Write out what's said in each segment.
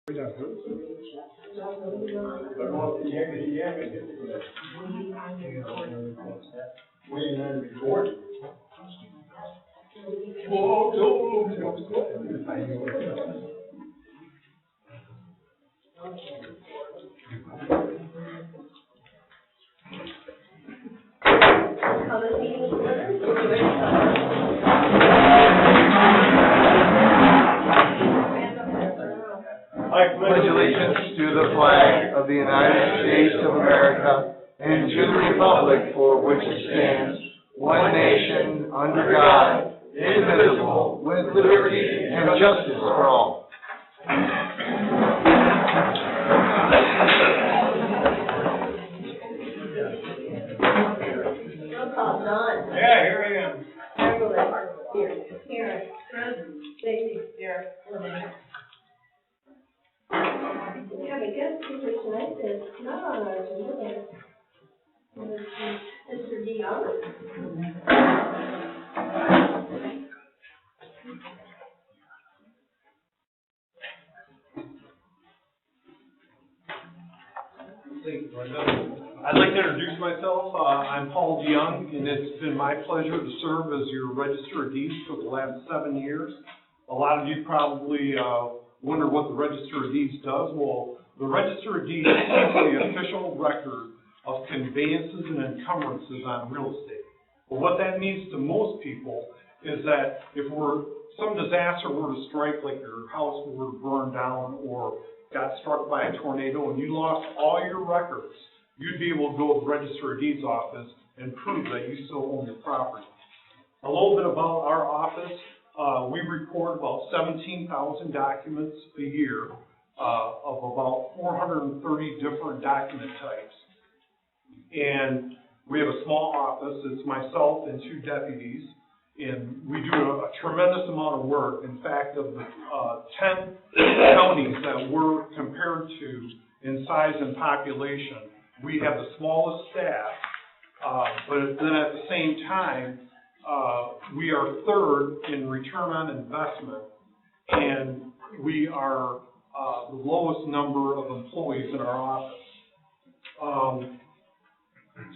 Yeah. I pledge allegiance to the flag of the United States of America and to the republic for which it stands, one nation, under God, indivisible, with liberty and justice for all. Yeah, here I am. Here. Stacy. Here. We have a guest speaker tonight that's not on our agenda. Mr. Dion. Thank you, Brenda. I'd like to introduce myself. I'm Paul DeYoung, and it's been my pleasure to serve as your Register of Deeds for the last 7 years. A lot of you probably wonder what the Register of Deeds does. Well, the Register of Deeds keeps the official record of conveyances and encumbrances on real estate. But what that means to most people is that if some disaster were to strike, like your house were to burn down or got struck by a tornado and you lost all your records, you'd be able to go to the Register of Deeds office and prove that you still own the property. A little bit about our office. We record about 17,000 documents a year of about 430 different document types. And we have a small office. It's myself and 2 deputies. And we do a tremendous amount of work. In fact, of the 10 counties that we're compared to in size and population, we have the smallest staff, but then at the same time, we are third in return on investment, and we are the lowest number of employees in our office.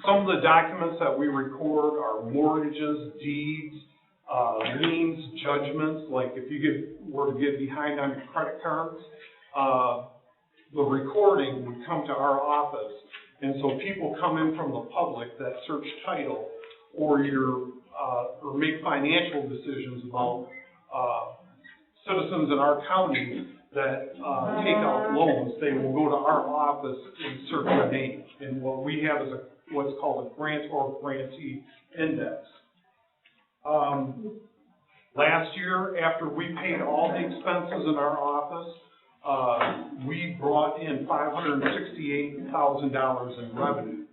Some of the documents that we record are mortgages, deeds, liens, judgments, like if you were to get behind on your credit cards, the recording would come to our office. And so people come in from the public that search title or or make financial decisions about citizens in our county that take out loans. They will go to our office and search their name. And what we have is what's called a grantor grantee index. Last year, after we paid all the expenses in our office, we brought in $568,000 in revenue,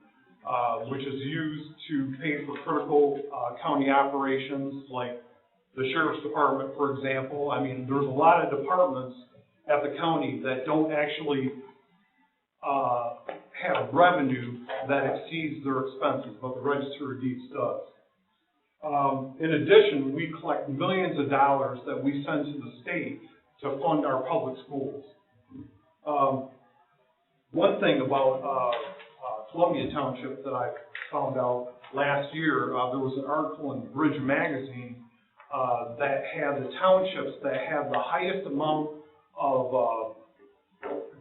which is used to pay for critical county operations like the Sheriff's Department, for example. I mean, there's a lot of departments at the county that don't actually have revenue that exceeds their expenses, but the Register of Deeds does. In addition, we collect millions of dollars that we send to the state to fund our public schools. One thing about Columbia Township that I found out last year, there was an article in Bridge Magazine that had the townships that had the highest amount of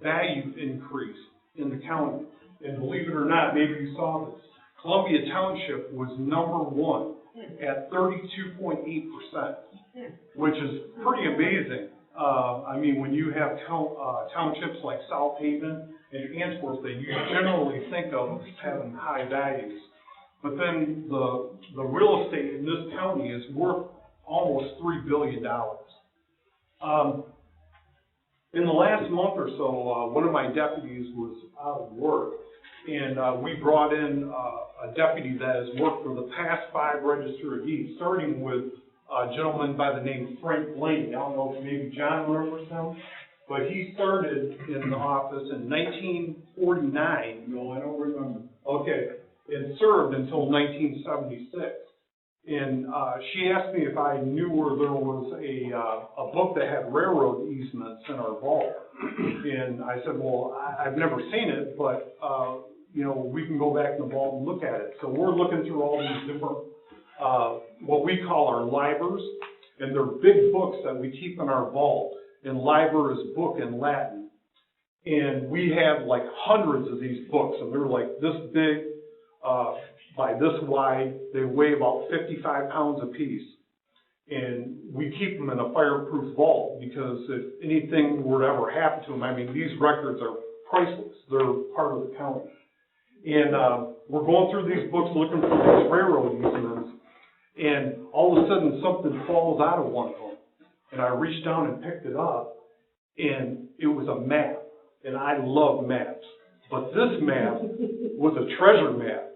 value increase in the county. And believe it or not, maybe you saw this, Columbia Township was #1 at 32.8%, which is pretty amazing. I mean, when you have townships like South Haven and Antwerp that you generally think of as having high values, but then the real estate in this county is worth almost $3 billion. In the last month or so, one of my deputies was out of work, and we brought in a deputy that has worked for the past 5 Register of Deeds, starting with a gentleman by the name of Frank Blaney. I don't know if maybe John remembers him, but he started in the office in 1949. No, I don't remember. Okay, and served until 1976. And she asked me if I knew where there was a book that had railroad easements in our vault. And I said, well, I've never seen it, but, you know, we can go back in the vault and look at it. So we're looking through all these different, what we call our libers, and they're big books that we keep in our vault. And liber is book in Latin. And we have like hundreds of these books, and they're like this big, by this wide. They weigh about 55 pounds apiece. And we keep them in a fireproof vault because if anything were to ever happen to them, I mean, these records are priceless. They're part of the county. And we're going through these books looking for these railroad easements, and all of a sudden something falls out of one of them. And I reached down and picked it up, and it was a map. And I love maps. But this map was a treasure map.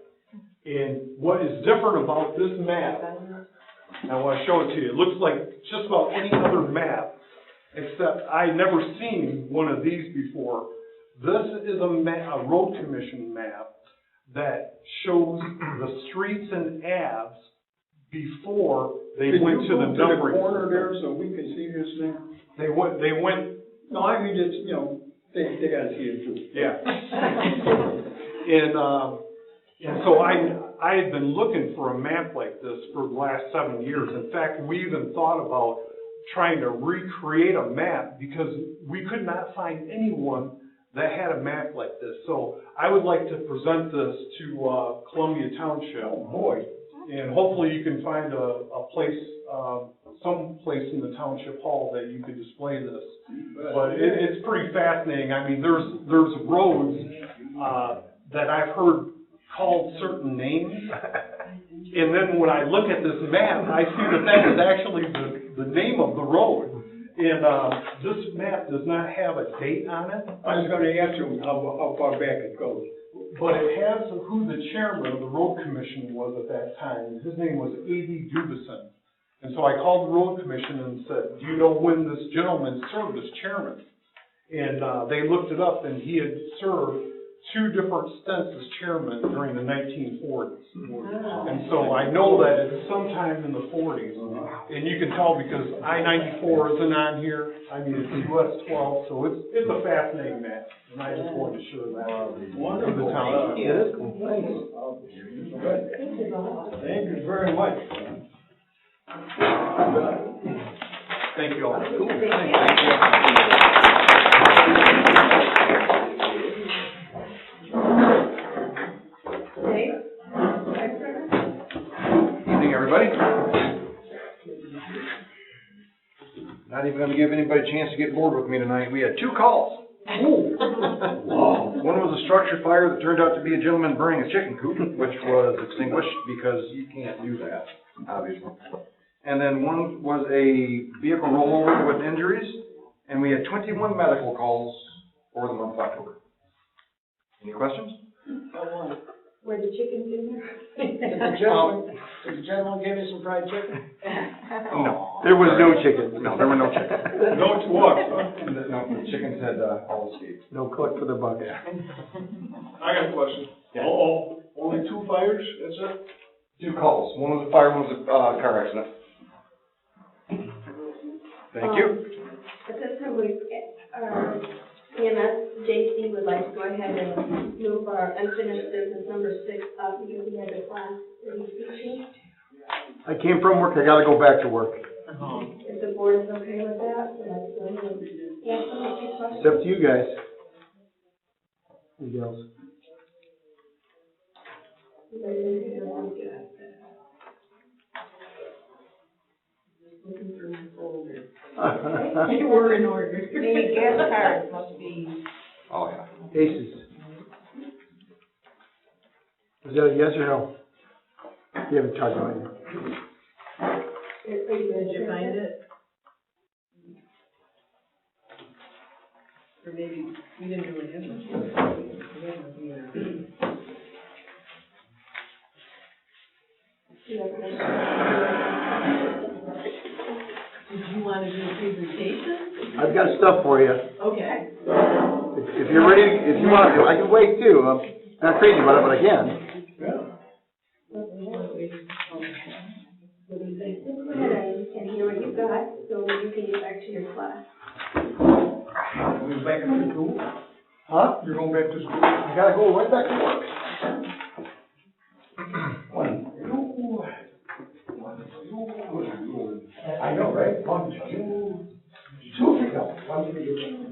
And what is different about this map, I want to show it to you. It looks like just about any other map, except I'd never seen one of these before. This is a road commission map that shows the streets and Aves before they went to the numbering. Can you go to the corner there so we can see this thing? They went. No, I mean, just, you know, they gotta see it too. Yeah. And so I had been looking for a map like this for the last 7 years. In fact, we even thought about trying to recreate a map because we could not find anyone that had a map like this. So I would like to present this to Columbia Township. Oh, boy. And hopefully you can find a place, some place in the township hall that you could display this. But it's pretty fascinating. I mean, there's roads that I've heard called certain names, and then when I look at this map, I see that is actually the name of the road. And this map does not have a date on it. I was gonna ask you how far back it goes. But it has who the chairman of the road commission was at that time. His name was A.D. Dubison. And so I called the road commission and said, do you know when this gentleman served as chairman? And they looked it up, and he had served 2 different stints as chairman during the 1940s. And so I know that it's sometime in the 40s. And you can tell because I-94 isn't on here. I mean, it's US 12, so it's a fascinating map. And I just wanted to share that with the town. Yeah, that's cool. Thanks. Good. Thank you very much. Thank you all. Cool. Evening, everybody. Not even gonna give anybody a chance to get bored with me tonight. We had 2 calls. One was a structure fire that turned out to be a gentleman burning a chicken coop, which was extinguished because you can't do that, obviously. And then one was a vehicle rollover with injuries, and we had 21 medical calls for the month of October. Any questions? Were the chickens in there? Did the gentleman give you some fried chicken? No. There was no chicken. No, there were no chickens. No to us, huh? No, the chickens had all escaped. No click for the buck. Yeah. I got a question. Yeah. Only 2 fires, that's it? 2 calls. One was a fire, one was a car accident. Thank you. At this time, EMS, JC would like to go ahead and move our unfinished business number 6 up because we had a class that he's teaching. I came from work, I gotta go back to work. If the board is okay with that, then let's go ahead and answer a few questions. It's up to you guys. You girls. Looking through my folder. Okay. You were in order. The gas cards must be. Oh, yeah. Aces. Is that a yes or no? You haven't talked about it. Did you find it? Or maybe we didn't do an answer. Did you want to do a presentation? I've got stuff for you. Okay. If you're ready, if you want to, I can wait too. I'm not crazy about it, but I can. Yeah. So you guys can go ahead and hear what you've got, so you can get back to your class. Going back to school? Huh? You're going back to school? I gotta go right back to work. I know, right? 1, 2, 2 no, 1, 2.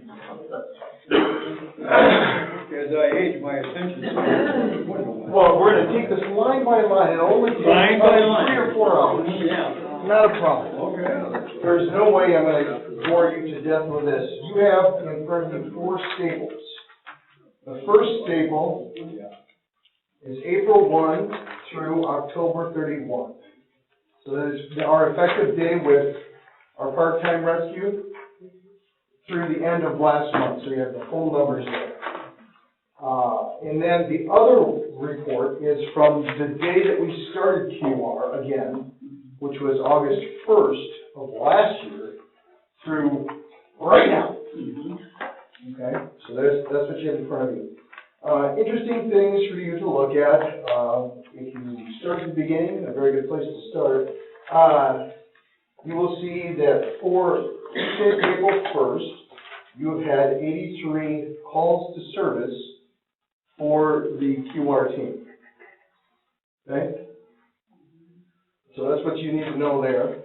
As I age, my attention span. Well, we're gonna take this line by line, it only takes Line by about line. 3 or 4 hours. Yeah. Not a problem. Okay. There's no way I'm gonna bore you to death with this. You have in front of you 4 staples. The first staple is April 1 through October 31. So that is our effective day with our part-time rescue through the end of last month, so you have the full numbers there. And then the other report is from the day that we started QR again, which was August 1st of last year, through right now. Okay, so that's what you have in front of you. Interesting things for you to look at. If you start at the beginning, a very good place to start. You will see that since April 1st, you have had 83 calls to service for the QR team. Okay? So that's what you need to know there.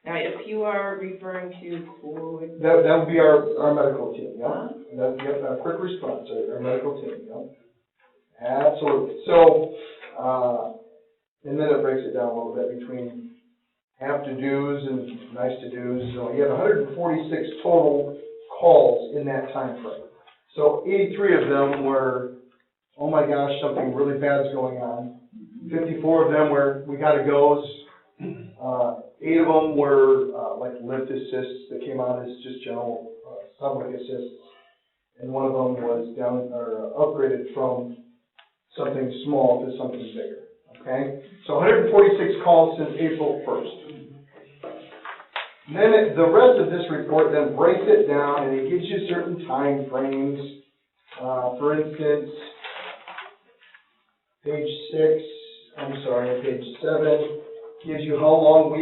Now, if you are referring to who would... That would be our medical team, yeah? That's our quick response, our medical team, yeah? Absolutely. So, and then it breaks it down a little bit between have-to-dos and nice-to-dos. So you have 146 total calls in that time frame. So 83 of them were, oh my gosh, something really bad's going on. 54 of them were, we gotta goes. 8 of them were like lift assists that came out as just general subway assists. And one of them was upgraded from something small to something bigger. Okay? So 146 calls since April 1st. And then the rest of this report then breaks it down and it gives you certain time frames. For instance, page 7 gives you how long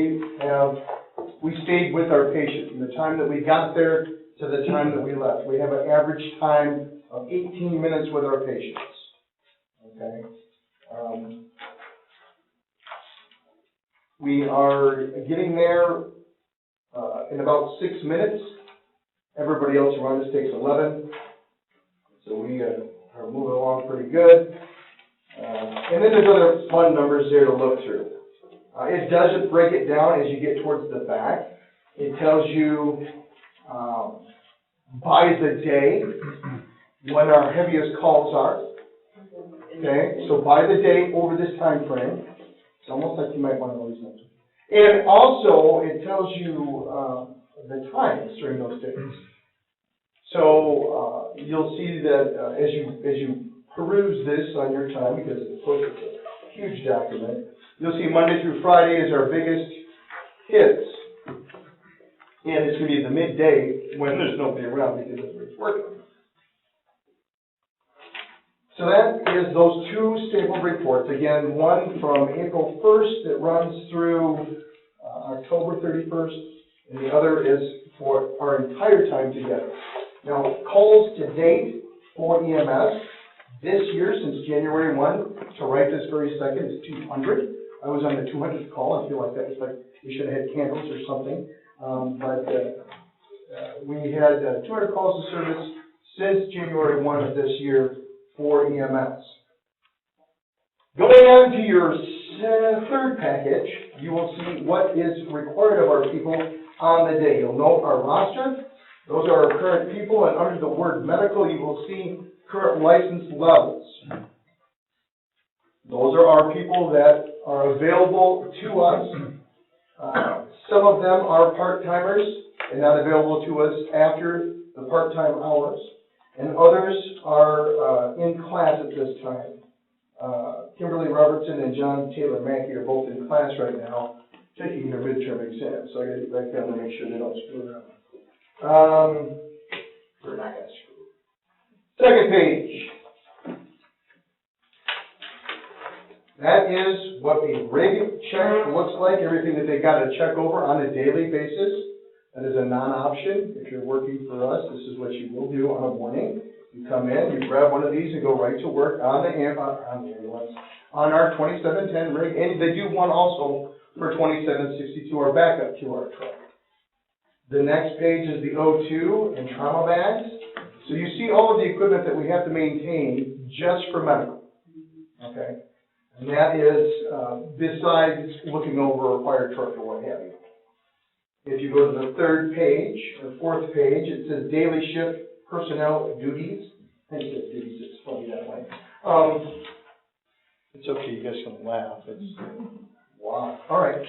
we stayed with our patient from the time that we got there to the time that we left. We have an average time of 18 minutes with our patients. Okay. We are getting there in about 6 minutes. Everybody else around us takes 11. So we are moving along pretty good. And then there's other fun numbers there to look through. It doesn't break it down as you get towards the back. It tells you by the day when our heaviest calls are. Okay, so by the day over this time frame. It's almost like you might want to know these numbers. And also, it tells you the times during those days. So you'll see that as you peruse this on your time, because it's a huge document, you'll see Monday through Friday is our biggest hits, and it's going to be the midday when there's nobody around because everybody's working. So that is those 2 stapled reports. Again, one from April 1st that runs through October 31st, and the other is for our entire time together. Now, calls to date for EMS this year, since January 1 to right this very second, is 200. I was on the 200th call. I feel like that was like we should have had candles or something. We had 200 calls to service since January 1 of this year for EMS. Going on to your third package, you will see what is required of our people on the day. You'll note our roster. Those are our current people, and under the word medical, you will see current license levels. Those are our people that are available to us. Some of them are part-timers and not available to us after the part-time hours, and others are in class at this time. Kimberly Robertson and John Taylor Mackey are both in class right now, taking their midterm exam, so I got to get back down to make sure they don't screw around. They're not going to screw. Second page. That is what a rig check looks like, everything that they gotta check over on a daily basis. That is a non-option. If you're working for us, this is what you will do on a morning. You come in, you grab one of these and go right to work on the ambulance, on our 2710 rig, and they do one also for 2762, our backup QR truck. The next page is the O2 and trauma bags. So you see all of the equipment that we have to maintain just for medical, okay? And that is, besides looking over a fire truck or what have you. If you go to the third page, or fourth page, it says daily shift personnel duties. I think it says duties, it's funny that way. It's okay, you guys can laugh, it's, wow, all right.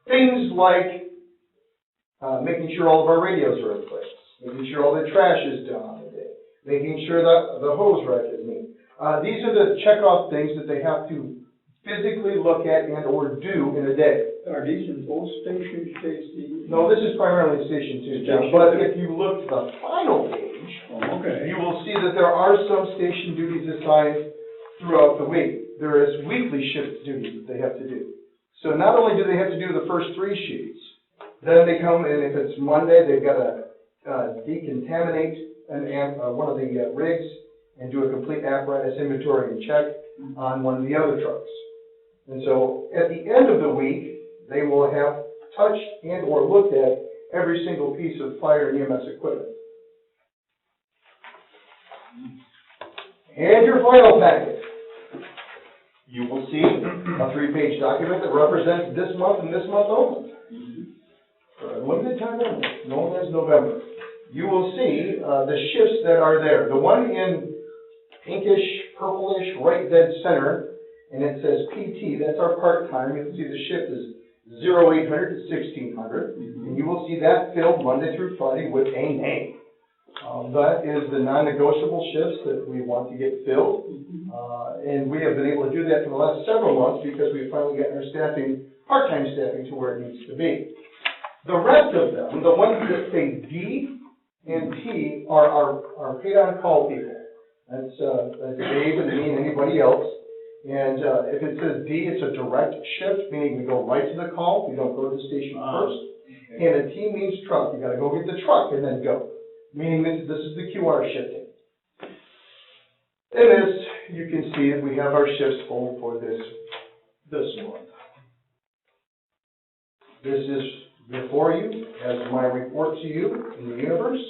Things like, making sure all of our radios are in place, making sure all the trash is done on the day, making sure that the hose rack is neat. These are the checkoff things that they have to physically look at and or do in a day. Are these in both stations, Casey? No, this is primarily Station 2, John, but if you look at the final page, Oh, okay. you will see that there are some station duties assigned throughout the week. There is weekly shift duties that they have to do. So not only do they have to do the first 3 sheets, then they come and if it's Monday, they've got to decontaminate one of the rigs and do a complete apparatus inventory and check on one of the other trucks. And so at the end of the week, they will have touched and or looked at every single piece of fire and EMS equipment. And your final packet. You will see a 3-page document that represents this month and this month only. For a limited time only, known as November. You will see the shifts that are there. The one in pinkish, purplish, right dead center, and it says PT, that's our part-time. You can see the shift is 0800 to 1600, and you will see that filled Monday through Friday with a name. That is the non-negotiable shifts that we want to get filled, and we have been able to do that for the last several months because we've finally gotten our staffing, part-time staffing, to where it needs to be. The rest of them, the ones that say D and T, are our paid-on-call people. That's Dave and me and anybody else. And if it says D, it's a direct shift, meaning we go right to the call. We don't go to the station first. And a T means truck. You got to go get the truck and then go. Meaning this is the QR shifting. And as you can see, we have our shifts full for this month. This is before you as my report to you in the universe.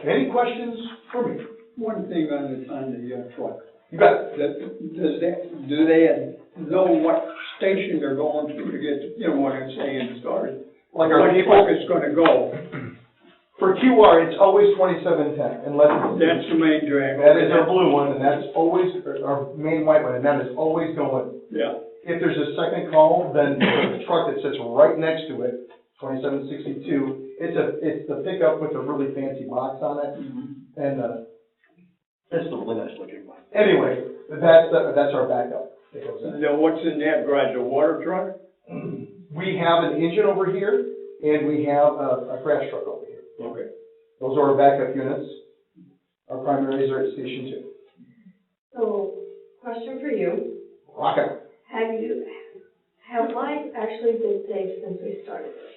Any questions for me? One thing on the truck. You got it. Do they know what station they're going to get, you know what I'm saying, as far as Like our what people, truck is gonna go? for QR, it's always 2710, unless it's, That's the main drag. that is our blue one, and that's always, our main white one, and that is always going. Yeah. If there's a second call, then the truck that sits right next to it, 2762, it's the pickup with a really fancy box on it, and it's a really nice looking one. Anyway, that's our backup. That goes in. Now, what's in that garage, a water truck? We have an engine over here, and we have a crash truck over here. Okay. Those are our backup units. Our primaries are at Station 2. So, question for you. Rock on. Have lives actually been saved since we started this?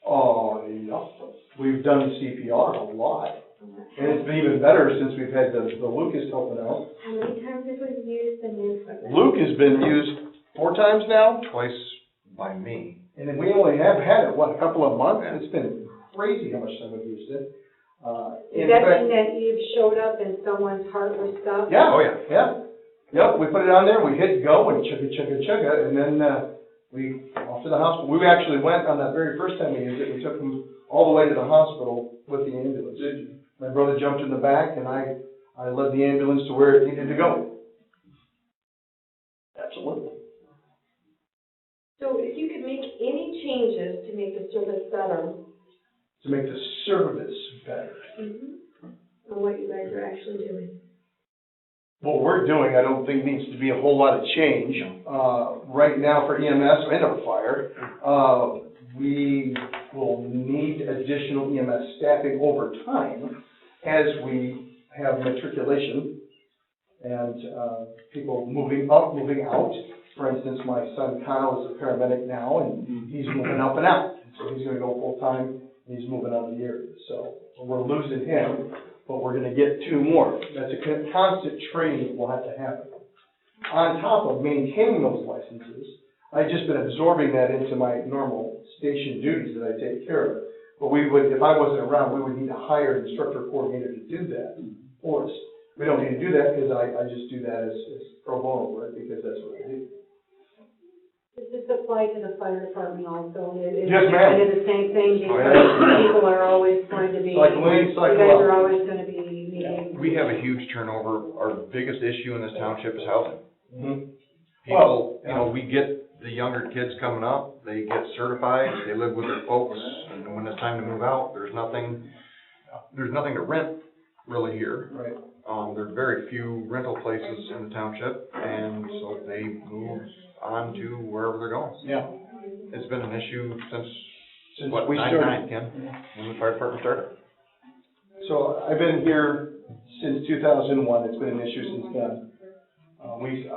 Oh, no. We've done CPR a lot. And it's been even better since we've had the Lucas helping out. How many times have we used the new equipment? Luke has been used 4 times now, Twice by me. and then we only have had it, a couple of months? It's been crazy how much time we've used it. Does that mean that you've showed up and someone's heart was stopped? Yeah. Oh, yeah. Yeah. Yep, we put it on there, we hit go, and chugga, and then, we, off to the hospital. We actually went on that very first time we used it, we took him all the way to the hospital with the ambulance. My brother jumped in the back, and I led the ambulance to where it needed to go. Absolutely. So if you could make any changes to make the service better, To make the service better. on what you guys are actually doing. What we're doing, I don't think needs to be a whole lot of change. Right now for EMS and our fire, we will need additional EMS staffing over time as we have matriculation and, people moving up, moving out. For instance, my son Kyle is a paramedic now, and he's moving up and out. So he's gonna go full-time, and he's moving out of the area. So we're losing him, but we're gonna get 2 more. That's a constant training that will have to happen. On top of maintaining those licenses, I've just been absorbing that into my normal station duties that I take care of. But we would, if I wasn't around, we would need to hire an instructor coordinator to do that for us. We don't need to do that because I just do that as pro bono work because that's what I do. Does this apply to the fire department also? Yes, ma'am. Kind of the same thing, Oh, because yeah. people are always going to be, Cycle in, you cycle guys out. are always gonna be meeting. We have a huge turnover. Our biggest issue in this township is housing. Mm-hmm. People, you know, we get the younger kids coming up, they get certified, they live with their folks, and when it's time to move out, there's nothing to rent really here. Right. There are very few rental places in the township, and so they move on to wherever they're going. Yeah. It's been an issue since We started. 99, Ken, when the fire department started. So I've been here since 2001. It's been an issue since then.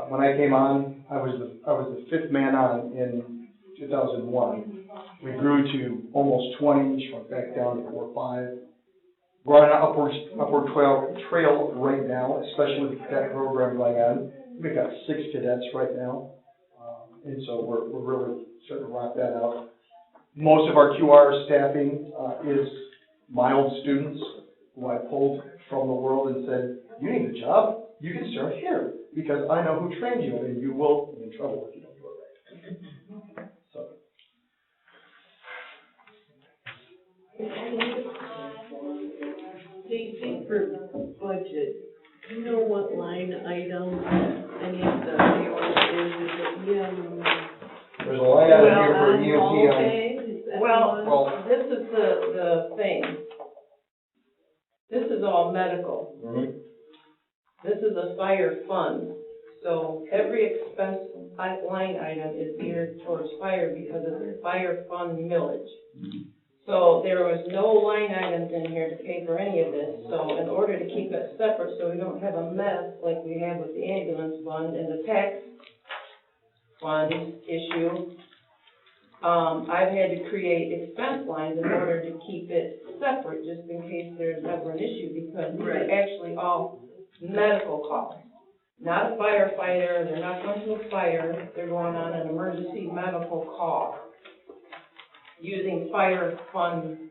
When I came on, I was the 5th man on in 2001. We grew to almost 20, shrunk back down to 4 or 5. We're on an upward trail right now, especially with the cadet program going on. We've got 6 cadets right now, and so we're really starting to rock that out. Most of our QR staffing is mild students who I pulled from the world and said, "You need a job. You can start here because I know who trained you, and you will be in trouble if you don't do it right." So. Stacy, for budget, do you know what line item any of the payroll is? Is it There's a line item here for EMT on. okay? Is that Well, one? this is the thing. This is all medical. Mhm. This is a fire fund. So every expense line item is geared towards fire because it's a fire fund millage. So there was no line items in here to pay for any of this. So in order to keep it separate so we don't have a mess like we have with the ambulance fund and the tax fund issue, I've had to create expense lines in order to keep it separate just in case there's ever an issue because these are actually all medical costs. Not a firefighter, they're not going to a fire, they're going on an emergency medical call using fire fund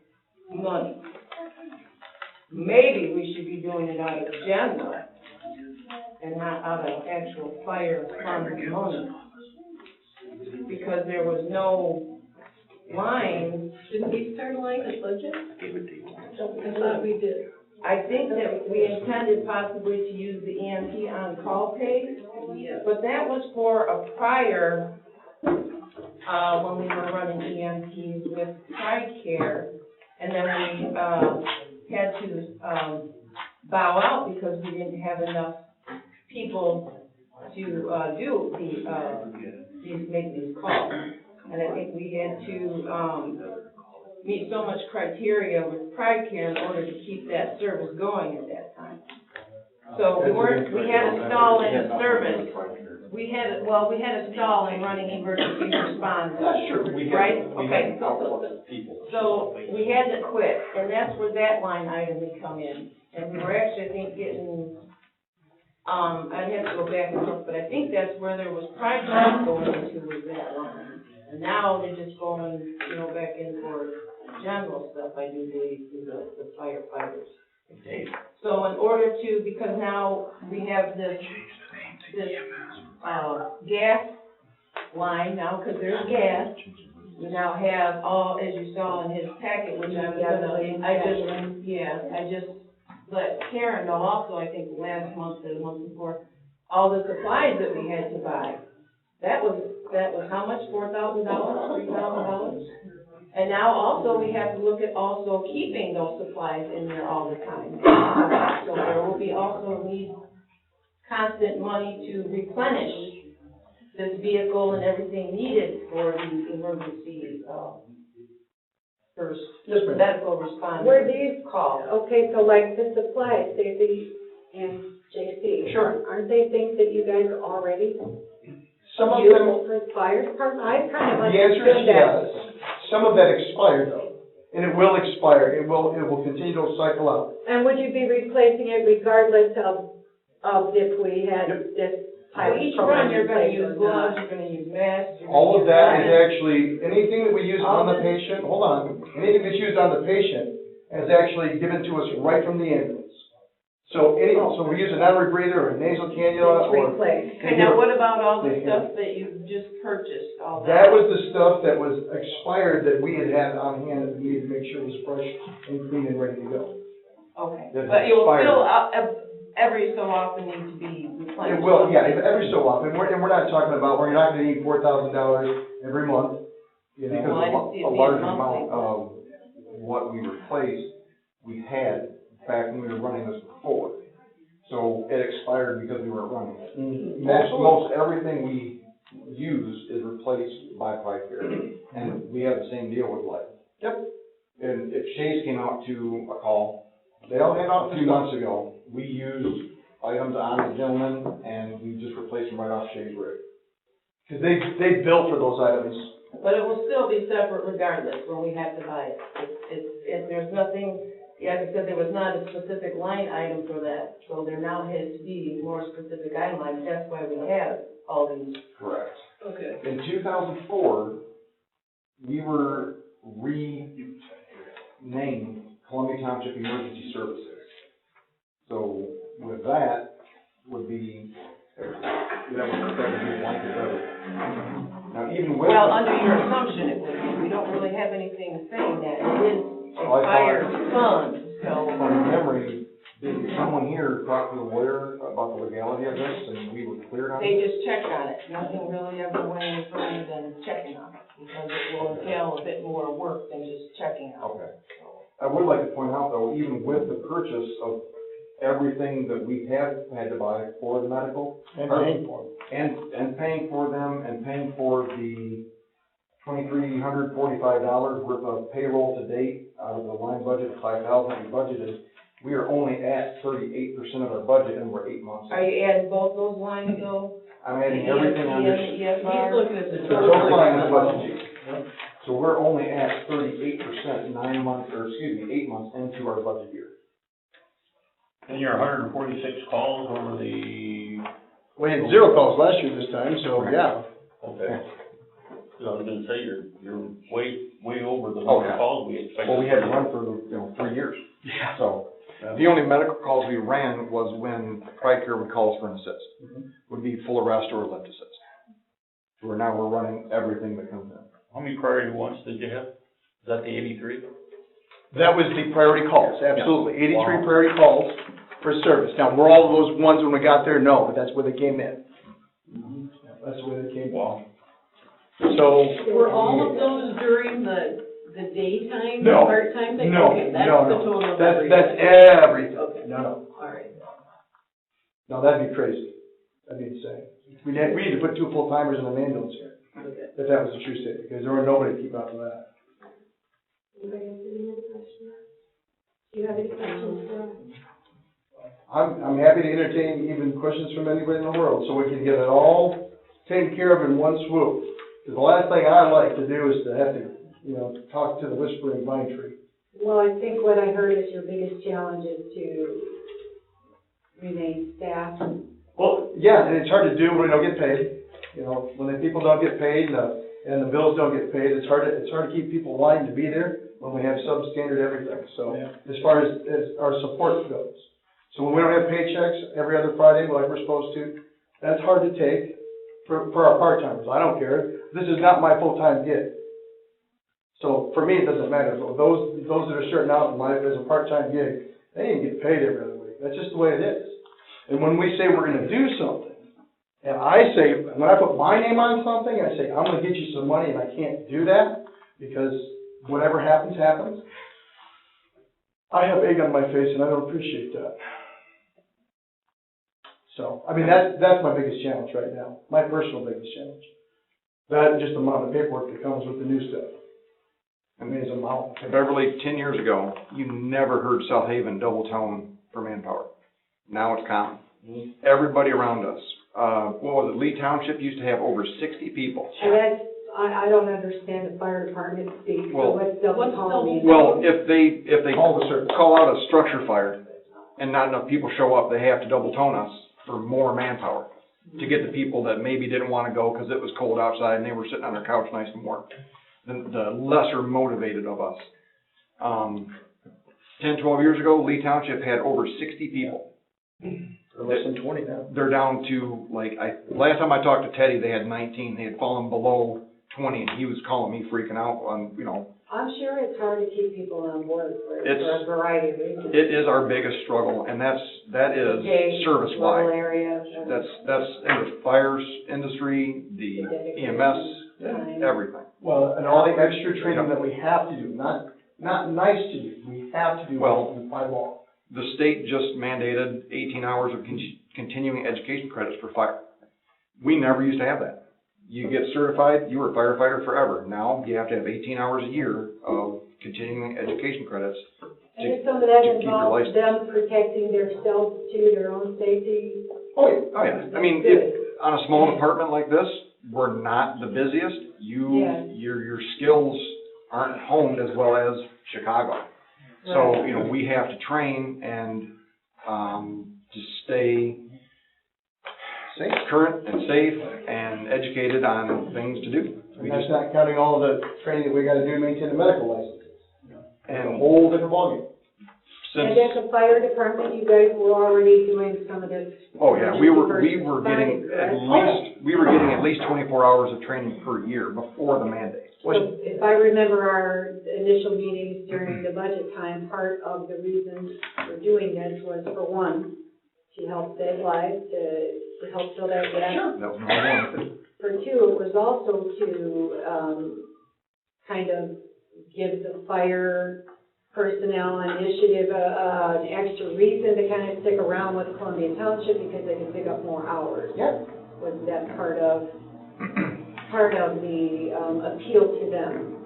money. Maybe we should be doing it out of general and not out of actual fire fund money. Because there was no line. Didn't we start a line of budget? I thought we did. I think that we intended possibly to use the EMT on-call pay, Yeah. but that was for a prior, when we were running EMTs with TRICARE, and then we had to bow out because we didn't have enough people to make these calls. And I think we had to meet so much criteria with TRICARE in order to keep that service going at that time. So we had a stall in the service. We had a stall in running emergency response. Sure. Right? Okay. So we had to quit, and that's where that line item would come in. And we were actually, I think, getting, I'd have to go back and look, but I think that's where there was projects going into was that line. And now they're just going, back in for general stuff, I do believe, to the firefighters. So in order to, because now we have this gas line now, because there's gas. We now have all, as you saw in his packet, which I just let Karen know also, I think last month or the month before, all the supplies that we had to buy. That was how much, $4,000, $3,000? And now also we have to look at also keeping those supplies in there all the time. So there will be also need constant money to replenish this vehicle and everything needed for the emergency, first medical response. Were these, call. okay, so like the supplies, and JC. Sure. Aren't they things that you guys already Some of use them, for fire department? I kind of the answer is understood that. yes. Some of that expired though, and it will expire. It will continue to cycle out. And would you be replacing it regardless of if we had this pilot Each program run, you're in gonna place use or gloves, not? you're gonna use masks. you're All of gonna use that is helmets. actually, anything that we use on the patient, hold on, anything that's used on the patient is actually given to us right from the ambulance. So so we use a non-rebreather or a nasal cannula It's or. replaced. Okay, now what about all the They- stuff that you just purchased, all That was the stuff that was expired that we had on hand that we needed to make sure was fresh and clean and ready to go. Okay, That's but you'll expired. still, every so often need to be replenished. It will, yeah, every so often, and we're not talking about, we're not gonna need $4,000 every month, you know. Because Well, I didn't see it a being large monthly. amount of what we replaced, we had back when we were running this before. So it expired because we weren't running it. Most everything we use is replaced by Pipecare, and we have the same deal with life. Yep. And if Shays came out to a call, They all hand off a the few stuff. months ago, we used items on the gentleman, and we just replaced them right off Shays' rig. Cause they bill for those items. But it will still be separate regardless when we have to buy it. There's nothing, like I said, there was not a specific line item for that, so there now has to be more specific guidelines. That's why we have all these. Correct. Okay. In 2004, we were renamed Columbia Township Emergency Services. So with that would be, that would be a blanket coverage. Now, even with. Well, under your assumption it would be. We don't really have anything saying that. It is Oh, I thought- expired funds, so. From memory, did someone here talk to the lawyer about the legality of this, and we were cleared on it? They just checked on it. Nothing really ever went any further than checking on it, because it will entail a bit more work than just checking on it. Okay. I would like to point out, though, even with the purchase of everything that we had to buy for the medical. And paying for them. And paying for them, and paying for the $2,345 worth of payroll to date, out of the line budget of $5,000 we budgeted, we are only at 38% of our budget, and we're 8 months. Are you adding both those lines though? I'm adding everything on this. He's looking at the It's a total line of budget sheet. So we're only at 38%, 8 months into our budget year. And your 146 calls over the, We had 0 calls last year this time, so yeah. okay. So I was gonna say, you're way over the Oh, number yeah. of calls we expected. Well, we had to run for, 3 years. Yeah. So, the only medical calls we ran was when Pipecare would call us for an assist. Would be full arrest or lift assist. So we're running everything that comes in. How many priority ones did you have? Is that the 83? That was the priority calls, absolutely. 83 Wow. priority calls for service. Now, were all of those ones when we got there? No, but that's where they came in. Yeah, that's where they came in. Wow. So. Were all of those during the daytime, No. part-time thing? No, Okay, that's no, the no. total of That's everything. everything. Okay. No. All right. No, that'd be crazy. That'd be insane. We need to put 2 full-timers in an ambulance here, Okay. if that was the true state, because there were nobody to keep up with that. Anybody else have any other questions? Do you have any questions for us? I'm happy to entertain even questions from anybody in the world, so we can get it all taken care of in one swoop. Because the last thing I like to do is to have to, talk to the whispering vine tree. Well, I think what I heard is your biggest challenge is to remain staffed. Well, yeah, and it's hard to do when we don't get paid. When the people don't get paid and the bills don't get paid, it's hard to keep people wanting to be there when we have substandard everything. So as far as our support goes. So when we don't have paychecks every other Friday like we're supposed to, that's hard to take for our part-timers. I don't care. This is not my full-time gig. So for me, it doesn't matter. But those that are starting out in life as a part-time gig, they didn't get paid every other week. That's just the way it is. And when we say we're gonna do something, and I say, when I put my name on something, I say, I'm gonna get you some money, and I can't do that, because whatever happens, happens. I have egg on my face, and I don't appreciate that. So, that's my biggest challenge right now, my personal biggest challenge. That and just the amount of paperwork that comes with the new stuff. It's a mountain. Beverly, 10 years ago, you never heard South Haven double tone for manpower. Now it's common. Everybody around us. What was it, Lee Township used to have over 60 people. So that's, I don't understand the fire department speak, so Well- what's double tone mean? Well, if they call out a structure fire and not enough people show up, they have to double tone us for more manpower to get the people that maybe didn't want to go because it was cold outside and they were sitting on their couch nice and warm. The lesser motivated of us. 10, 12 years ago, Lee Township had over 60 people. Or less than 20 now. They're down to, last time I talked to Teddy, they had 19. They had fallen below 20, and he was calling me freaking out on, I'm sure it's hard to keep people on board for It's- a variety of reasons. it is our biggest struggle, and that is Okay, service-wide. rural areas. That's in the fires industry, the EMS, everything. Well, and all the extra training that we have to do, not nice to do, we have to do Well- by law. The state just mandated 18 hours of continuing education credits for fire. We never used to have that. You get certified, you were a firefighter forever. Now you have to have 18 hours a year of continuing education credits And if some of that to keep your involves license. them protecting themselves too, their own safety. Oh, yeah. I mean, on a small department like this, we're not the busiest. Yeah. Your skills aren't honed as well as Chicago. So, we have to train and, to stay current and safe and educated on things to do. And that's not counting all the training that we gotta do to maintain a medical license. It's a And whole different ballgame. And since, as a fire department, you guys were already doing some of this. oh yeah, we were versus getting fire, at least 24 hours of training per year before the mandate. So if I remember our initial meetings during the budget time, part of the reason for doing this was, for one, to help save lives, to help fill that gap. Sure. That was number one. For two, it was also to, kind of give the fire personnel initiative, an extra reason to kind of stick around with Columbia Township because they can pick up more hours. Yeah. Was that part of the, appeal to them?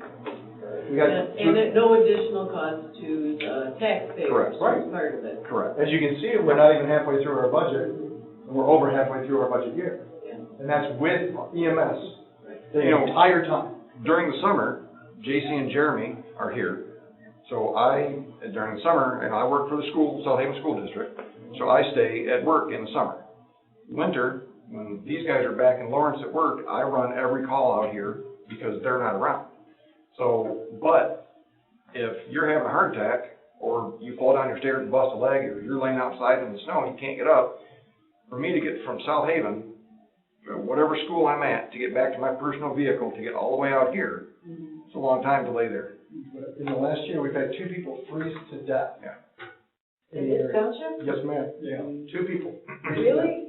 We got And at no additional cost to the taxpayers. Correct. Right. Part of it. Correct. As you can see, we're not even halfway through our budget, and we're over halfway through our budget year. Yeah. And that's with EMS, the You know- entire time. During the summer, JC and Jeremy are here. So during the summer, I work for the school, South Haven School District, so I stay at work in the summer. Winter, when these guys are back in Lawrence at work, I run every call out here because they're not around. So, but if you're having a heart attack, or you fall down your stairs and bust a leg, or you're laying outside in the snow and you can't get up, for me to get from South Haven, whatever school I'm at, to get back to my personal vehicle, to get all the way out here, it's a long time to lay there. In the last year, we've had 2 people freeze to death. Yeah. In this township? Yes, ma'am. Yeah. 2 people. Really?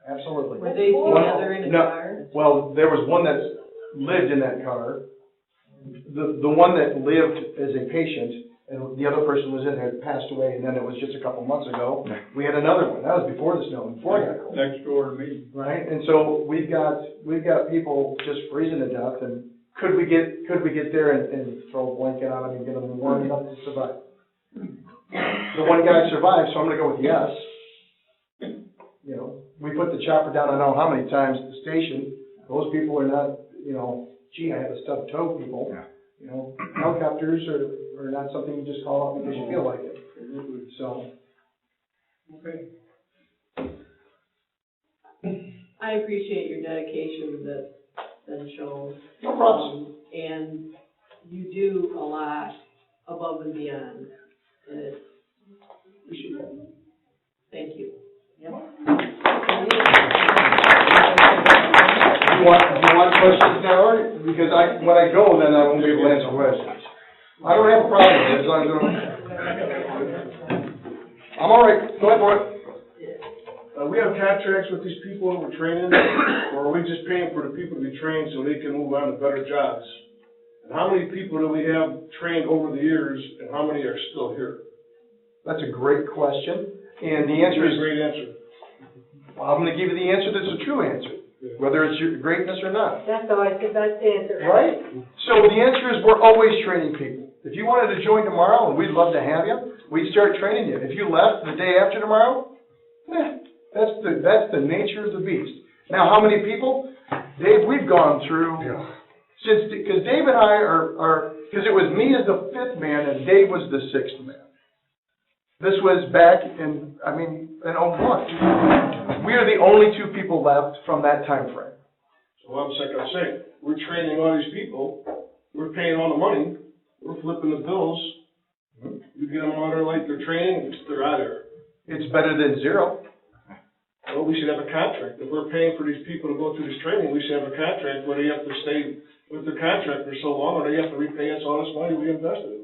Absolutely. Were they together in a No. car? Well, there was one that lived in that car. The one that lived as a patient, and the other person was in there, passed away, and then it was just a couple months ago. We had another one. That was before the snow, before it got cold. Next door to me. Right, and so we've got people just freezing to death, and could we get there and throw a blanket on them and get them warm enough to survive? The one guy survived, so I'm gonna go with yes. We put the chopper down, I don't know how many times at the station, those people are not, gee, I have a stubbed toe people. Yeah. Helicopters are not something you just call out because you feel like it, so. Okay. I appreciate your dedication to this, been shown. No problem. And you do a lot above and beyond, and it's, thank you. Do you want questions now, or, because when I go, then I won't be able to answer questions. I don't have a problem with it, as long as I'm all right, go ahead for it. We have contracts with these people that we're training, or are we just paying for the people to be trained so they can move on to better jobs? And how many people do we have trained over the years, and how many are still here? That's a great question, and the answer is, Great answer. well, I'm gonna give you the answer that's a true answer, whether it's your greatness or not. That's always the best answer. Right? So the answer is we're always training people. If you wanted to join tomorrow, and we'd love to have you, we'd start training you. If you left the day after tomorrow, That's the nature of the beast. Now, how many people? Dave, we've gone through, because Dave and I because it was me as the fifth man and Dave was the sixth man. This was back in 01. We are the only two people left from that time frame. So I'm saying, we're training all these people, we're paying all the money, we're flipping the bills. You get them out of like their training, they're out of there. It's better than zero. Well, we should have a contract. If we're paying for these people to go through this training, we should have a contract where they have to stay with their contract for so long, or they have to repay us all this money we invested.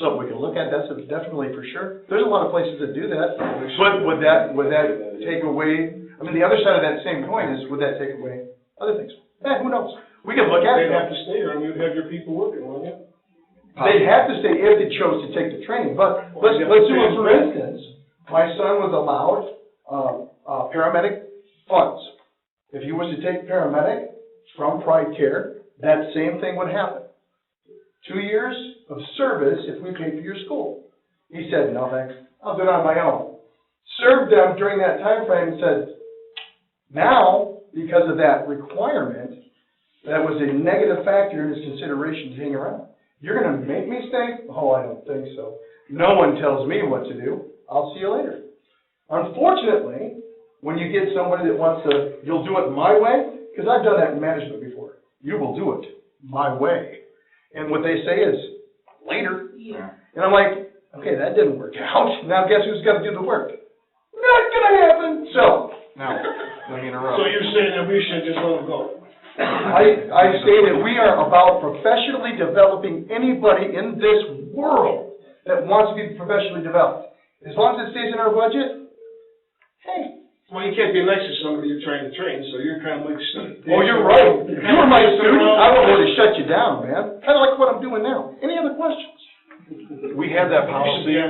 So we can look at, that's definitely for sure. There's a lot of places that do that. But would that take away, the other side of that same coin is, would that take away other things? Who knows? We can look at it. They'd have to stay there, and you'd have your people working, wouldn't you? They'd have to stay if they chose to take the training, but let's do it for instance. My son was allowed, paramedic funds. If he was to take paramedic from Pride Care, that same thing would happen. 2 years of service if we pay for your school. He said, no thanks, I'll do it on my own. Served them during that time frame and said, now, because of that requirement, that was a negative factor in his consideration to hang around. You're going to make me stay? Oh, I don't think so. No one tells me what to do. I'll see you later. Unfortunately, when you get somebody that wants to, you'll do it my way, because I've done that in management before. You will do it my way. And what they say is, later. Yeah. And I'm like, okay, that didn't work out. Now guess who's got to do the work? Not going to happen. So. Now, let me interrupt. So you're saying that we should just let them go? I say that we are about professionally developing anybody in this world that wants to be professionally developed. As long as it stays in our budget, hey. Well, you can't be next to somebody you're trying to train, so you're kind of like... Oh, you're right. If you were my student, I would want to shut you down, man. Kind of like what I'm doing now. Any other questions? We had that policy. I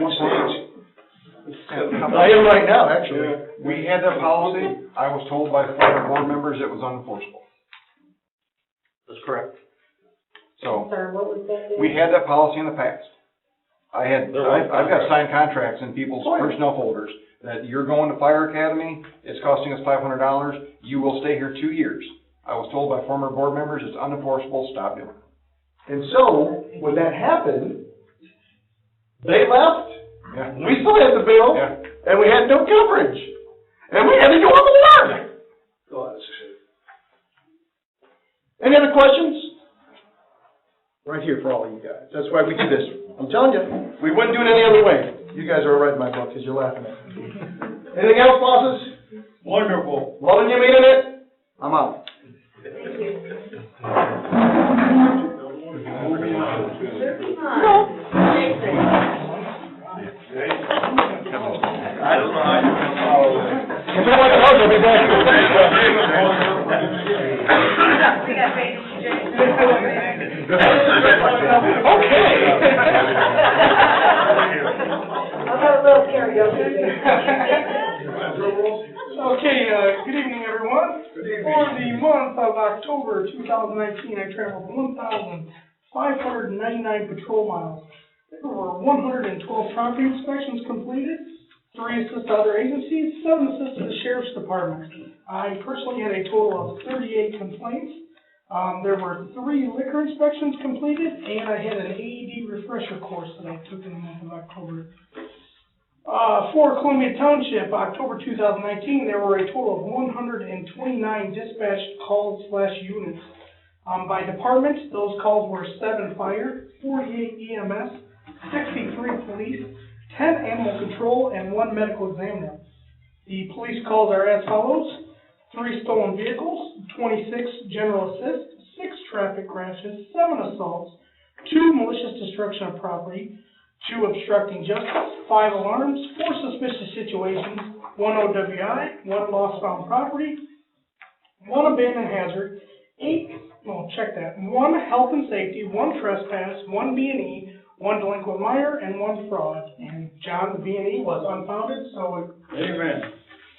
am right now, actually. Yeah. We had that policy. I was told by former board members it was unenforceable. That's correct. So, Sir, what was that? we had that policy in the past. I've got signed contracts in people's personnel folders that you're going to fire academy, it's costing us $500, you will stay here 2 years. I was told by former board members it's unenforceable, stop doing it. And so, when that happened, they left. Yeah. We still had the bill, and we had no coverage. And we had to go on the work. Oh, that's a shame. Any other questions? Right here for all of you guys. That's why we do this. I'm telling you, we wouldn't do it any other way. You guys are right in my book because you're laughing at me. Anything else, bosses? Wonderful. Loving you, meaning it? I'm out. I don't know how you can follow it. If you want to hug, I'll be back. Okay. How about a little karaoke? Okay, good evening, everyone. For the month of October 2019, I traveled 1,599 patrol miles. There were 112 property inspections completed, 3 assist other agencies, 7 assist the sheriff's department. I personally had a total of 38 complaints. There were 3 liquor inspections completed, and I had an AED refresher course that I took in the month of October. For Columbia Township, October 2019, there were a total of 129 dispatched calls/units. By department, those calls were 7 fire, 48 EMS, 63 police, 10 animal control, and 1 medical examiner. The police calls are as follows: 3 stolen vehicles, 26 general assist, 6 traffic crashes, 7 assaults, 2 malicious destruction of property, 2 obstructing justice, 5 alarms, 4 suspicious situations, 1 OWI, 1 lost found property, 1 abandoned hazard, 1 health and safety, 1 trespass, 1 B&E, 1 delinquent minor, and 1 fraud. And John, the B&E was unfounded, so. Amen.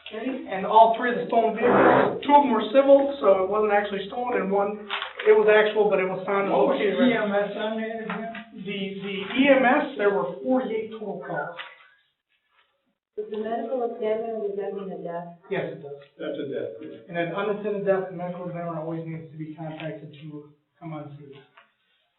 Okay, and all 3 of the stolen vehicles, 2 of them were civil, so it wasn't actually stolen, and 1, it was actual, but it was found. What was the EMS on there again? The EMS, there were 48 total calls. Does the medical examiner, does that mean a death? Yes, it does. That's a death. And an unattended death, the medical examiner always needs to be contacted to come on scene.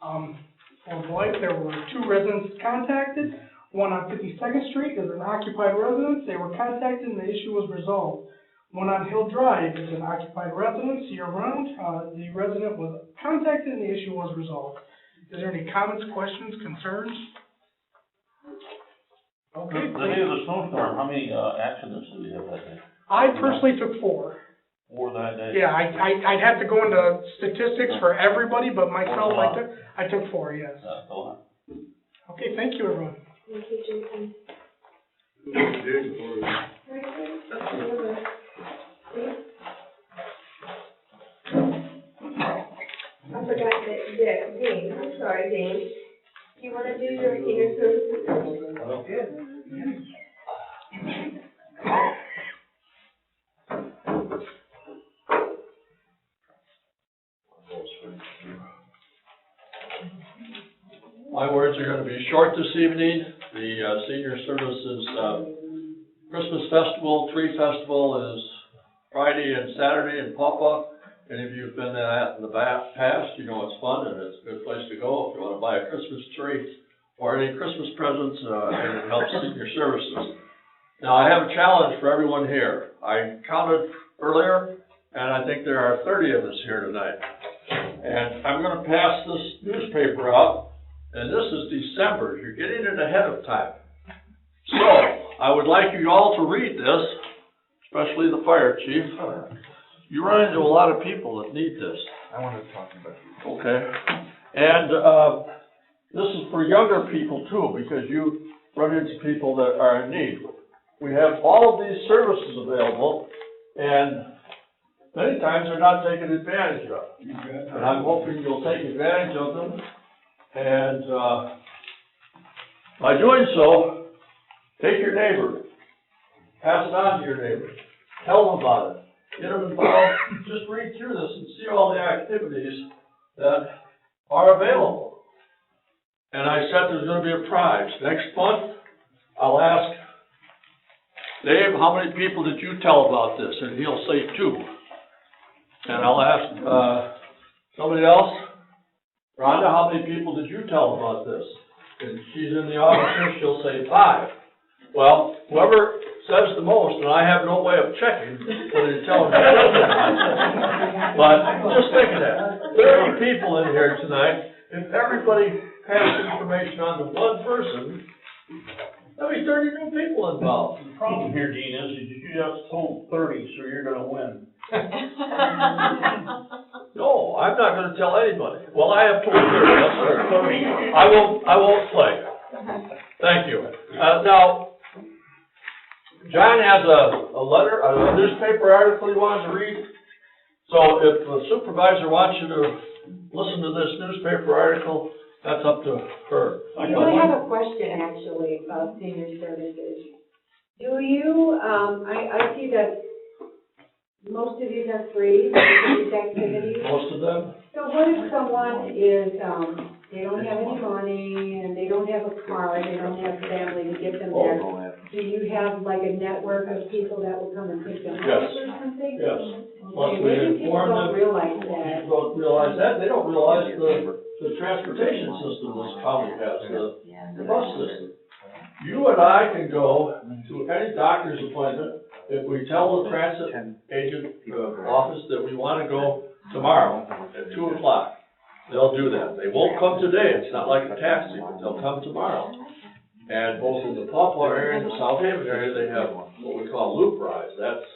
For Blythe, there were 2 residents contacted. One on 52nd Street is an occupied residence. They were contacted and the issue was resolved. One on Hill Drive is an occupied residence year-round. The resident was contacted and the issue was resolved. Is there any comments, questions, concerns? Okay. The day of the snowstorm, how many, accidents did we have that day? I personally took 4. For that day? Yeah, I'd have to go into statistics for everybody, but myself, I took 4, yes. That's a lot. Okay, thank you, everyone. Thank you, Jason. I forgot that, Dean, I'm sorry, Dean. You wanna do your senior services? My words are gonna be short this evening. The, Senior Services, Christmas Festival, Tree Festival is Friday and Saturday in Pawpaw. Any of you have been to that in the past, you know it's fun and it's a good place to go if you wanna buy a Christmas tree or any Christmas presents, and it helps Senior Services. Now, I have a challenge for everyone here. I counted earlier, and I think there are 30 of us here tonight. And I'm gonna pass this newspaper out, and this is December. You're getting it ahead of time. So, I would like you all to read this, especially the fire chief. You run into a lot of people that need this. I want to talk about you. Okay. And, this is for younger people too, because you run into people that are in need. We have all of these services available, and many times they're not taken advantage of. And I'm hoping you'll take advantage of them. And, by doing so, take your neighbor, pass it on to your neighbor, tell them about it, get them involved, just read through this and see all the activities that are available. And I said there's gonna be a prize. Next month, I'll ask Dave, how many people did you tell about this? And he'll say 2. And I'll ask, somebody else, Rhonda, how many people did you tell about this? And she's in the office here, she'll say 5. Well, whoever says the most, and I have no way of checking whether you're telling the truth or not. But just think of that. 30 people in here tonight. If everybody passed information on to one person, there'll be 30 new people involved. The problem here, Dean, is you just told 30, so you're gonna win. No, I'm not gonna tell anybody. Well, I have told 30, that's fair. I won't play. Thank you. Now, John has a letter, a newspaper article he wants to read. So if the supervisor wants you to listen to this newspaper article, that's up to her. I have a question actually about senior services. Do you, I see that most of these are free, these activities. Most of them? So what if someone is, they don't have any money and they don't have a car, they don't have family to get them there? Do you have like a network of people that will come and pick them up Yes. or something? Yes. Okay, maybe people don't realize that. People don't realize that. They don't realize the transportation system this county has, the bus system. You and I can go to any doctor's appointment if we tell the transit agent office that we want to go tomorrow at 2 o'clock. They'll do that. They won't come today. It's not like a taxi, but they'll come tomorrow. And both in the Pawpaw area and the South Haven area, they have what we call loop rides. That's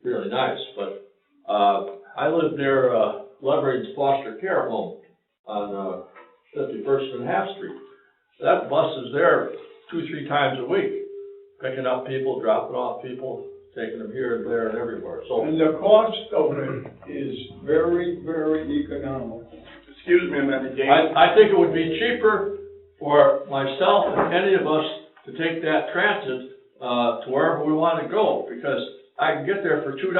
really nice. But I live near Levering's foster care home on 51st and Half Street. That bus is there 2-3 times a week, picking up people, dropping off people, taking them here and there and everywhere. So, And the cost of it is very, very economical. Excuse me a minute, Dave. I think it would be cheaper for myself and any of us to take that transit to wherever we want to go, because I can get there for $2.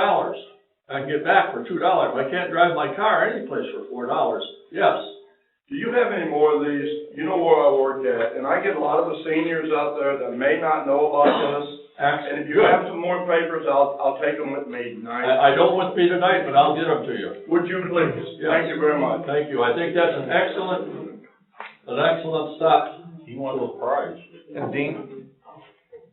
I can get back for $2. I can't drive my car any place for $4. Yes. Do you have any more of these? You know where I work at, and I get a lot of the seniors out there that may not know about this. Excellent. And if you have some more papers, I'll take them with me tonight. I don't with me tonight, but I'll get them to you. Would you please? Yes. Thank you very much. Thank you. I think that's an excellent step. He wants a prize. And Dean,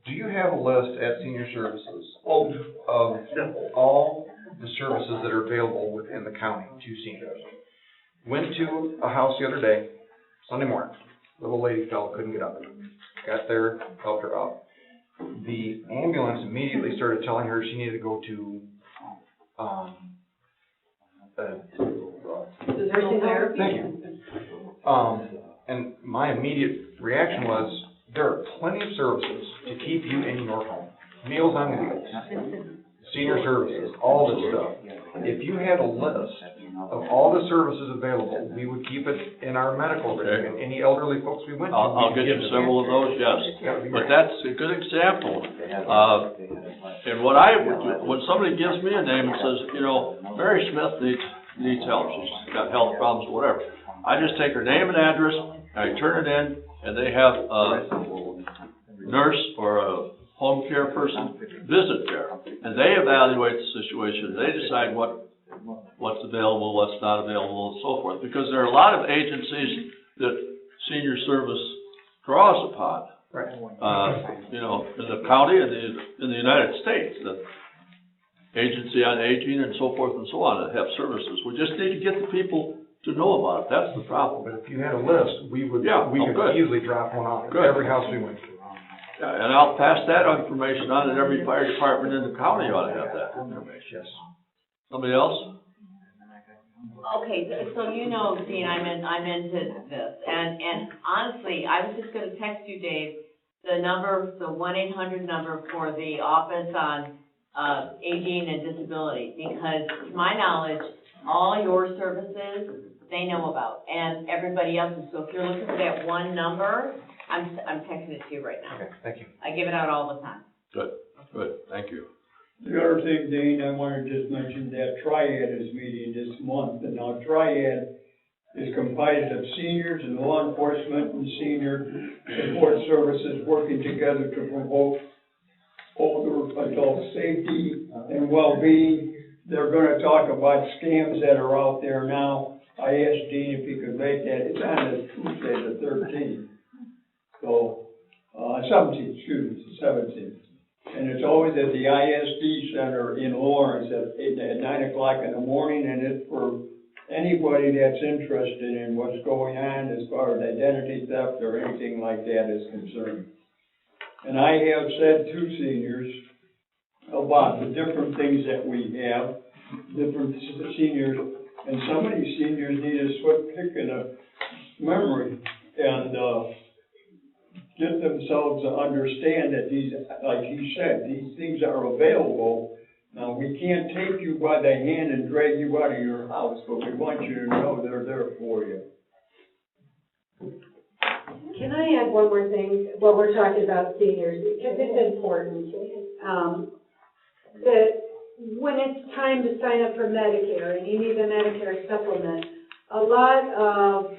do you have a list at Senior Services Oh, of all the services that are available within the county to seniors? Went to a house the other day, Sunday morning. Little lady fell, couldn't get up. Got there, helped her up. The ambulance immediately started telling her she needed to go to, Nursing home? thank you. And my immediate reaction was, there are plenty of services to keep you in your home. Meals on Wheels, senior services, all this stuff. If you had a list of all the services available, we would keep it in our medical record, and any elderly folks we went to. I'll get you several of those, yes. But that's a good example. And what I would do, when somebody gives me a name and says, you know, Mary Smith needs help, she's got health problems or whatever, I just take her name and address, I turn it in, and they have a nurse or a home care person visit there. And they evaluate the situation, they decide what's available, what's not available, and so forth. Because there are a lot of agencies that senior service draws upon. Right. You know, in the county and in the United States, the Agency on Aging and so forth and so on that have services. We just need to get the people to know about it. That's the problem. But if you had a list, we could good. easily drop one off at Good. every house we went to. Yeah, and I'll pass that information on, and every fire department in the county ought to have that information. Yes. Somebody else? Okay, so you know, Dean, I'm into this, and honestly, I was just gonna text you, Dave, the 1-800 number for the Office on Aging and Disability, because to my knowledge, all your services, they know about, and everybody else's. So if you're looking for that one number, I'm texting it to you right now. Okay, thank you. I give it out all the time. Good, thank you. The other thing, Dean, I wanted to just mention that Triad is meeting this month, and now Triad is comprised of seniors and law enforcement and senior support services working together to promote older adult safety and well-being. They're gonna talk about scams that are out there now. I asked Dean if he could make that. It's on the Tuesday, the 13th. So, 17th, excuse me, it's the 17th. And it's always at the ISD Center in Lawrence at 9 o'clock in the morning, and it's for anybody that's interested in what's going on as far as identity theft or anything like that is concerned. And I have said to seniors about the different things that we have, different seniors, and some of these seniors need a swift kick in the memory, and get themselves to understand that these, like he said, these things are available. Now, we can't take you by the hand and drag you out of your house, but we want you to know they're there for you. Can I add one more thing while we're talking about seniors, because it's important, that when it's time to sign up for Medicare and you need a Medicare supplement, a lot of,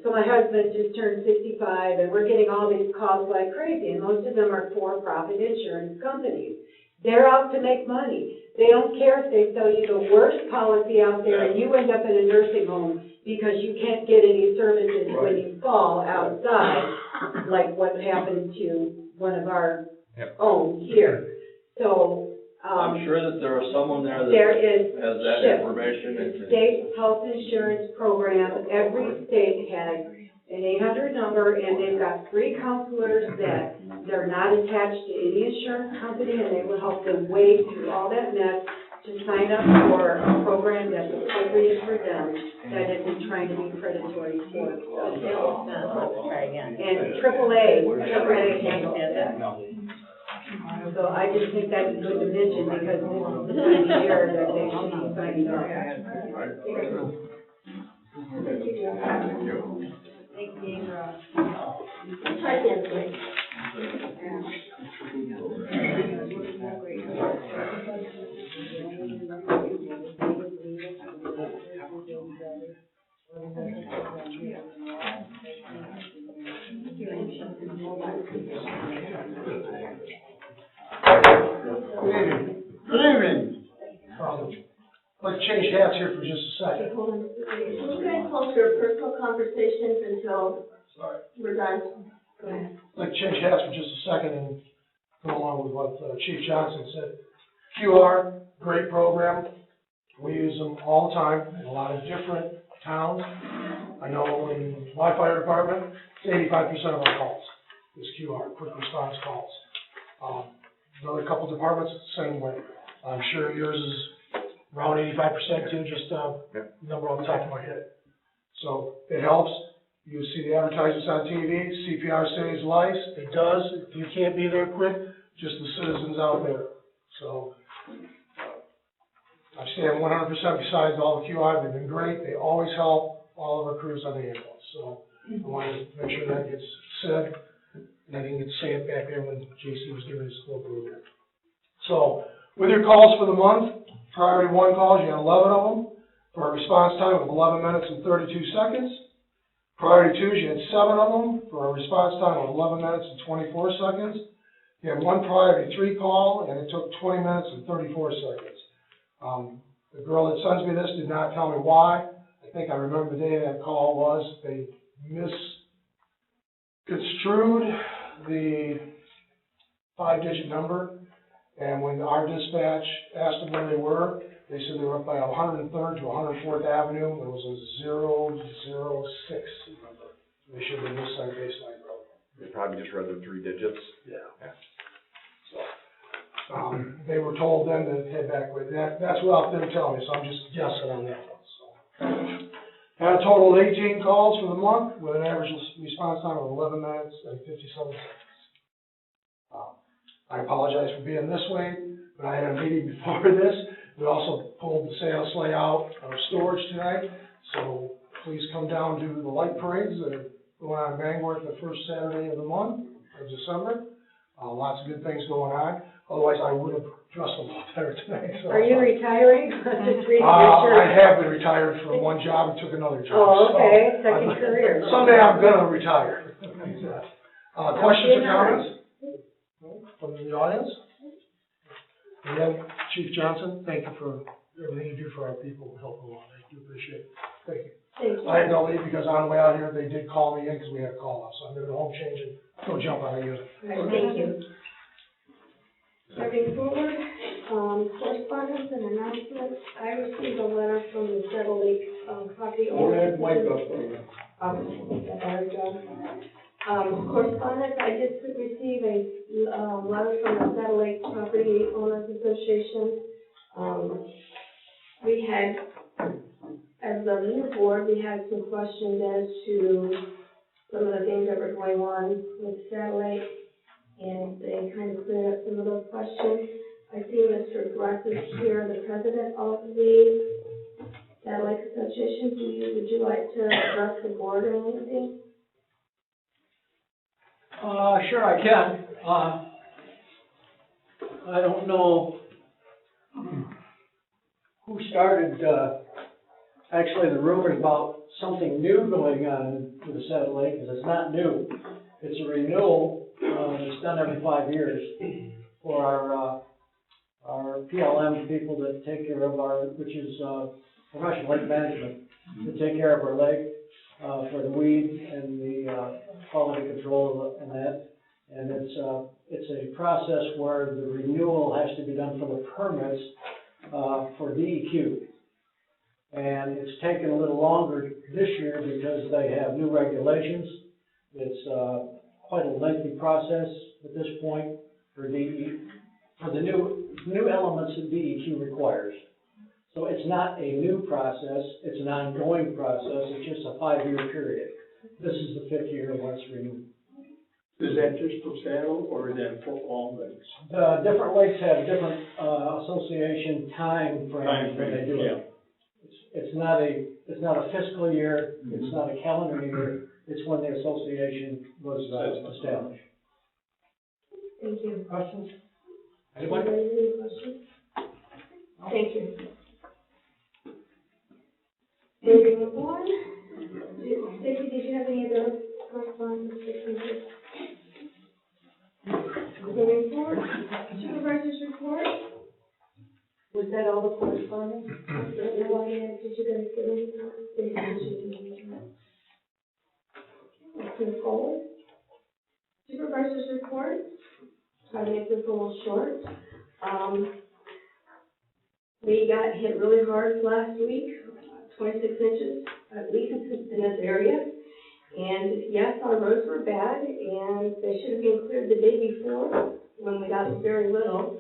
so my husband just turned 65 and we're getting all these calls like crazy, and most of them are for-profit insurance companies. They're out to make money. They don't care if they sell you the worst policy out there and you end up in a nursing home because you can't get any services when you fall outside, like what happened to one of our own here. So, I'm sure that there is someone there that has that information. The state health insurance program, every state has an 800 number, and they've got free counselors that they're not attached to any insurance company, and they will help them wade through all that mess to sign up for a program that's appropriate for them, that isn't trying to be predatory for them. And AAA handles that. So I just think that's good to mention, because this is the time of year that they should be signing up. Thank you. Type in, please. Second. Okay, hold on just a second. Can you guys hold your personal conversations until we're done? Go ahead. I'd like to change hats for just a second and go along with what Chief Johnson said. QR, great program. We use them all the time in a lot of different towns. I know in my fire department, 85% of our calls is QR, quick response calls. Another couple departments, same way. I'm sure yours is around 85% too, just number off the top of my head. So it helps. You see the advertisements on TV, CPR saves lives. It does. If you can't be there quick, just the citizens out there. So I stand 100% besides all the QR. They've been great. They always help all of our crews on the ambulance. So I wanted to make sure that gets said. And I didn't get to say it back there when JC was giving his little program. So with your calls for the month, priority 1 calls, you had 11 of them for a response time of 11 minutes and 32 seconds. Priority 2s, you had 7 of them for a response time of 11 minutes and 24 seconds. You had 1 priority 3 call, and it took 20 minutes and 34 seconds. The girl that sends me this did not tell me why. I think I remember the day that call was. They misconstrued the 5-digit number, and when our dispatch asked them where they were, they said they were up by 103rd to 104th Avenue. There was a 006 number. They should have been this side baseline road. They probably just read their 3 digits. Yeah. So, they were told then to head back with that. That's without them telling me, so I'm just guessing on that one. So, had a total of 18 calls for the month with an average response time of 11 minutes and 57 seconds. I apologize for being this way, but I had a meeting before this. We also pulled the sales sleigh out of storage tonight, so please come down to the light parades that are going on in Bangor the first Saturday of the month of December. Lots of good things going on. Otherwise, I would have dressed a little better tonight. So. Are you retiring? Just reading your shirt. I have been retired from one job and took another job. Oh, okay, second career. Someday I'm gonna retire. Questions or comments from the audience? Again, Chief Johnson, thank you for everything you do for our people and help them along. I do appreciate it. Thank you. Thank you. I had no leave because on the way out here, they did call me in because we had a call off, so I'm gonna go home, change and go jump on a unit. Thank you. Moving forward, correspondence and announcements. I received a letter from the Settle Lake property owner. Correspondence, I did receive a letter from the Settle Lake Property Owners Association. We had, as the new board, we had some questions as to some of the things that were going on with Settle Lake, and they kind of cleared up some of those questions. I see Mr. Russ is here, the president of the Settle Lake Association. Would you like to address the board or anything? Sure I can. I don't know who started, actually the rumors about something new going on with the Saddle Lake, because it's not new. It's a renewal, it's done every 5 years for our PLM people that take care of our, which is, professional lake management, to take care of our lake, for the weed and the quality control and that. And it's a process where the renewal has to be done for the permits for DEQ. And it's taken a little longer this year because they have new regulations. It's quite a lengthy process at this point for the new elements that DEQ requires. So it's not a new process, it's an ongoing process, it's just a 5-year period. This is the 5th year when it's renewed. Is that just for Saddle, or is that for all lakes? The different lakes have different association time frames when they do it. It's not a fiscal year, it's not a calendar year, it's when the association was established. Thank you. Questions? Anybody? Any questions? Thank you. Moving on, Stacy, did you have any other correspondence? Moving forward, supervisor's report. Was that all the correspondence? Did you guys get anything? Move forward. Supervisor's report, try to make this a little short. We got hit really hard last week, 26 inches, at least in this area. And yes, our roads were bad, and they should have been cleared the day before, when we got very little.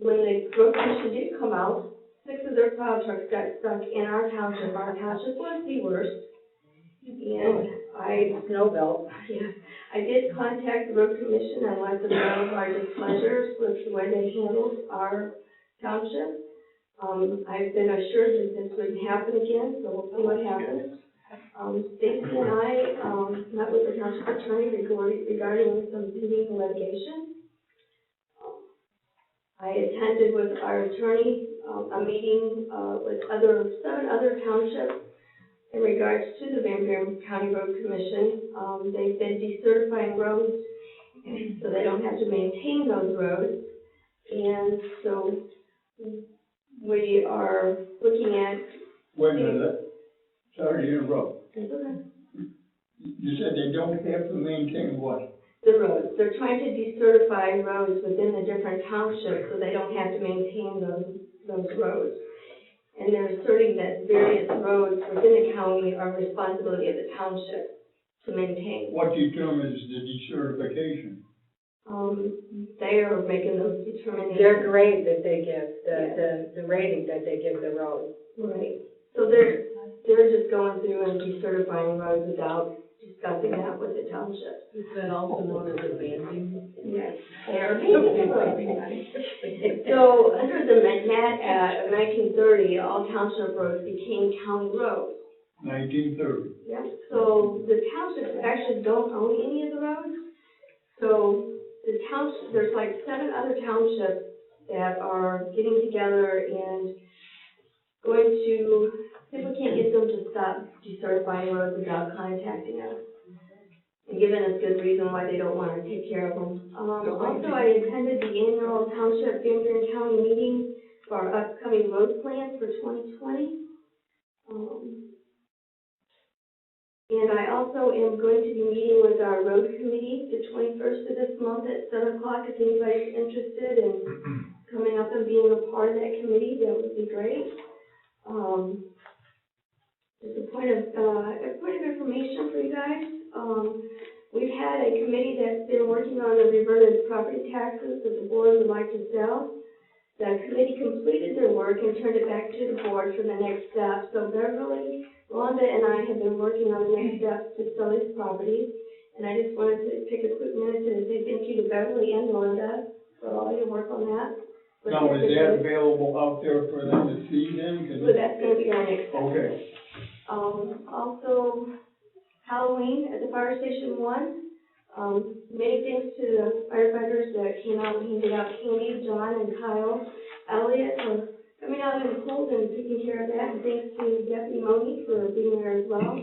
When the road commission did come out, 6 of their plow trucks got stuck in our township. Our township was the worst. And I did contact the road commission and let them know our displeasure with the way they handled our township. I've been assured that this wouldn't happen again, so we'll see what happens. Stacy and I, met with the township attorney regarding some pending litigation. I attended with our attorney, a meeting, with 7 other townships in regards to the Van Buren County Road Commission. They've been decertifying roads, so they don't have to maintain those roads. And so we are looking at. Wait a minute, sorry to interrupt. It's okay. You said they don't have to maintain what? The roads. They're trying to decertify roads within the different townships, so they don't have to maintain those roads. And they're asserting that various roads within the county are responsibility of the township to maintain. What determines the decertification? They are making those determinations. Their grade that they give, the rating that they give the road. Right. So they're just going through and decertifying roads without discussing that with the township. Is that also known as abandoned? Yes. So under the Manat Act of 1930, all township roads became county roads. 1930. Yep. So the townships actually don't own any of the roads. So the township, there's like 7 other townships that are getting together and going to, if we can't get them to stop decertifying roads without contacting us and giving us good reason why they don't want to take care of them. Also, I attended the annual Township Van Buren County meeting for our upcoming road plans for 2020. And I also am going to be meeting with our road committee the 21st of this month at 7 o'clock. If anybody's interested in coming up and being a part of that committee, that would be great. Just a point of information for you guys. We've had a committee that's been working on the reverted property taxes that the board would like to sell. The committee completed their work and turned it back to the board for the next step. So Beverly, Rhonda, and I have been working on the next steps to sell these properties. And I just wanted to take a quick minute to say thank you to Beverly and Rhonda for all your work on that. Now, is that available out there for them to see then? So that's going to be our next step. Okay. Also, Halloween at the Fire Station 1. Many thanks to the firefighters that came out and handed out candy, John and Kyle Elliott for coming out in the cold and taking care of that. And thanks to Deputy Moni for being there as well.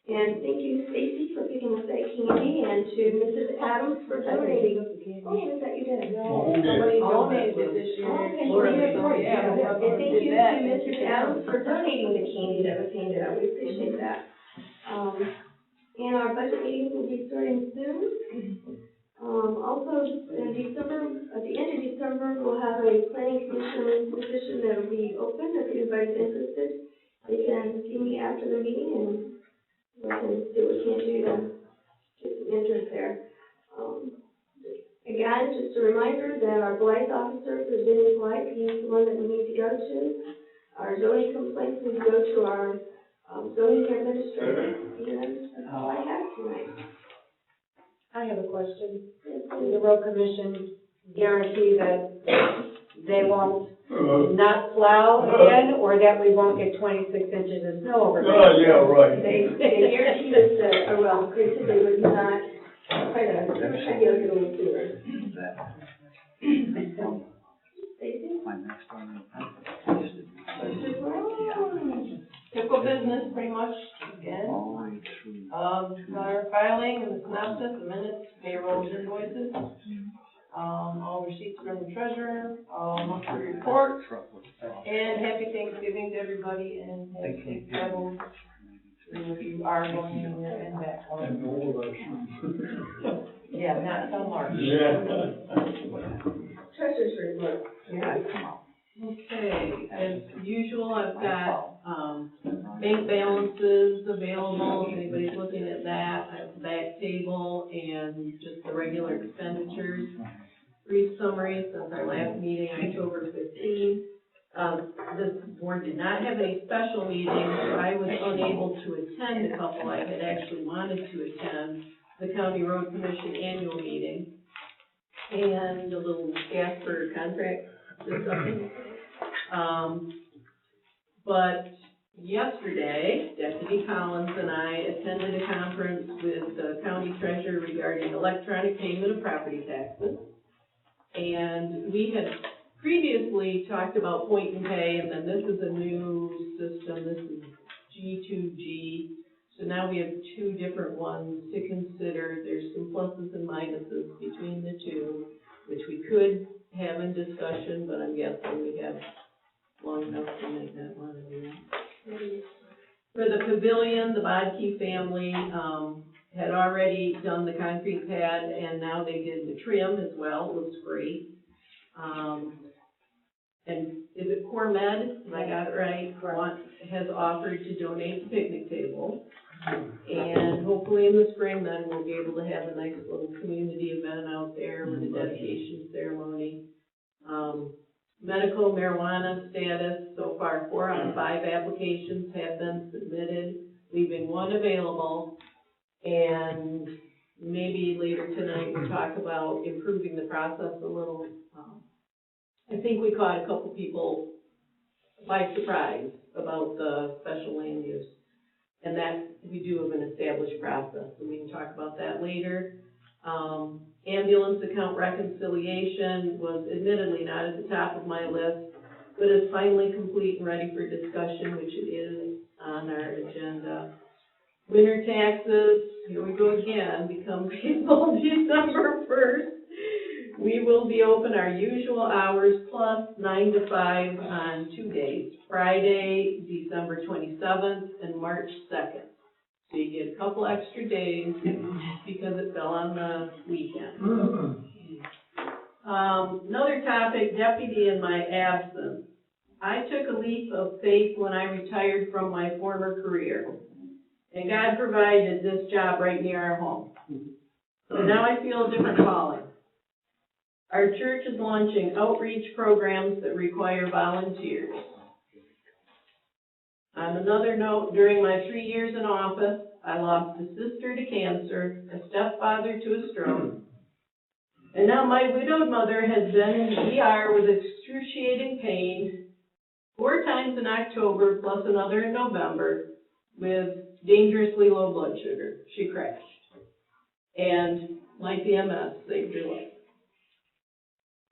And thank you, Stacy, for picking up that candy, and to Mrs. Adams for donating. Oh, I thought you did. Somebody donated it this year. Okay, well, yeah. And thank you to Mrs. Adams for donating the candy that was handed out. We appreciate that. And our budget meetings will be starting soon. Also, in December, at the end of December, we'll have a planning commission position that will be open. If anybody's interested, they can see me after the meeting and we can see what we can do to get some interest there. Again, just a reminder that our Blythe officer for Vinnie Blythe, he's the one that we need to go to. Our zoning complaints need to go to our zoning administrator, and that's all I have tonight. I have a question. Does the road commission guarantee that they won't not plow again, or that we won't get 26 inches of snow over? Yeah, right. They guaranteed us that, well, they said they would not try to get us a little sooner. Typical business, pretty much, again. Our filing, and the synopsis, the minutes, payroll, invoices. all receipts from the treasurer, monthly report, and happy Thanksgiving to everybody, and happy travels if you are going anywhere and back. Yeah, not till March. Treasurer's report. Yeah. Okay, as usual, I've got, bank balances available, if anybody's looking at that. I have the back table and just the regular expenditures. Brief summary since our last meeting, October 15th. This board did not have any special meetings, so I was unable to attend a couple I had actually wanted to attend. The County Road Commission annual meeting and a little Gasper contract discussion. But yesterday, Deputy Collins and I attended a conference with the county treasurer regarding electronic payment of property taxes. And we had previously talked about point and pay, and then this is a new system, this is G2G. So now we have two different ones to consider. There's some pluses and minuses between the two, which we could have in discussion, but I'm guessing we have long enough to make that one. For the pavilion, the Bodke family, had already done the concrete pad, and now they did the trim as well. It looks great. And is it CorMed, if I got it right, has offered to donate the picnic table. And hopefully in the spring then we'll be able to have a nice little community event out there with a dedication ceremony. Medical marijuana status, so far 4 out of 5 applications have been submitted, leaving 1 available. And maybe later tonight we'll talk about improving the process a little. I think we caught a couple people by surprise about the special land use. And that we do have an established process, and we can talk about that later. Ambulance account reconciliation was admittedly not at the top of my list, but is finally complete and ready for discussion, which it is on our agenda. Winter taxes, here we go again, become payable December 1st. We will be open our usual hours plus 9 to 5 on 2 days, Friday, December 27th, and March 2nd. So you get a couple extra days because it fell on the weekend. Another topic, deputy in my absence. I took a leap of faith when I retired from my former career, and God provided this job right near our home. And now I feel a different calling. Our church is launching outreach programs that require volunteers. On another note, during my 3 years in office, I lost a sister to cancer, a stepfather to a stroke, and now my widowed mother has been in the ER with excruciating pain 4 times in October, plus another in November, with dangerously low blood sugar. She crashed. And like the MS, saved her life.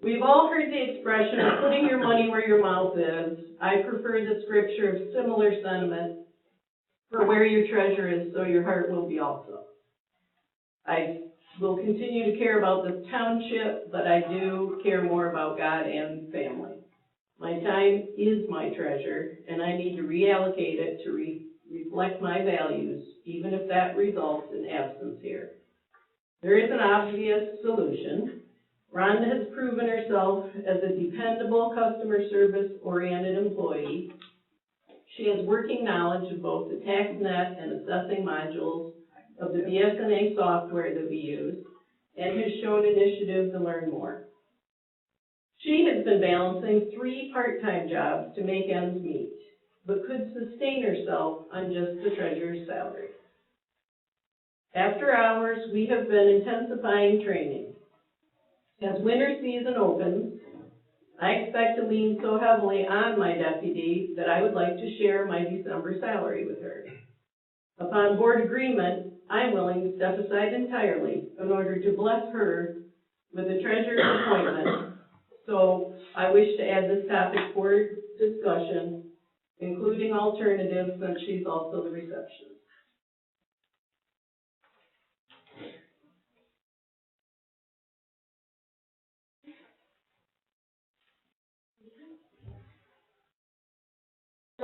We've all heard the expression of putting your money where your mouth is. I prefer the scripture of similar sentiment, for where your treasure is, so your heart will be also. I will continue to care about the township, but I do care more about God and family. My time is my treasure, and I need to reallocate it to reflect my values, even if that results in absence here. There is an obvious solution. Rhonda has proven herself as a dependable, customer service-oriented employee. She has working knowledge of both the TaxNet and assessing modules of the BSNA software that we use, and has shown initiative to learn more. She has been balancing 3 part-time jobs to make ends meet, but could sustain herself on just the treasurer's salary. After hours, we have been intensifying training. As winter season opens, I expect to lean so heavily on my deputy that I would like to share my December salary with her. Upon board agreement, I am willing to step aside entirely in order to bless her with a treasurer's appointment. So I wish to add this topic for discussion, including alternatives, since she's also the receptionist.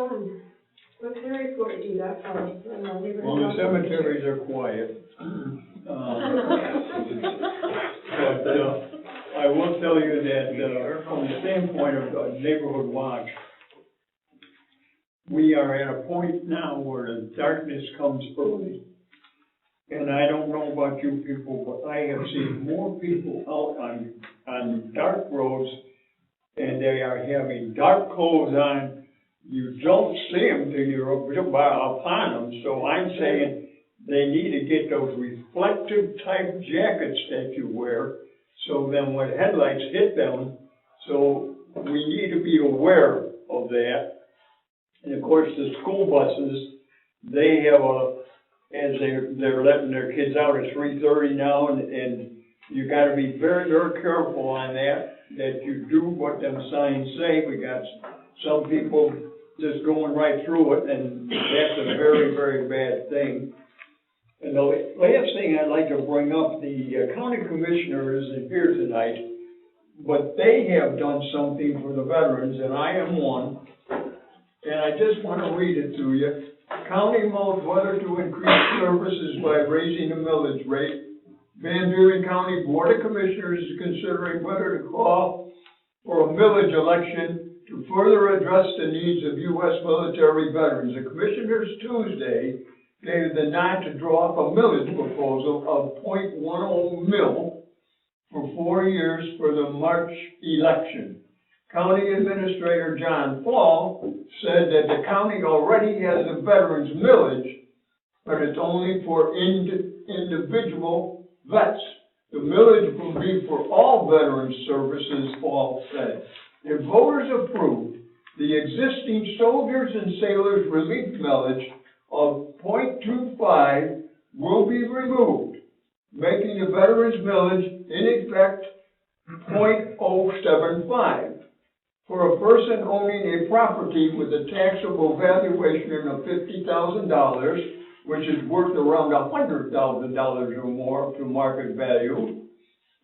John, what can I report you got for us? Well, the cemeteries are quiet. But, I will tell you that, from the standpoint of neighborhood watch, we are at a point now where the darkness comes early. And I don't know about you people, but I have seen more people out on dark roads, and they are having dark clothes on. You don't see them till you're upon them, so I'm saying they need to get those reflective type jackets that you wear, so then when headlights hit them, so we need to be aware of that. And of course, the school buses, they have as they're letting their kids out at 3:30 now, and you gotta be very, very careful on that you do what them signs say. We got some people just going right through it, and that's a very, very bad thing. And the last thing I'd like to bring up, the county commissioner isn't here tonight, but they have done something for the veterans, and I am one, and I just want to read it to you. County knows whether to increase services by raising the millage rate. Van Buren County Board of Commissioners is considering whether to call for a millage election to further address the needs of U.S. military veterans. The commissioners Tuesday gave the nod to draw up a millage proposal of .10 mil for 4 years for the March election. County Administrator John Fall said that the county already has a veterans millage, but it's only for individual vets. The millage will be for all veterans services, Fall said. If voters approve, the existing soldiers and sailors relief millage of .25 will be removed, making the veterans millage in effect .075. For a person owning a property with a taxable valuation of $50,000, which is worth around $100,000 or more to market value,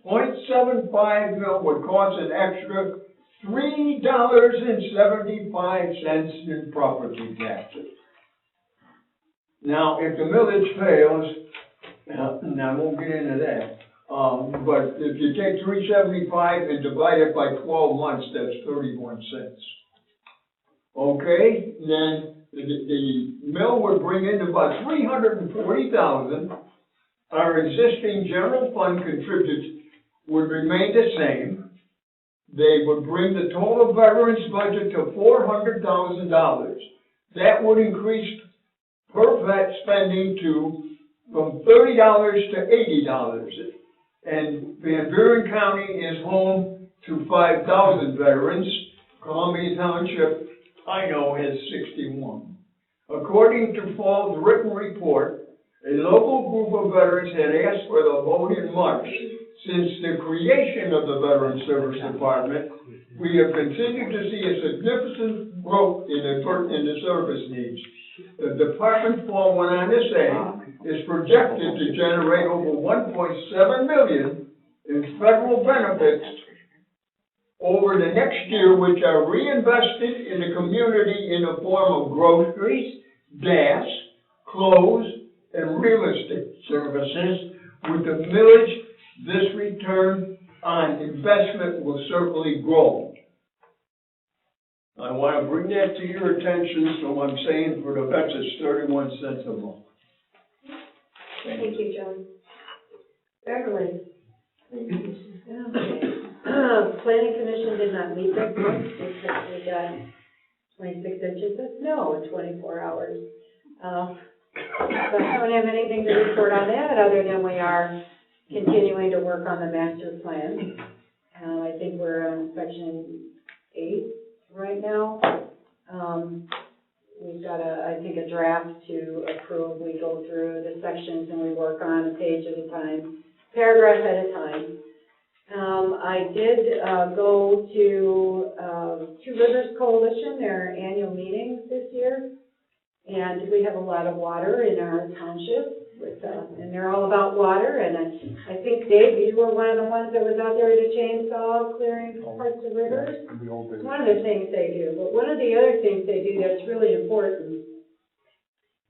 .75 mil would cost an extra $3.75 in property taxes. Now, if the millage fails, and I won't get into that, but if you take $3.75 and divide it by 12 months, that's 31 cents. Okay, then the mill would bring in about $340,000. Our existing general fund contributes would remain the same. They would bring the total veterans budget to $400,000. That would increase per vet spending from $30 to $80. And Van Buren County is home to 5,000 veterans. Columbia Township, I know, has 61. According to Fall's written report, a local group of veterans had asked for the vote in March. Since the creation of the Veterans Service Department, we have continued to see a significant growth in the service needs. The department, Fall went on to say, is projected to generate over $1.7 million in federal benefits over the next year, which are reinvested in the community in the form of groceries, gas, clothes, and real estate services. With the millage, this return on investment will certainly grow. I want to bring that to your attention, so I'm saying for the vets, it's 31 cents a month. Thank you, John. Beverly? Planning Commission did not meet this month because we got 26 inches of snow in 24 hours. So I don't have anything to report on that other than we are continuing to work on the master plan. I think we're on section 8 right now. We've got I think a draft to approve. We go through the sections and we work on a page at a time, paragraph at a time. I did go to Two Rivers Coalition, their annual meeting this year, and we have a lot of water in our township. with, and they're all about water, and I think, Dave, you were one of the ones that was out there with a chainsaw clearing parts of rivers. It's one of the things they do, but one of the other things they do that's really important,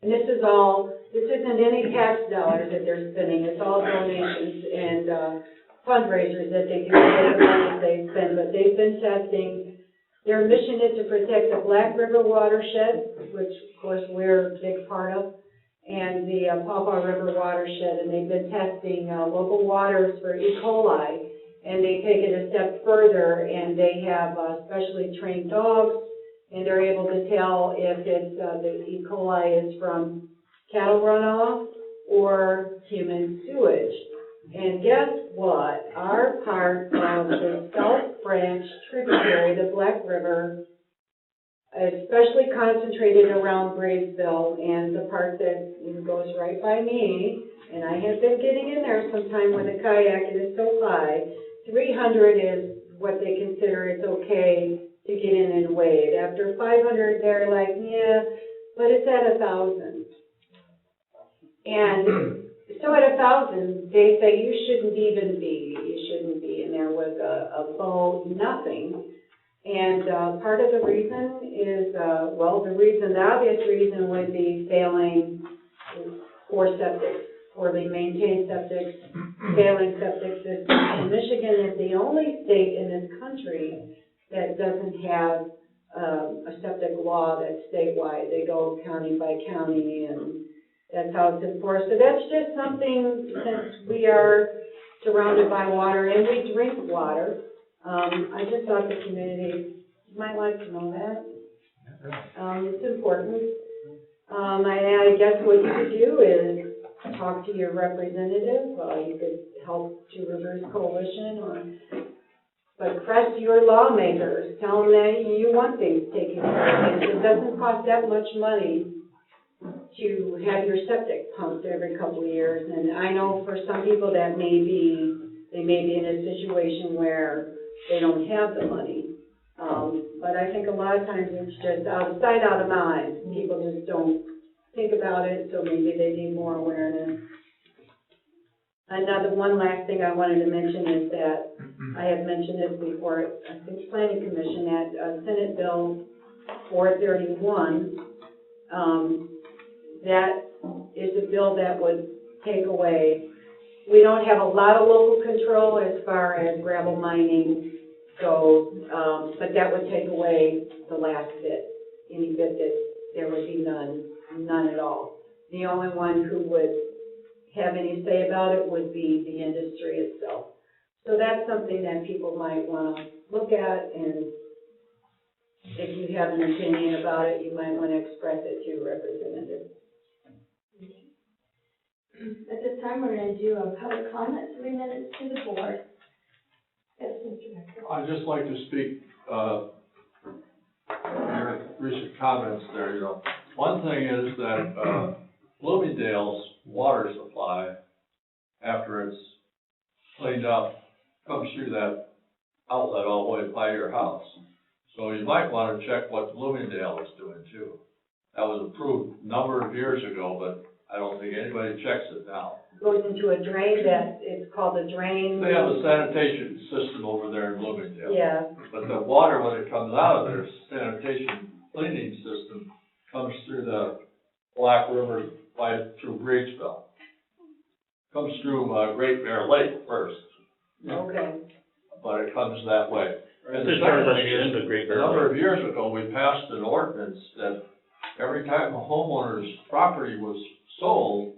and this isn't any tax dollars that they're spending, it's all donations and, fundraisers that they do with the money they spend, but they've been testing. Their mission is to protect the Black River watershed, which of course we're a big part of, and the Pawpaw River watershed, and they've been testing local waters for E. coli, and they take it a step further, and they have specially trained dogs, and they're able to tell if it's the E. coli is from cattle runoff or human sewage. And guess what? Our part of the South Branch tributary, the Black River, especially concentrated around Bravesville and the part that goes right by me, and I have been getting in there sometime with a kayak, it is so high. 300 is what they consider it's okay to get in and wade. After 500, they're like, yeah, but it's at 1,000. And so at 1,000, they say you shouldn't be in there with a boat, nothing. And part of the reason is, the obvious reason would be failing for septic, poorly maintained septic, failing septic systems. And Michigan is the only state in this country that doesn't have a septic law that's statewide. They go county by county, and that's how it's enforced. So that's just something, since we are surrounded by water and we drink water, I just thought the community might like to know that. It's important. I guess what you could do is talk to your representative. You could help Two Rivers Coalition, but press your lawmakers. Tell them that you want things taken care of. It doesn't cost that much money to have your septic pumped every couple of years. And I know for some people they may be in a situation where they don't have the money. But I think a lot of times it's just out of sight, out of mind. People just don't think about it, so maybe they need more awareness. One last thing I wanted to mention is that I have mentioned this before, I think Planning Commission, that Senate Bill 431, that is a bill that would take away, we don't have a lot of local control as far as gravel mining goes, but that would take away the last bit, any bit that there would be none at all. The only one who would have any say about it would be the industry itself. So that's something that people might want to look at, and if you have an opinion about it, you might want to express it to your representative. At this time, we're going to do a public comment, 3 minutes to the board. Yes, Mr. Becker. I'd just like to speak, your recent comments there, you know. One thing is that, Bloomingdale's water supply, after it's cleaned up, comes through that outlet all the way by your house. So you might want to check what Bloomingdale is doing too. That was approved a number of years ago, but I don't think anybody checks it now. Goes into a drain it's called a drain. They have a sanitation system over there in Bloomingdale. Yeah. But the water, when it comes out of their sanitation cleaning system, comes through the Black River through Bridgeville. Comes through Great Bear Lake first. Okay. But it comes that way. And the As far as second I thing get is, into Great a Bear number Lake. of years ago, we passed an ordinance that every time a homeowner's property was sold,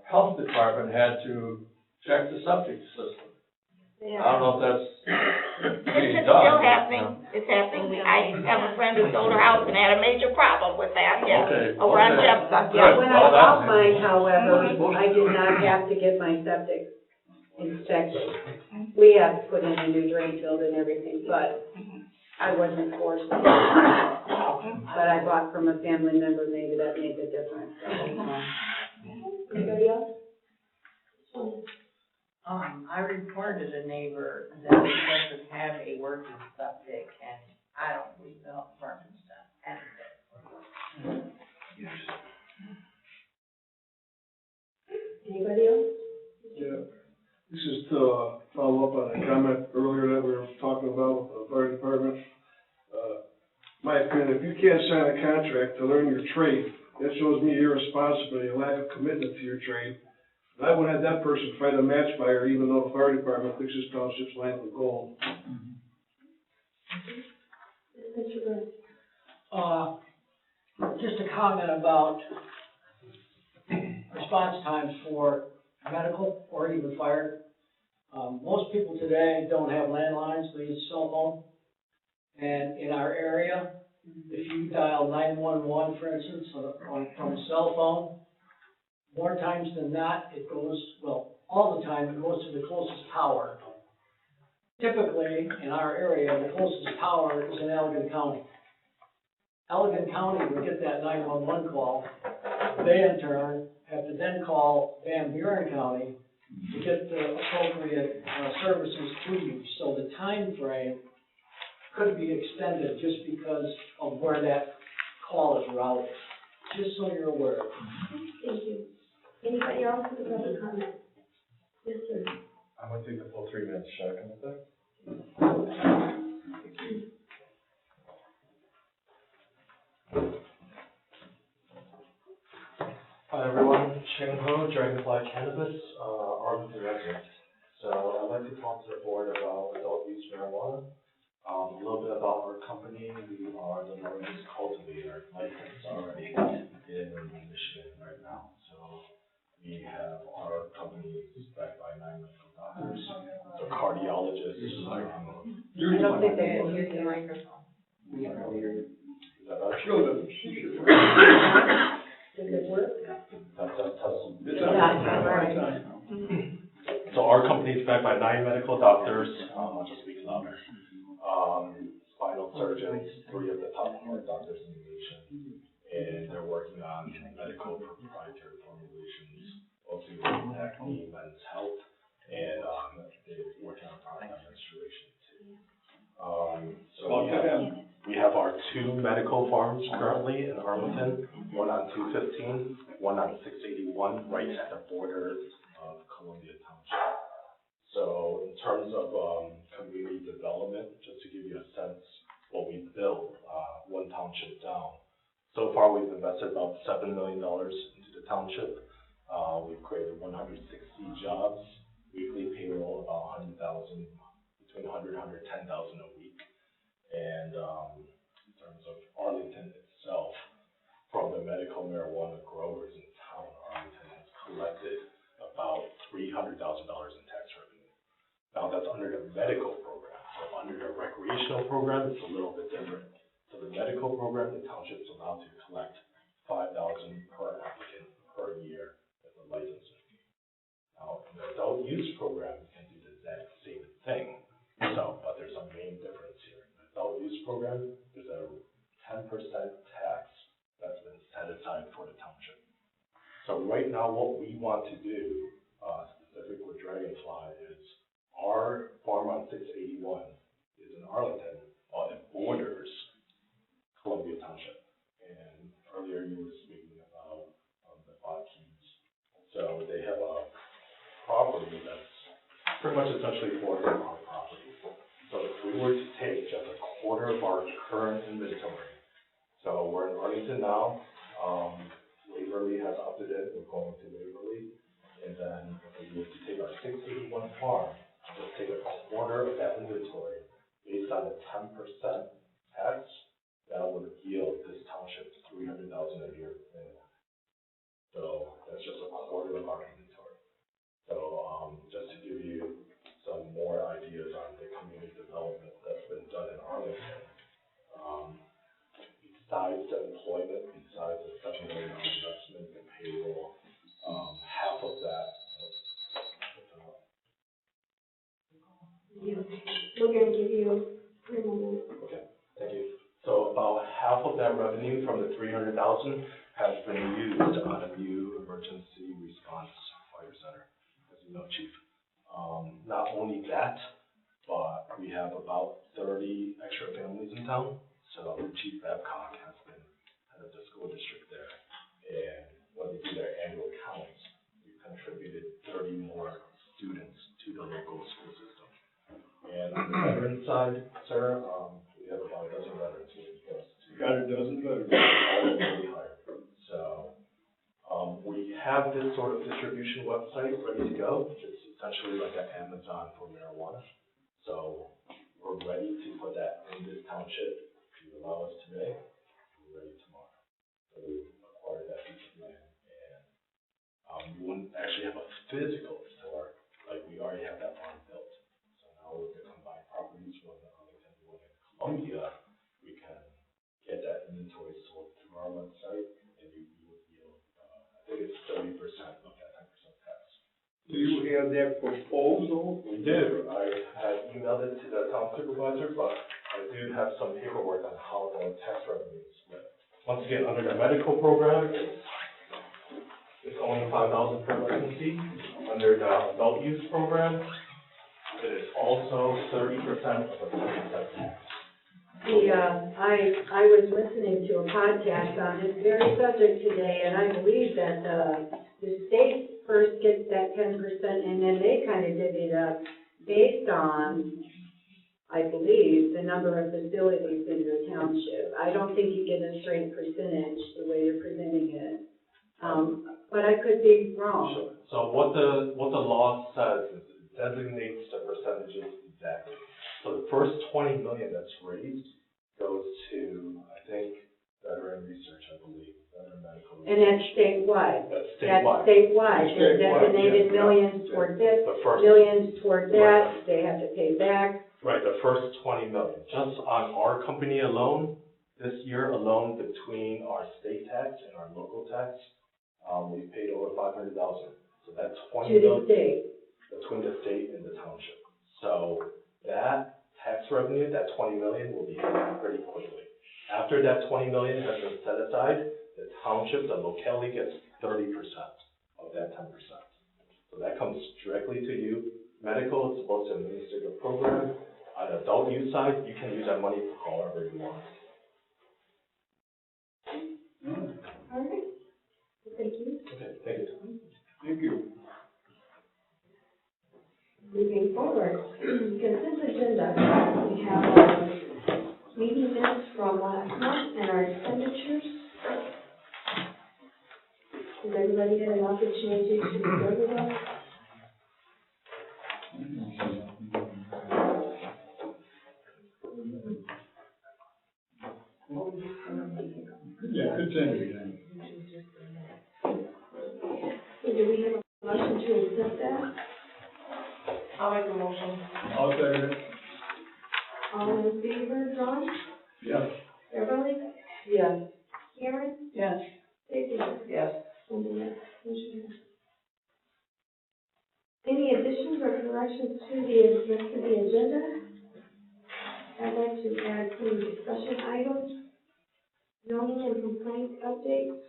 health department had to check the septic system. Yeah. I don't know if that's being It's done. still happening, it's happening. I have a friend who sold her house and had a major problem with that, yeah. Okay, Over on okay. Jeff's, Good. yeah. When I Well, bought that's- mine, however, I did not have to get my septic inspected. We have to put in a new drain field and everything, but I wasn't forced to. But I bought from a family member, maybe that made a difference. Anybody else? I reported a neighbor that doesn't have a working septic, and I don't believe the health department's done anything. Anybody else? Yeah, this is to follow up on a comment earlier that we were talking about, fire department. My opinion, if you can't sign a contract to learn your trade, that shows me irresponsibility, a lack of commitment to your trade. And I would have that person fight a match fire even though the fire department thinks this township's land of gold. Just a comment about response times for medical or even fire. Most people today don't have landlines, they use cell phone. And in our area, if you dial 911, for instance, from a cell phone, more times than not, it goes, well, all the time, it goes to the closest tower. Typically, in our area, the closest tower is in Allegan County. Allegan County would get that 911 call. They, in turn, have to then call Van Buren County to get the appropriate services to you. So the time frame could be extended just because of where that call is routed, just so you're aware. Thank you. Anybody else with another comment? Yes, sir. I'm gonna take the full 3 minutes, should I come up there? Hi everyone, Shane Ho, Dragonfly Cannabis, Arlington resident. So I'd like to talk to the board about adult use marijuana. A little bit about our company. We are the largest cultivator licensed already in Michigan right now. So we have our company is backed by 9 medical doctors, so cardiologists. I don't think they can use the microphone. Is that better? Does it work? So our company is backed by 9 medical doctors. I'll just speak louder. Spinal surgeons, 3 of the top heart doctors in the nation, and they're working on medical proprietary formulations, also with acne, men's health, and they're working on product administration too. So we have our 2 medical farms currently in Arlington, one on 215, one on 681, right at the border of Columbia Township. So in terms of community development, just to give you a sense what we built, one township down. So far, we've invested about $7 million into the township. We've created 160 jobs, weekly payroll about 100,000, between 100 and 110,000 a week. And in terms of Arlington itself, from the medical marijuana growers in town, Arlington has collected about $300,000 in tax revenue. Now that's under the medical program. So under the recreational program, it's a little bit different. So the medical program, the township is allowed to collect $5,000 per applicant per year as a licensing fee. Now in the adult use program, you can do the exact same thing. So, but there's a main difference here. In the adult use program, there's a 10% tax that's been set aside for the township. So right now, what we want to do, specific with Dragonfly, is our farm on 681 is in Arlington, it borders Columbia Township. And earlier you were speaking about the 5 Keys. So they have a property that's pretty much essentially bordering our property. So if we were to take just a quarter of our current inventory, so we're in Arlington now, Waverly has opted in, we're going to Waverly, and then if we were to take our 681 farm, just take a quarter of that inventory based on the 10% tax, that would yield this township $300,000 a year minimum. So that's just a quarter of our inventory. So just to give you some more ideas on the community development that's been done in Arlington, besides the employment, besides the $7 million investment in payroll, half of that. We're gonna give you 3 more minutes. Okay, thank you. So about half of that revenue from the $300,000 has been used on a new emergency response fire center, as you know, Chief. Not only that, but we have about 30 extra families in town. So Chief Babcock has been head of the school district there. And when they do their annual counts, we penetrate contributed 30 more students to the local school system. And on the veteran side, sir, we have about a dozen veterans waiting for us. Got a dozen veterans. All really high. So, we have this sort of distribution website ready to go. It's essentially like an Amazon for marijuana. So, we're ready to put that in this township. If you allow us today, we're ready tomorrow. So we acquired that piece of land, and we wouldn't actually have a physical store, like we already have that farm built. So now with the combined properties from Arlington, New and Columbia, we can get that inventory sold through our website, and you would yield, I think it's 30% of that 10% tax. Do you have that proposal? We do. I had emailed it to the town supervisor, but I do have some paperwork on how the tax revenue is split. Once again, under the medical program, it's only $5,000 per licensee. Under the adult use program, it is also 30% of the 10% tax. I was listening to a podcast on this very subject today, and I believe that the state first gets that 10%, and then they kind of divvy it up based on, I believe, the number of facilities in your township. I don't think you get a straight percentage the way you're presenting it, but I could be wrong. Sure. So what the law says is it designates the percentages exactly. So the first 20 million that's raised goes to, I think, veteran research, I believe, veteran medical research. And that's statewide. That's statewide. That's statewide. They're Statewide, designated yeah. millions toward this, The first, millions toward that, Right. they have to pay back. right, the first 20 million. Just on our company alone, this year alone, between our state tax and our local tax, we've paid over $500,000. So that's 20 To the million state. between the state and the township. So that tax revenue, that 20 million, will be hit pretty quickly. After that 20 million has been set aside, the township, the locality, gets 30% of that 10%. So that comes directly to you. Medical is supposed to administer the program. On the adult use side, you can use that money for however you want. All right. Thank you. Okay, thank you. Thank you. Moving forward, consent agenda, we have our meeting minutes from last month and our expenditures. Has everybody had an opportunity to review those? Yeah, continue. So do we have a motion to accept that? I'll make a motion. I'll second it. All in favor, John? Yes. Beverly? Yes. Karen? Yes. Stacy? Yes. And yes. Motion carries. Any additions or corrections to the rest of the agenda? I'd like to add some discussion items, zoning and complaint updates,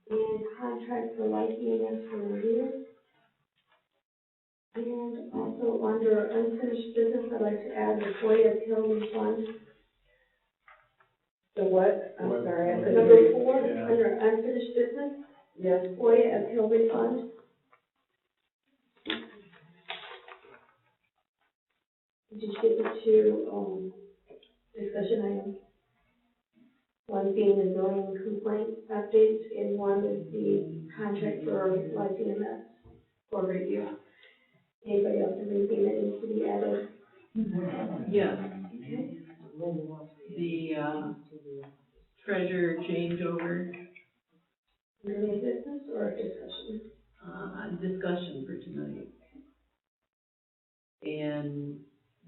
and contract for light EMS for review. And also under unfinished business, I'd like to add the FOIA Hill Fund. The what? I'm sorry, I couldn't. Number 4, Yeah. under unfinished business, Yes. FOIA Appeal Refund. Just get the two, discussion items. One being the zoning complaint updates, and one is the contract for life EMS for review. Anybody else have anything that needs to be added? Yes. The, treasurer changeover, Under new business or discussion? discussion for tonight. And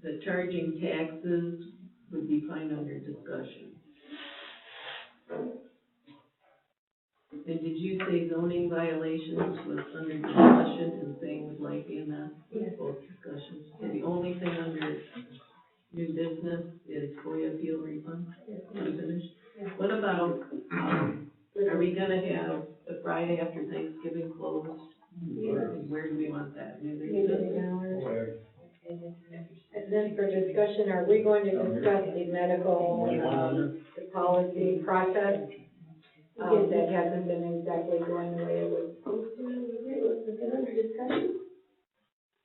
the charging taxes would be fine under discussion. And did you say zoning violations was under discussion and same with life EMS? Yes. Both discussions. So the only thing under new business is FOIA appeal refund, unfinished? Yes. What about, are we gonna have the Friday after Thanksgiving closed? And where do we want that? New business? And then for discussion, are we going to discuss the medical, the policy process? That hasn't been exactly going the way it was supposed to. It was the good under discussion?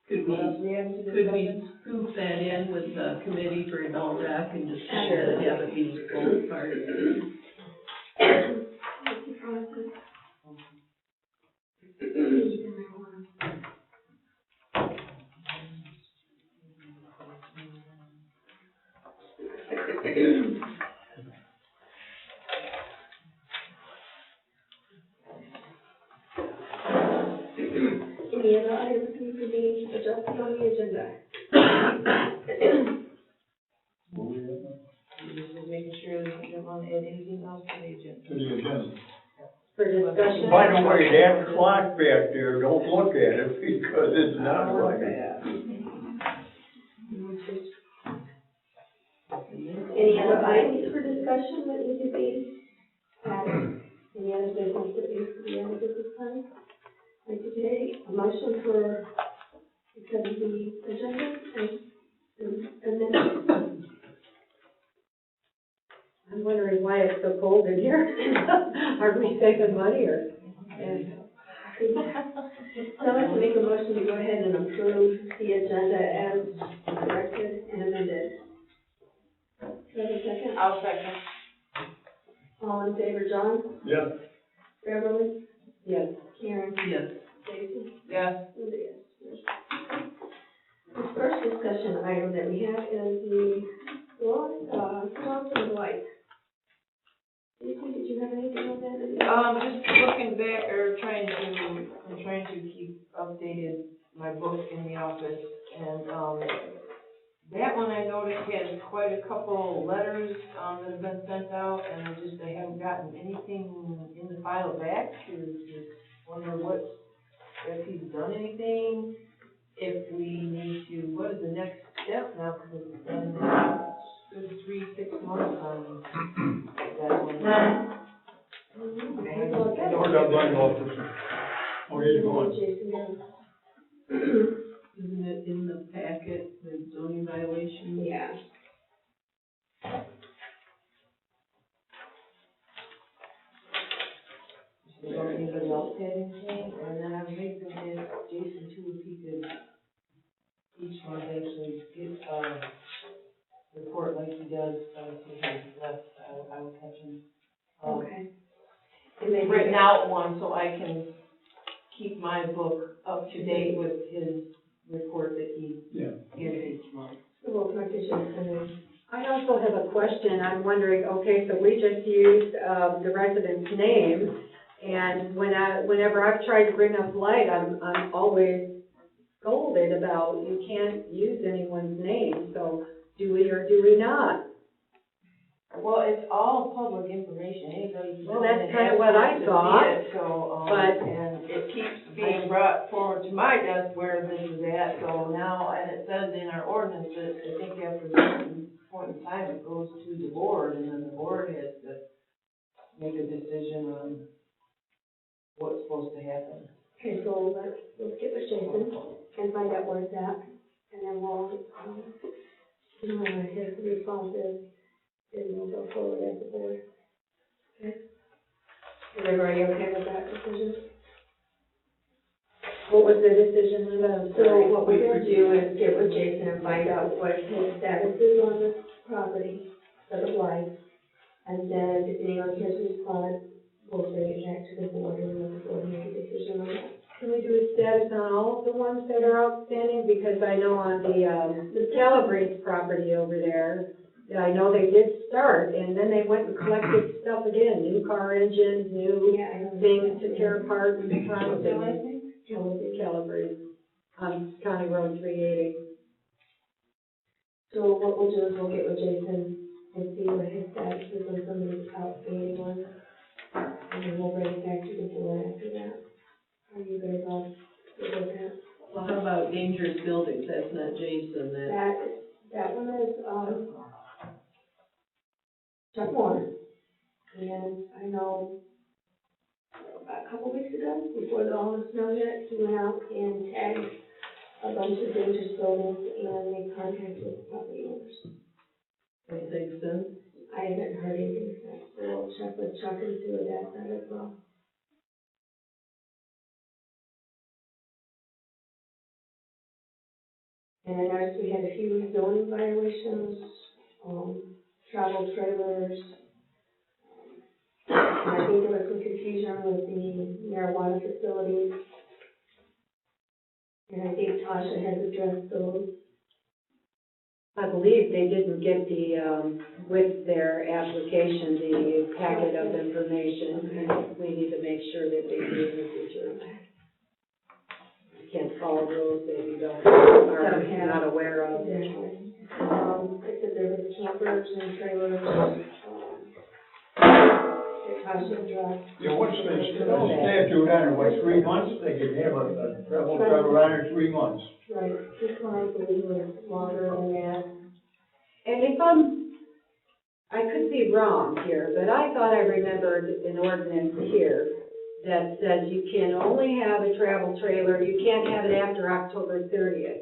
Could we scoop that in with the committee for Bell Rock and just have it be full part of it? What's the process? Any other items need to be adjusted on the agenda? Just making sure that you don't want to add anything else to the agenda. To the agenda. For discussion? By the way, that clock back there, don't look at it because it's not right. Any other items for discussion that need to be added? Any other business that needs to be added at this time? Like today, a motion for, because of the agenda and then. I'm wondering why it's so cold in here. Are we saving money or? I'd like to make a motion to go ahead and approve the agenda as corrected and amended. Do you have a second? I'll second. All in favor, John? Yes. Beverly? Yes. Karen? Yes. Stacy? Yes. Linda, yes. The first discussion item that we have is the loss of light. Stacy, did you have anything on that? Just looking back, or I'm trying to keep updated my book in the office, and, that one I noticed has quite a couple letters, that have been sent out, and I haven't gotten anything in the file back to wonder if he's done anything, if we need to, what is the next step now, because it's been, good 3-6 months on that one. Where's our blind officer? Where are you going? Isn't it in the packet, the zoning violation? Yeah. Does anybody else have anything? And then I was maybe going to ask Jason too, if he could each month actually get a report like he does, so he has left, I will catch him. Okay. Written out one so I can keep my book up to date with his report that he gives each month. So we'll talk to Jason. I also have a question. I'm wondering, okay, so we just used, the resident's name, and whenever I've tried to bring up light, I'm always scolded about you can't use anyone's name, so do we or do we not? Well, it's all public information, anybody can. Well, that's kind of what I thought, and it keeps being brought forward to my desk where this is at, so now, and it says in our ordinance that I think after a certain point in time, it goes to the board, and then the board has to make a decision on what's supposed to happen. Okay, so let's get with Jason and find out where it's at, and then we'll, his response is, and we'll go forward as the board. Okay? Is everybody okay with that decision? What was the decision, Linda? So what we're gonna do is get with Jason and find out what his status is on this property for the blight. And then depending on his response, we'll bring it back to the board and let the board make a decision on that. Can we do a status on all of the ones that are outstanding? Because I know on the Calabrese property over there, I know they did start, and then they went and collected stuff again, new car engines, new things to tear apart and front. Calabrese, on County Road 380. So what we'll do is we'll get with Jason and see what his status is on some of these outstanding ones. And then we'll bring it back to the board after that. Are you guys all good with that? Well, how about dangerous buildings? That's not Jason, That one is, Chuck Moore. And I know a couple weeks ago, before all the snow hit, he went out and tagged a bunch of dangerous buildings and made contact with property owners. Anything since? I haven't heard anything since, so we'll check with Chuck and see what that's at as well. And I noticed we had a few zoning violations, travel trailers. And I think there was some confusion with the marijuana facilities. And I think Tasha has addressed those. I believe they didn't get the, with their application, the packet of information, and we need to make sure that they do in the future. You can't follow rules that you are not aware of. It said there was campers and trailers, Tasha addressed. Yeah, what's the statute on it, what, 3 months? They could have a travel trailer on it 3 months. Right, this one I believe was longer than that. And I could be wrong here, but I thought I remembered an ordinance here that says you can only have a travel trailer, you can't have it after October 30th.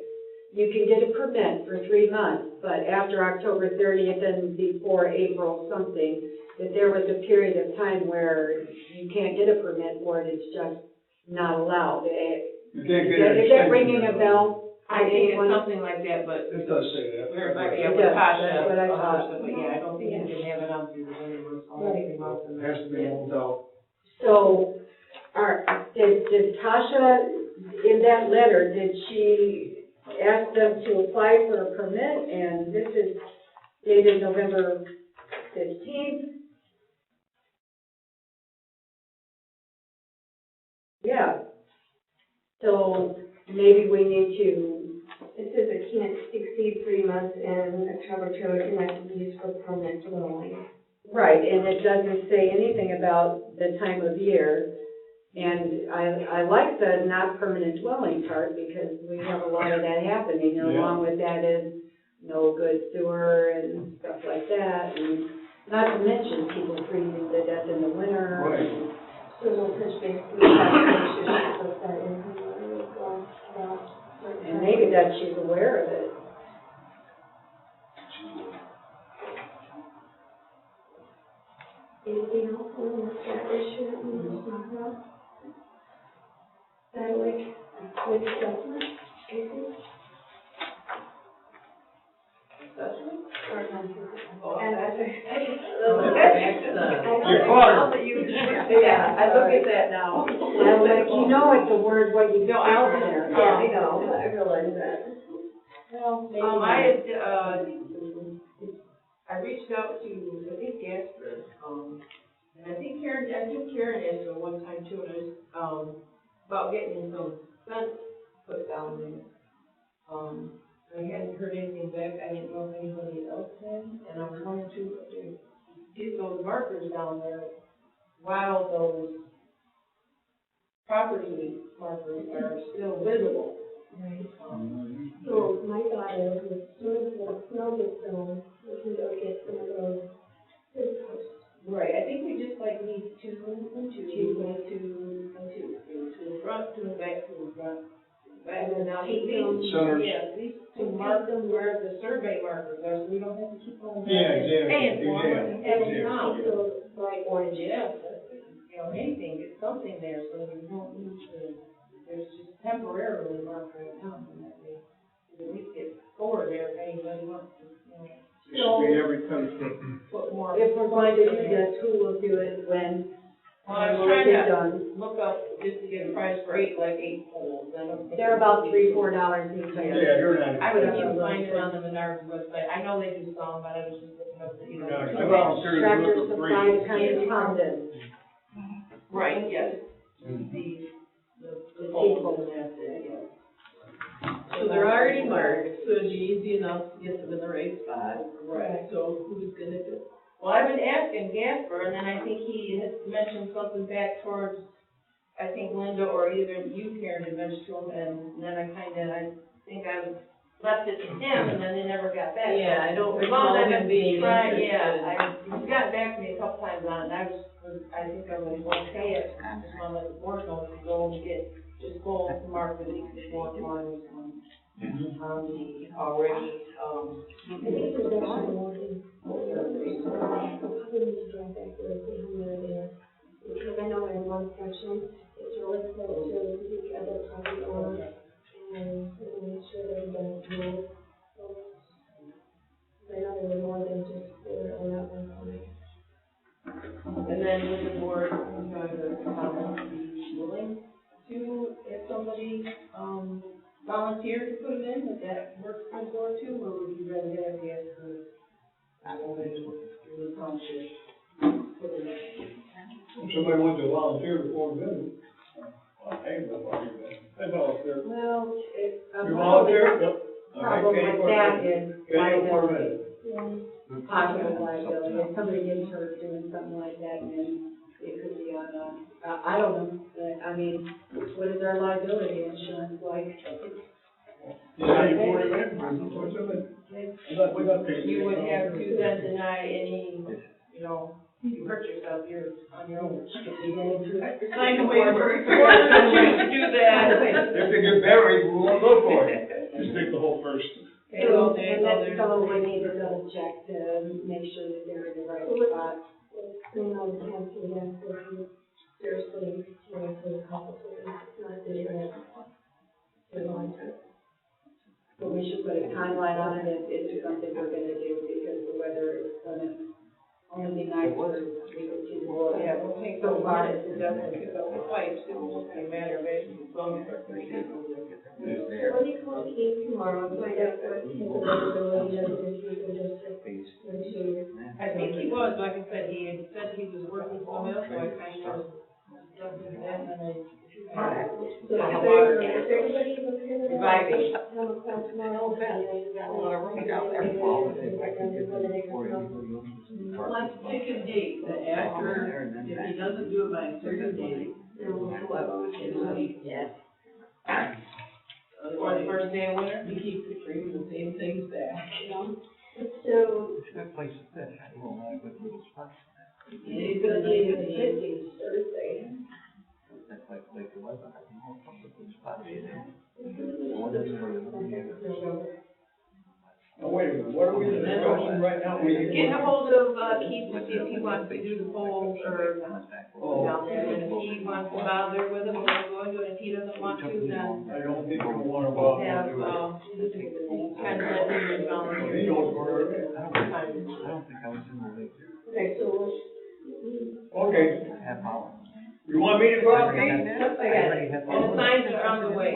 You can get a permit for 3 months, but after October 30th and before April something, that there was a period of time where you can't get a permit for it, it's just not allowed. You can't get an Is that ringing a bell? I think it's something like that, but It does say that. yeah, with Tasha, That's what I thought. but yeah, I don't think you can have it on through the winter, so anything else in It there. has to be moved out. So, did Tasha, in that letter, did she ask them to apply for a permit? And this is dated November 15th. Yeah. So maybe we need to, It says it can't exceed 3 months and a travel trailer cannot be used for permanent dwelling. right, and it doesn't say anything about the time of year. And I like the not permanent dwelling part because we have a lot of that happening. And along with that is no good sewer and stuff like that. And not to mention people freezing to death in the winter. Right. So we'll touch base with Tasha, should she put that in her letter as well, about. And maybe that she's aware of it. Anything else on that issue that we need to talk about? Satellite with assessment, anything? Assessment? Or and You're caught. Yeah, I look at that now. Well, like, you know it's a word, what you No, spell there. Yeah, I know, I realize that. Well, I reached out to, I think Gasper, and I think Karen asked her one time too, and I was, about getting some fence put down there. I hadn't heard anything back, I didn't know if anybody else had, and I'm going to get those markers down there while those property markers are still visible. Right. So my thought is, as soon as the snow gets done, we can go get some of those fence posts. Right, I think we just like need two in front, two in back, two in front. Back and now, these, Centers. yeah, these two markers where the survey markers are, so we don't have to keep on Yeah, exactly. paying for them and having them out. So, like, Or, yeah, you know, anything, get something there, so you don't need to, there's just temporarily mark right now, and that way, at least get 4 there if anybody wants to, you know. It should be every 10 foot. Put more. If we're going to do this, who will do it when? Well, I was Will it trying be to done? look up, just to get a price for 8 poles, I don't think. They're about $3-4 each. Yeah, you're not. I would keep finding on the Menards website, I know they do some, but I was just looking up, you know. I volunteer to do Tractor it for free. Supply to come and pound it. Right, yes. The poles and that's it, yeah. So they're already marked, so it'd be easy enough to get them in the right spot. Right. So who's gonna do? Well, I've been asking Gasper, and then I think he had mentioned something back towards, I think Linda or either you, Karen, had mentioned to him, and then I think I left it to him, and then they never got back. Yeah, I don't As long recall as I've him been being trying, interested. he's gotten back to me a couple times on it, and I think I was okay at, just want to let the board know to go and get, just go mark the week before corners on the already, I think there's actually more than surveys. I wouldn't just drive back there and see how many are there. Because I know in one section, it's really close to the other property owner. And we make sure that we don't know the township. If somebody wants to volunteer to form a business, I volunteer. Well, You volunteer? Yep. problem with that is liability, liability. possible liability. If somebody gets hurt doing something like that, then it could be on I don't know. I mean, what is our liability insurance like? You would have to then deny any, purchase of yours on your own. Sign a waiver. If you choose to do that. If they get buried, we won't go for it. Just take the whole first. So, and that's someone we need to double check to make sure that they're in the right spot. But we should put a timeline on it if it's something we're gonna do, because the weather is gonna be nice for legal people. Yeah, we'll take so far as to definitely pick up the pipes, it won't be a matter of it, as long as it's pretty good. Let me call Keith tomorrow and find out what his availability is, and if he can just I think he was, like I said, he had said he was working with someone else, so I kind of stuck with that, and I. So if everybody looks in the Reviving. 10 o'clock tomorrow, and then you got a lot of room down there. Let's pick a date that after, if he doesn't do it by a certain date, then we'll Yes. Or the first day of winter? he keeps bringing the same things back. So, He's gonna need it in Thursday. Oh, wait a minute, what are we discussing right now? Getting a hold of, Keith to see if he wants to do the polls or down there, and if he wants to bother with him, we're gonna go into it, if he doesn't want to, then I don't think we want to bother. have, kind of let him volunteer. He knows where it is. Okay, so, Okay. You want me to go out, Pete? Yep, I got it, and the signs are on the way.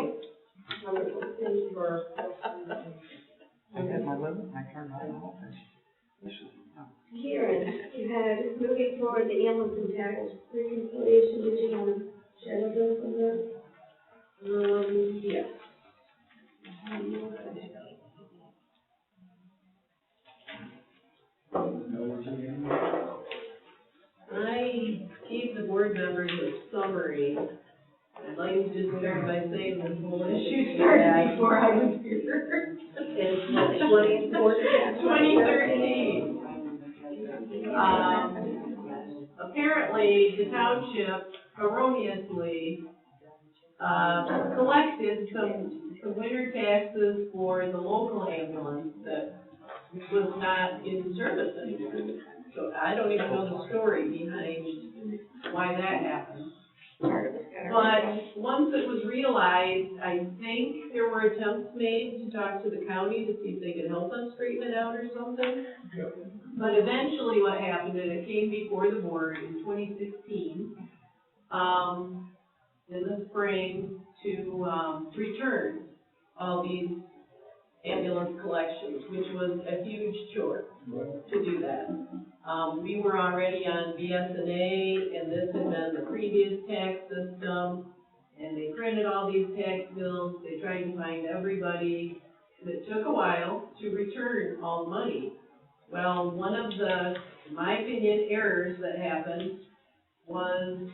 Kieran, you had moving forward the Hamilton tax reconciliation, did you want to share with us on that? Yes. I gave the board members a summary. I'd like to just start by saying this whole issue started before I was here. It's 2013. Apparently, the township erroneously, collected some winter taxes for the local ambulance that was not in service anymore. So I don't even know the story behind why that happened. But once it was realized, I think there were attempts made to talk to the county to see if they could help us straighten it out or something. But eventually what happened, and it came before the board in 2016, in the spring, to return all these ambulance collections, which was a huge chore to do that. We were already on BSNA, and this had been the previous tax system, and they printed all these tax bills. They tried to find everybody, and it took a while to return all the money. Well, one of the, in my opinion, errors that happened was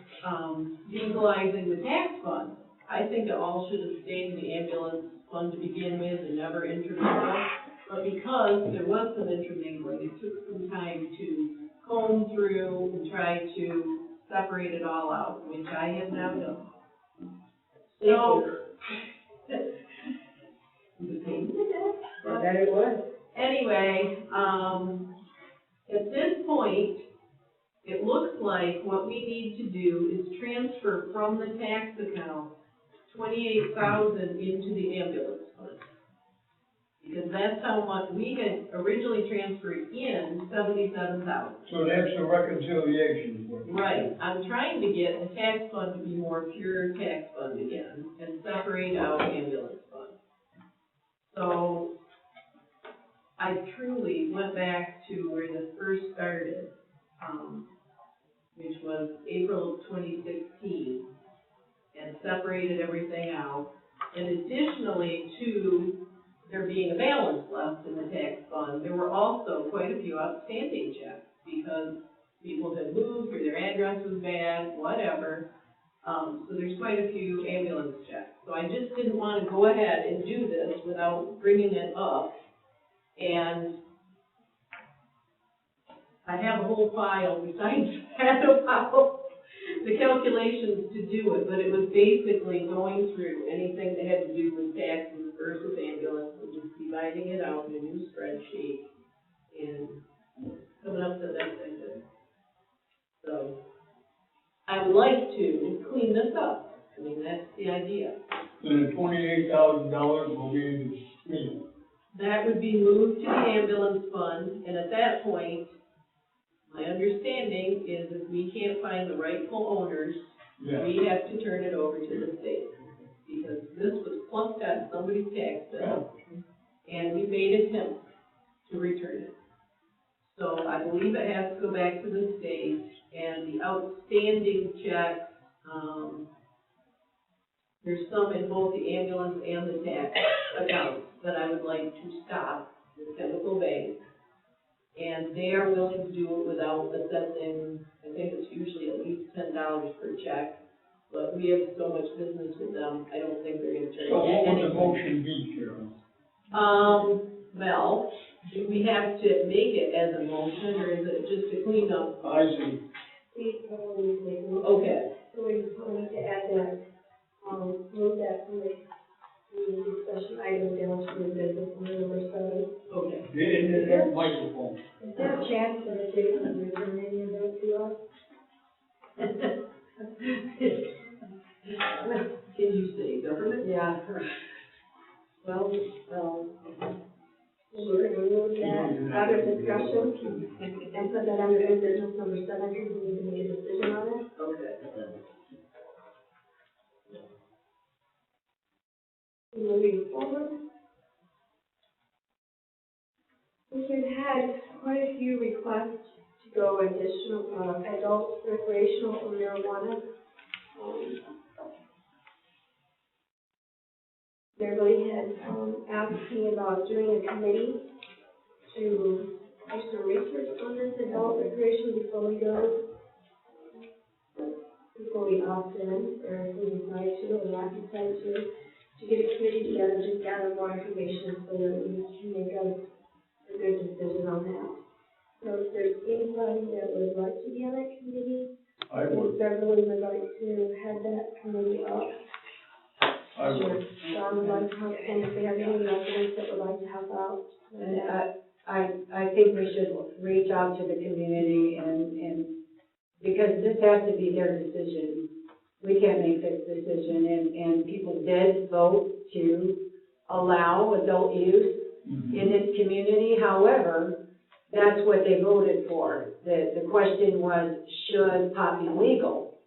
utilizing the tax fund. I think it all should have stayed in the ambulance fund to begin with and never intermingled. But because there was some intermingling, it took some time to comb through and try to separate it all out, which I have now done. So, that it was. Anyway, at this point, it looks like what we need to do is transfer from the tax account $28,000 into the ambulance fund. Because that's how much, we had originally transferred in $77,000. So that's the reconciliation. Right, I'm trying to get the tax fund to be more pure tax fund again and separate out ambulance fund. So, I truly went back to where this first started, which was April of 2016, and separated everything out. And additionally to there being a balance left in the tax fund, there were also quite a few outstanding checks because people had moved or their address was bad, whatever. So there's quite a few ambulance checks. So I just didn't want to go ahead and do this without bringing it up. And I have a whole file besides that about the calculations to do it, but it was basically going through anything that had to do with taxes versus ambulance and just dividing it out in a new spreadsheet and coming up with the best I could. So I would like to clean this up. I mean, that's the idea. And the $28,000 will be in the street. That would be moved to the ambulance fund, and at that point, my understanding is if we can't find the rightful owners, we have to turn it over to the state. Because this was plucked out of somebody's tax bill, and we made attempts to return it. So I believe it has to go back to the state, and the outstanding checks, there's some in both the ambulance and the tax accounts that I would like to stop with Chemical Bank. And they are willing to do it without assessing, I think it's usually at least $10 per check. But we have so much business with them, I don't think they're gonna charge So what would the anything. motion be, Sharon? Well, do we have to make it as a motion, or is it just a cleanup? I see. We probably need to make a motion. Okay. So we probably need to add that, move that from the discussion item down to new business under number 7. Okay. Get into that microphone. Is there a chance that Jason will return any of that to us? Can you say government? Yeah. Well, we're gonna move that out of discussion and put that under new business number 7, because we need to make a decision on it. Okay. Moving forward, we've had quite a few requests to go additional, adult recreational marijuana. Beverly had, asked me about doing a committee to do some research on this adult recreation before we opt in, or if we decide to or not decide to get a committee together, just gather more information so that we can make a good decision on that. So if there's anybody that would like to be on that committee, I would. Beverly would like to head that committee up. I would. John would like to help, and if they have any residents that would like to help out. And I think we should reach out to the community and, because this has to be their decision. We can't make this decision, and people did vote to allow adult use in this community. However, that's what they voted for. The question was, should pot be legal?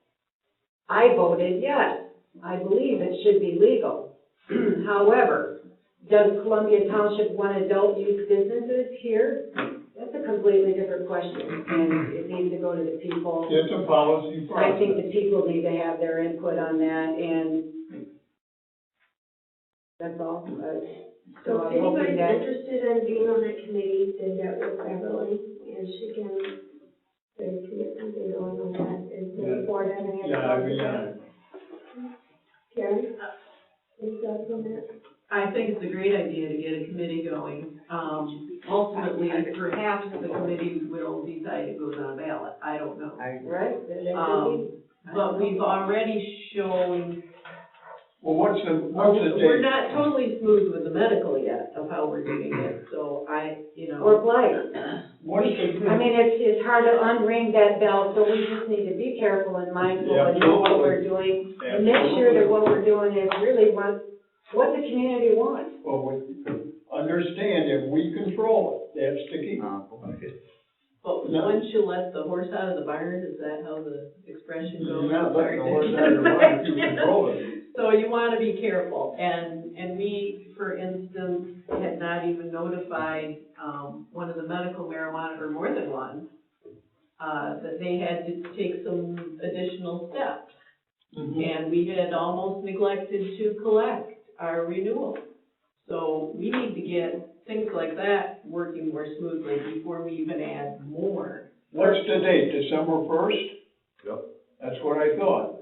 I voted yes. I believe it should be legal. However, does Columbia Township want adult use businesses here? That's a completely different question, and it needs to go to the people. It's a policy process. I think the people need to have their input on that, and that's all. So if I'm hoping anybody's that, interested in being on that committee, then get with Beverly, and she can get something going on that, and the board have any other. Karen? Any thoughts on that? I think it's a great idea to get a committee going. Ultimately, perhaps the committee will decide it goes on a ballot. I don't know. right? But we've already shown, Well, what's the we're date? not totally smooth with the medical yet of how we're doing it, so Or blight. What's the? I mean, it's hard to unring that bell, so we just need to be careful and mindful and know what we're doing. And make sure that what we're doing is really what the community wants. Well, we understand that we control it, that's the key. but once you let the horse out of the barn, is that how the expression goes? You're not letting the horse out of the barn if you control it. So you want to be careful, and And we, for instance, had not even notified, one of the medical marijuana, or more than one, that they had to take some additional steps. And we had almost neglected to collect our renewal. So we need to get things like that working more smoothly before we even add more. What's the date, December 1st? Yep. That's what I thought,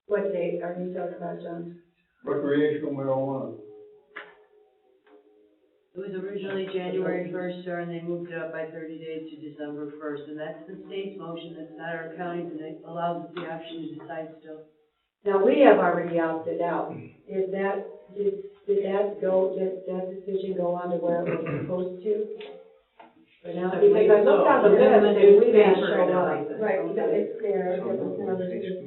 What date are you talking about, John? recreational marijuana. It was originally January 1st, sir, and they moved it up by 30 days to December 1st, and that's the state's motion, that's not our county's, and it allows us the option to decide still. Now, we have already opted out. Is that, did that decision go on to where it was supposed to? But now, because I looked on the list and we didn't show up. Right, no, it's there, it was one of the state.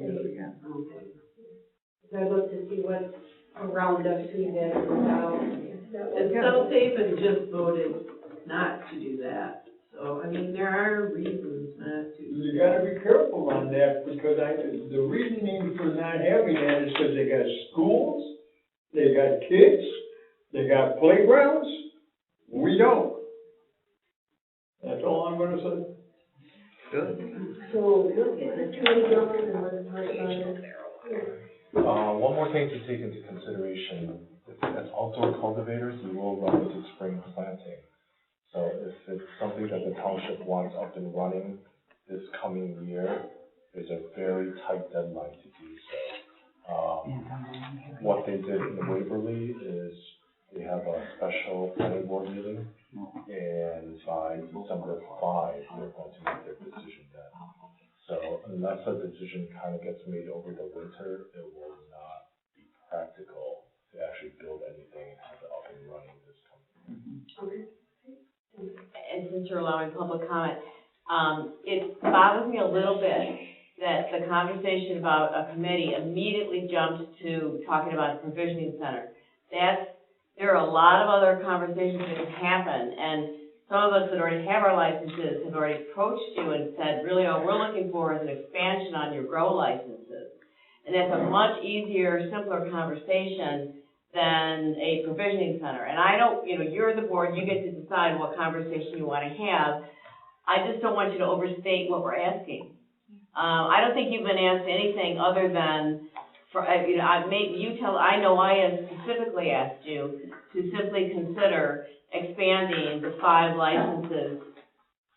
I looked to see what around us we did without. And South Haven just voted not to do that. So, I mean, there are reasons not to. You gotta be careful on that, because the reasoning for not having that is because they got schools, they got kids, they got playgrounds, we don't. That's all I'm gonna say. So, let's get this committee going and let's talk about it. One more thing to take into consideration, as outdoor cultivators, you will run into spring planting. So if it's something that the township wants up and running this coming year, there's a very tight deadline to do so. What they did in Waverly is they have a special planning board meeting, and by December 5, they're going to make their decision then. So unless a decision kind of gets made over the winter, it will not be practical to actually build anything and have it up and running this coming. And since you're allowing public comment, it bothers me a little bit that the conversation about a committee immediately jumped to talking about a provisioning center. There are a lot of other conversations that can happen, and some of us that already have our licenses have already approached you and said, really, all we're looking for is an expansion on your grow licenses. And that's a much easier, simpler conversation than a provisioning center. And I don't, you're the board, you get to decide what conversation you want to have. I just don't want you to overstate what we're asking. I don't think you've been asked anything other than, I know I have specifically asked you to simply consider expanding the 5 licenses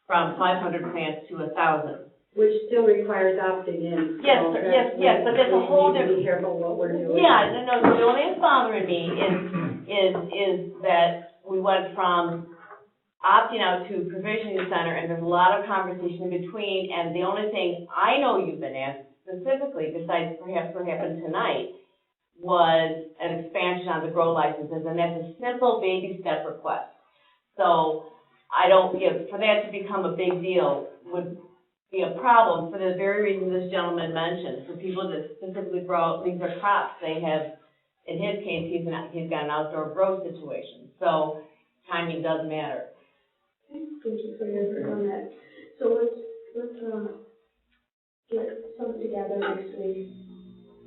from 500 plants to 1,000. Which still requires opting in. Yes, yes, but that's a whole different. Be careful what we're doing. Yeah, no, the only thing that's bothering me is that we went from opting out to provisioning center, and there's a lot of conversation in between, and the only thing I know you've been asked specifically, besides perhaps what happened tonight, was an expansion on the grow licenses, and that's a simple baby step request. So I don't, for that to become a big deal would be a problem for the very reason this gentleman mentioned, for people that specifically leave their crops. They have, in his case, he's got an outdoor grow situation, so timing does matter. Thank you for your input on that. So let's get something together next week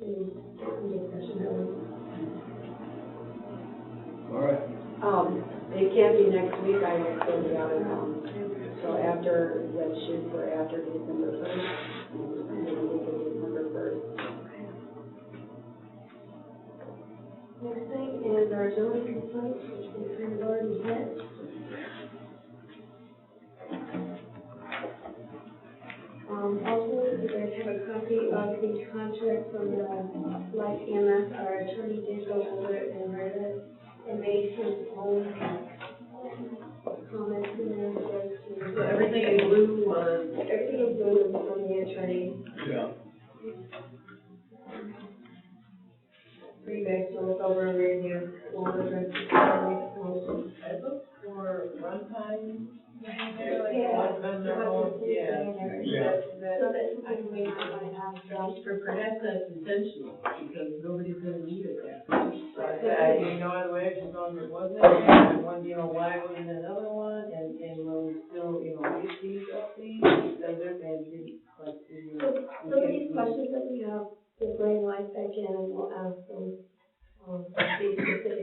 and get some discussion going. All right. It can't be next week, I will still be out of town. So let's shoot for after December 1st, maybe we can December 1st. Next thing is our zoning complaints, which we kind of already hit. Also, you guys have a copy of the contract from the Life EMS. Our attorney did go over it and read it and made his own comments in there. So everything in blue was? Everything in blue was from the attorney. Yeah. For you guys to look over and review. I looked for runtime. Yeah. So that's something we might have to, perhaps that's intentional, because nobody's gonna need it that much. The actions on it wasn't, and one, why wasn't another one, and will we still, get these up these, because they're fancy, like, some of these questions that we have, we'll bring Life back in and we'll ask them, these specific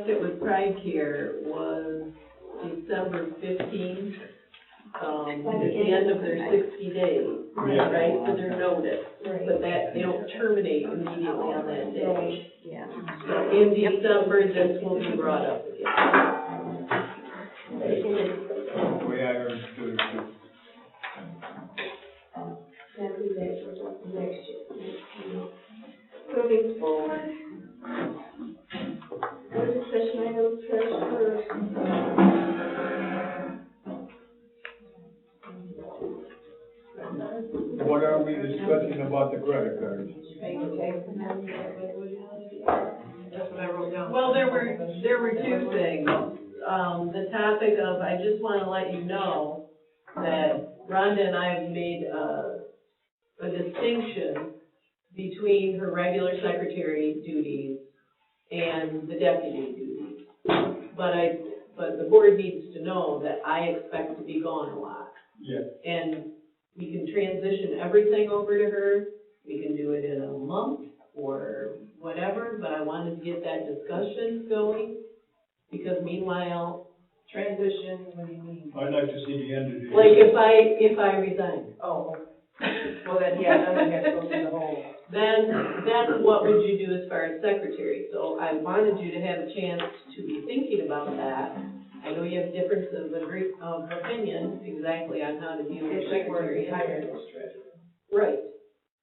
left it with Pride Care was December 15th, at the end of their 60 days, right, for their notice. But that, they don't terminate immediately on that day. Yeah. So in December, this will be brought up again. The way I understood it, too. That'll be next year. Moving forward. Board discussion items, treasurer. What are we discussing about the credit cards? That's what I wrote down. Well, there were two things. The topic of, I just want to let you know that Rhonda and I have made a distinction between her regular secretary duties and the deputy duties. But the board needs to know that I expect to be gone a lot. Yeah. And we can transition everything over to her. We can do it in a month or whatever, but I wanted to get that discussion going, because meanwhile, Transition, what do you mean? I'd like to see the end of the year. like if I resign, Oh, well then, yeah, then we have to go through the whole. then what would you do as far as secretary? So I wanted you to have a chance to be thinking about that. I know you have differences of opinion exactly on how to deal with If she were secretary. hired as treasurer. Right.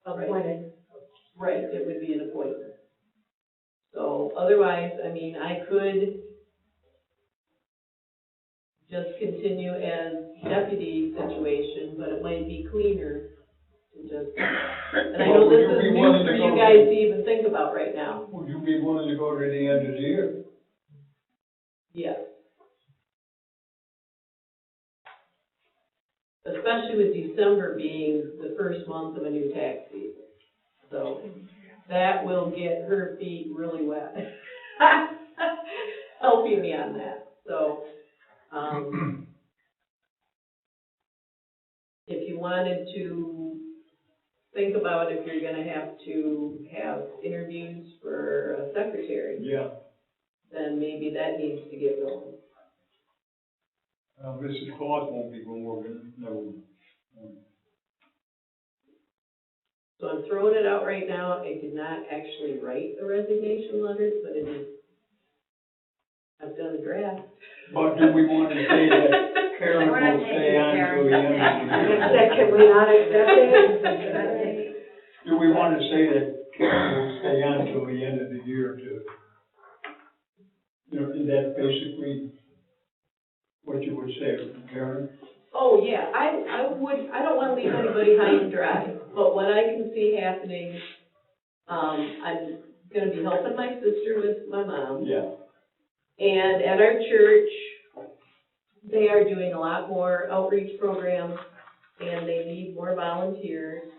Appointed. Right, it would be an appointment. So otherwise, I mean, I could just continue as deputy situation, but it might be cleaner to just, and I know this is new for you guys to even think about right now. Would you be willing to go to the end of the year? Yes. Especially with December being the first month of a new tax season. So that will get her feet really wet. Helping me on that. So, if you wanted to think about if you're gonna have to have interviews for a secretary, Yeah. then maybe that needs to get going. Mrs. Claus won't be going, no. So I'm throwing it out right now. I did not actually write a resignation letter, but it is, I've done a draft. But do we want to say that Karen will stay on till the end of the year? Can we not accept it? Do we want to say that Karen will stay on till the end of the year to, you know, is that basically what you would say, Karen? Oh, yeah, I don't wanna leave anybody high and dry, but what I can see happening, I'm gonna be helping my sister with my mom. Yeah. And at our church, they are doing a lot more outreach programs, and they need more volunteers.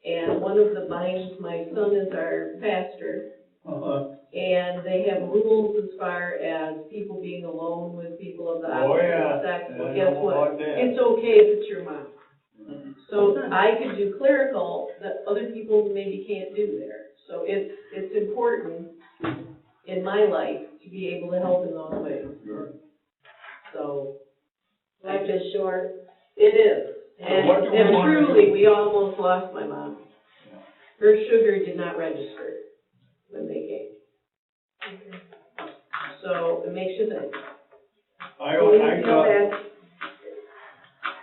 And one of the binds, my son is our pastor, and they have rules as far as people being alone with people of the opposite sex. Well, guess what? It's okay if it's your mom. So I could do clerical that other people maybe can't do there. So it's important in my life to be able to help in those ways. So. Life is short. It is. And truly, we almost lost my mom. Her sugar did not register when they came. So it makes you think.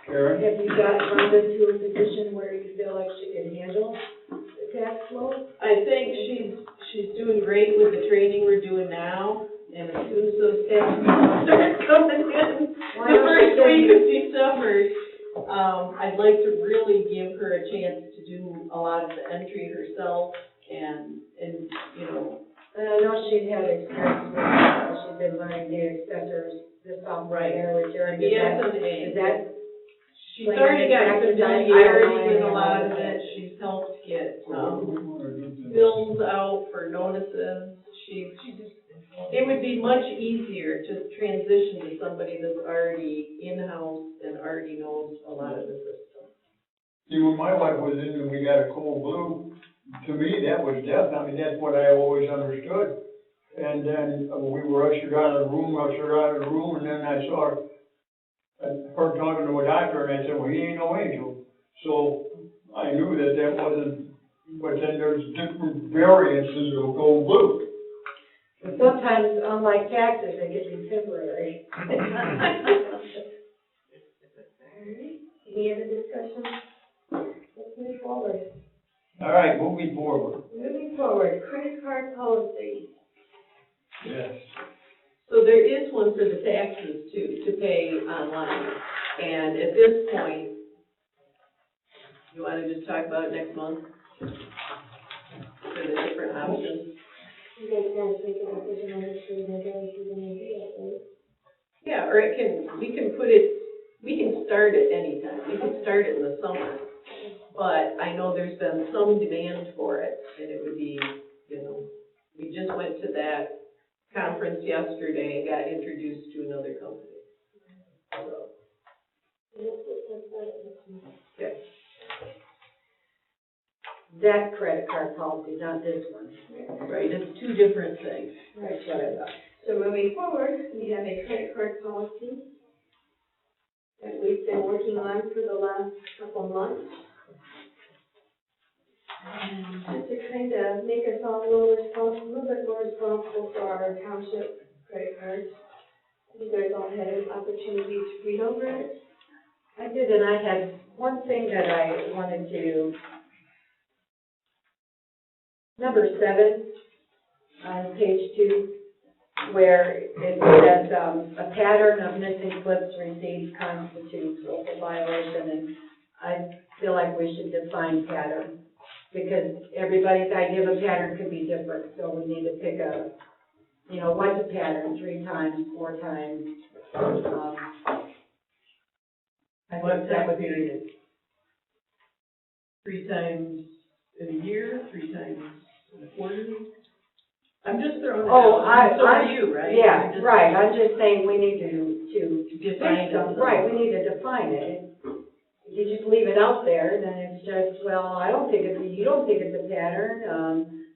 Karen? Have you got Rhonda to a position where you feel like she can handle the tax load? I think she's doing great with the training we're doing now, and as soon as those tax start coming in, the first week of December, I'd like to really give her a chance to do a lot of the entry herself, and you know. And I know she's had experience with that, she's been learning the assessors, the software there with your. Is that? She's already got familiarity with a lot of it. She's helped get, bills out for notices. It would be much easier to transition to somebody that's already in-house and already knows a lot of the system. See, when my wife was in and we got a cold blue, to me, that was death. I mean, that's what I always understood. And then we were ushered out of the room, and then I heard talking to a doctor, and I said, well, he ain't no angel. So I knew that wasn't, but then there's different variances that'll go blue. But sometimes, unlike taxes, they can be temporary. Any other discussion? Let's move forward. All right, moving forward. Moving forward, credit card policy. Yes. So there is one for the taxes too, to pay online. And at this point, you wanna just talk about it next month? For the different options? You guys can make a decision on which way they're going to do it, right? Yeah, or we can start it anytime. We can start it in the summer. But I know there's been some demand for it, and it would be, we just went to that conference yesterday and got introduced to another company. So, okay. That credit card policy, not this one. Right, it's two different things. That's what I thought. So moving forward, we have a credit card policy that we've been working on for the last couple months. Just to kind of make us all a little bit more responsible for our township credit cards. You guys all had an opportunity to read over it. I did, and I had one thing that I wanted to, number 7, on page 2, where it says, a pattern of missing slips received constitutes local violation, and I feel like we should define pattern, because everybody's idea of a pattern could be different, so we need to pick a, what's a pattern, 3 times, 4 times, What that would be 3 times in a year, 3 times in a quarter? I'm just throwing it out. So are you, right? Yeah, right, I'm just saying we need to define it. Right, we need to define it. If you just leave it out there, then it's just, well, you don't think it's a pattern,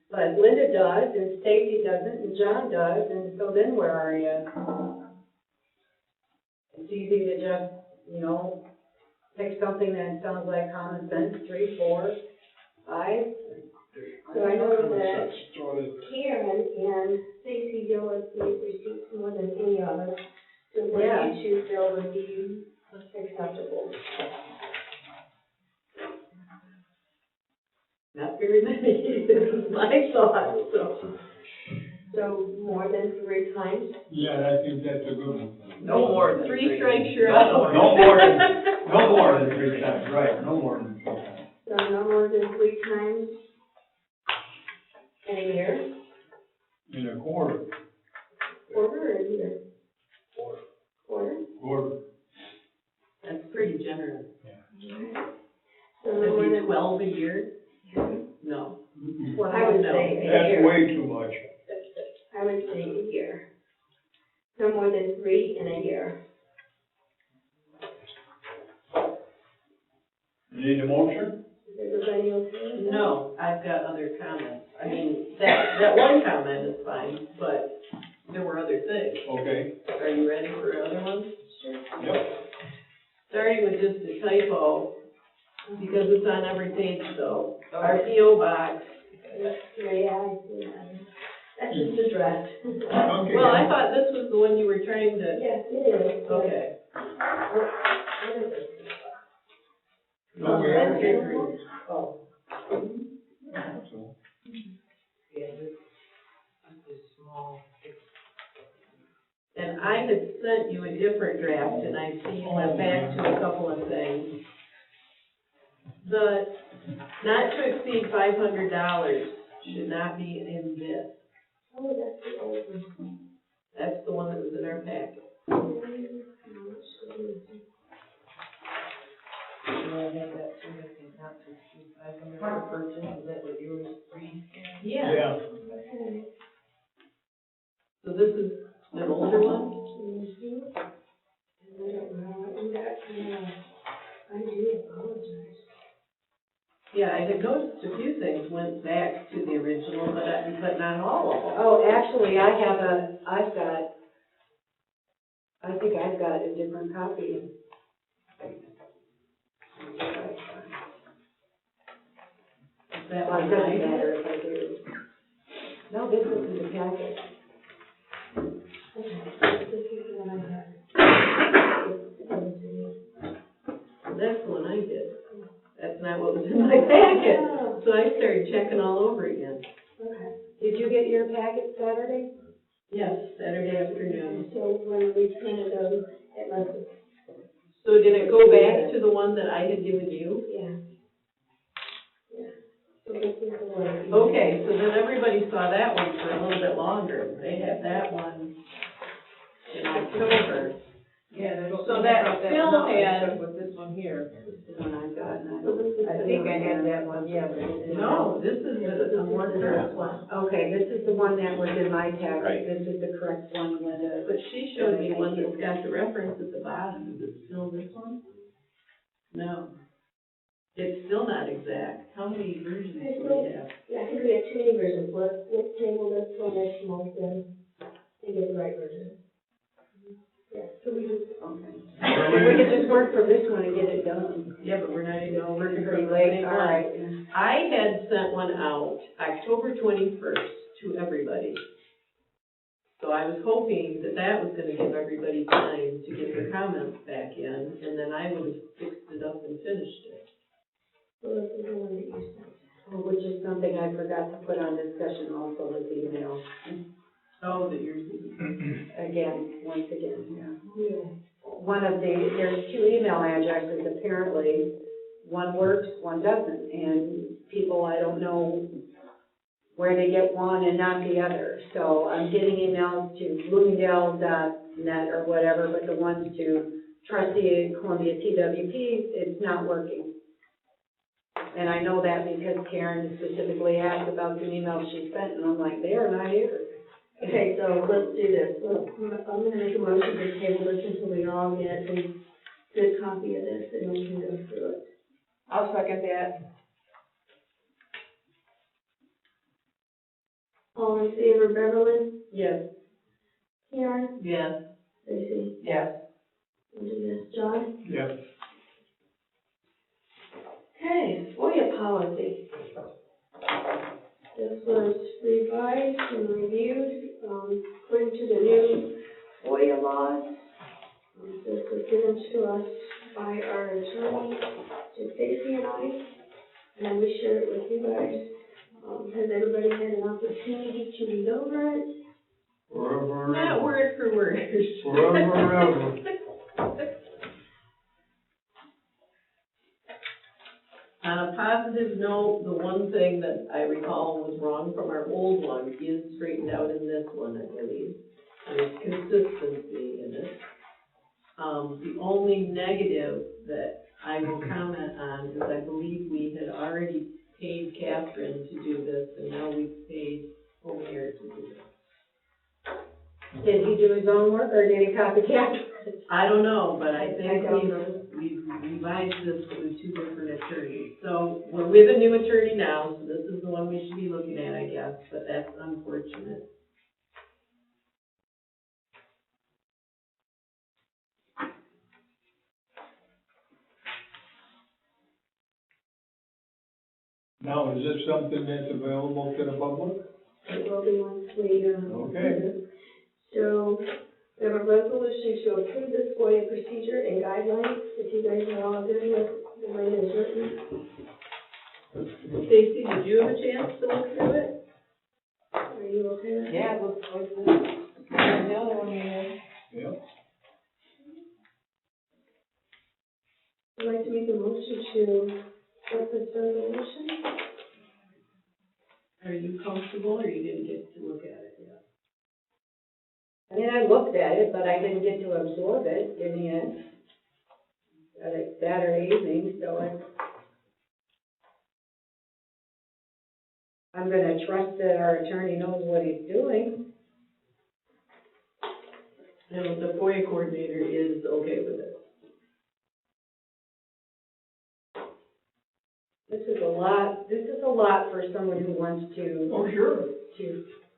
but Linda does, and Stacy doesn't, and John does, and so then where are you? It's easy to just, pick something that sounds like common sense, 3, 4, 5. So I know that Karen and Stacy deal with these receipts more than any of us. So what you two feel would be acceptable? Not very many, this is my thought, so. So more than 3 times? Yeah, I think that's a good one. No more than 3 strikes, you're out. No more than 3 times, right, no more than 3 times. So no more than 3 times in a year? In a quarter. Quarter or a year? Quarter? That's pretty generous. So no Would more it be than 12 a year? No. Well, I would No. say a That's year. way too much. I would say a year. No more than 3 in a year. Need a motion? Is everybody okay with that? No, I've got other comments. I mean, that one comment is fine, but there were other things. Okay. Are you ready for other ones? Sure. Yep. Starting with just a typo, because it's on every page though. Our P.O. box. Yeah, I see that. That's just addressed. Okay. Well, I thought this was the one you were trying to. Yes, it is. Okay. What is it? No, we haven't. Oh. And I had sent you a different draft, and I see you went back to a couple of things. The not to exceed $500 should not be in this. Oh, that's the old one. That's the one that was in our packet. Yeah. Okay. So this is the older one? I don't know, I do apologize. Yeah, I had noticed a few things went back to the original, but not all of them. Oh, actually, I think I've got a different copy. That Well, it one doesn't I matter did? if I do. No, this is in the packet. This is the one I have. That's the one I did. That's not what was in my packet. So I started checking all over again. Okay. Did you get your packet Saturday? Yes, Saturday afternoon. So when we printed them, it must have, So did it go back to the one that I had given you? yeah. Yeah. So this is the one. Okay, so then everybody saw that one for a little bit longer. They had that one in October. Yeah, So that still had, with this one here. This is the one I've got, and I think I had that one, yeah, but it didn't. no, this is the more current one. Okay, this is the one that was in my packet. Right. This is the correct one, Linda. But she showed me one that's got the reference at the bottom. Is it still this one? No. It's still not exact. How many versions do we have? Yeah, I think we have too many versions. Let's table this one next month and get the right version. Yeah, so we just, Okay. If we could just work from this one and get it done. Yeah, but we're not even working Pretty from the late, same all one. right. I had sent one out October 21st to everybody. So I was hoping that that was gonna give everybody time to get their comments back in, and then I would have fixed it up and finished it. so this is the one that you sent. Which is something I forgot to put on discussion also with email. Oh, that you're, Again, once again, yeah. Yeah. One of there's two email addresses apparently. One works, one doesn't, and people, I don't know where they get one and not the other. So I'm getting emails to bloomingdale.net or whatever, but the ones to trustee Columbia TWP, it's not working. And I know that because Karen specifically asked about the emails she sent, and I'm like, they are not here. Okay, so let's do this. I'm gonna make a motion to table this until we all get a good copy of this and we can go through it. I'll second that. All in favor, Beverly? yes, Karen? yes. Stacy? Yes. Linda, yes. John? Yes. Okay, FOIA policy. This was revised and reviewed, according to the new FOIA laws. This was given to us by our attorney, to Stacy and I, and we shared it with you guys. Has everybody had an opportunity to read over it? Forever, Not word for word. forever. On a positive note, the one thing that I recall was wrong from our old one is straightened out in this one, I believe. There's consistency in it. The only negative that I will comment on is I believe we had already paid Catherine to do this, and now we've paid O'Hare to do this. Did he do his own work, or did he copycat? I don't know, but I think don't know. we've revised this with two different attorneys. So we're with a new attorney now, so this is the one we should be looking at, I guess, but that's unfortunate. Now, is this something that's available to the public? It will be once we, Okay. So, we have a resolution to approve this FOIA procedure and guidelines, if you guys are all good with the way it's written. Stacy, did you have a chance to look through it? Are you okay with it? Yeah, it looks like the other one we had. Yep. I'd like to make a motion to accept this resolution. Are you comfortable, or you didn't get to look at it yet? I mean, I looked at it, but I didn't get to absorb it, giving it Saturday evening, so I'm gonna trust that our attorney knows what he's doing. And the FOIA coordinator is okay with it. This is a lot this is a lot for someone who wants to. Oh, sure. To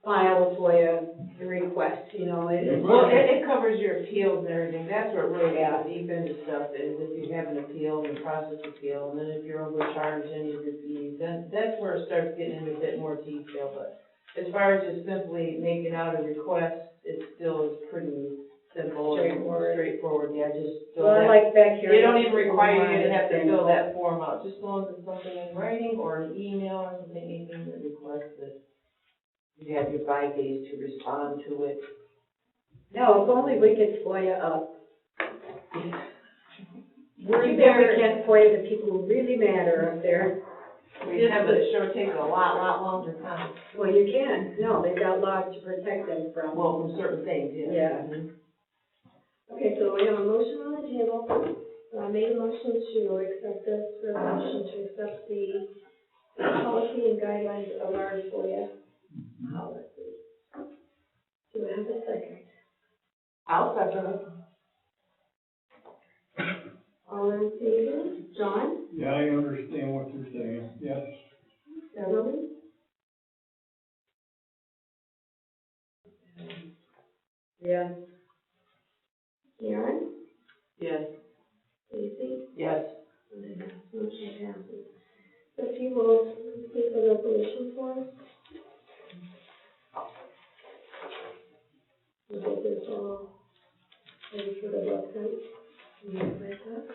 file a FOIA request, you know, Well, it covers your appeals and everything, that's where it really gets deep into stuff, is if you have an appeal and process appeal, and then if you're overcharged any of your fees, then that's where it starts getting into a bit more detail, but as far as just simply making out a request, it still is pretty simple and straightforward, yeah, just. Well, I like back here. They don't even require you to have to fill that form out, just as long as it's something in writing or an email or something, anything that requests it. You have your 5 days to respond to it. No, if only we could FOIA up. We're Too bad there. we can't FOIA the people who really matter up there. We can, but it sure takes a lot longer time. Well, you can, no, they've got laws to protect them from. Well, from certain things, yeah. Yeah. Okay, so we have a motion on the table. So I made a motion to accept this resolution, to accept the policy and guidelines of our FOIA policy. Do I have a second? I'll second it. All in favor? John? Yeah, I understand what you're saying, yes. Beverly? Yeah. Karen? Yes. Stacy? Yes. And the motion passes. So if you will take the resolution for us. We'll get this all ready for the website. And things like that.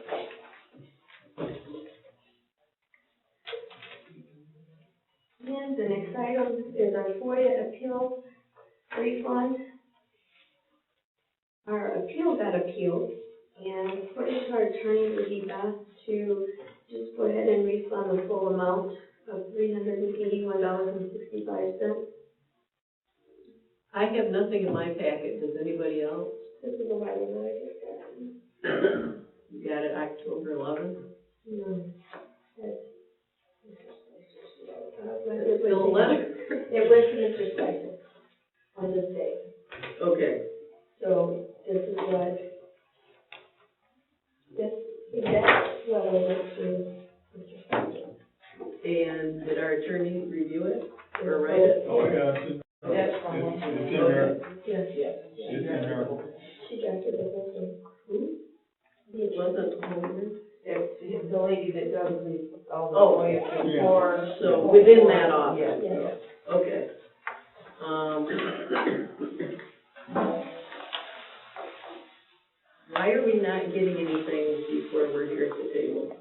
And the next item is our FOIA appeal refund. Our appeal got appealed, and according to our attorney, it would be best to just go ahead and refund the full amount of $381.65. I have nothing in my packet, does anybody else? This is the letter that I just got. You got it October 11th? No. It's still a letter? It went to Mr. Spicer on this day. Okay. So this is what, this exact letter went to Mr. Spicer. And did our attorney review it or write it? Oh, yeah, it's in, That's from it's in there, Yes, Yes. it's in there. she drafted the whole thing. It wasn't Homer. It's the lady that does all the Oh. FOIA Yeah. for. So within that office? Yes. Okay. Why are we not getting anything before we're here at the table?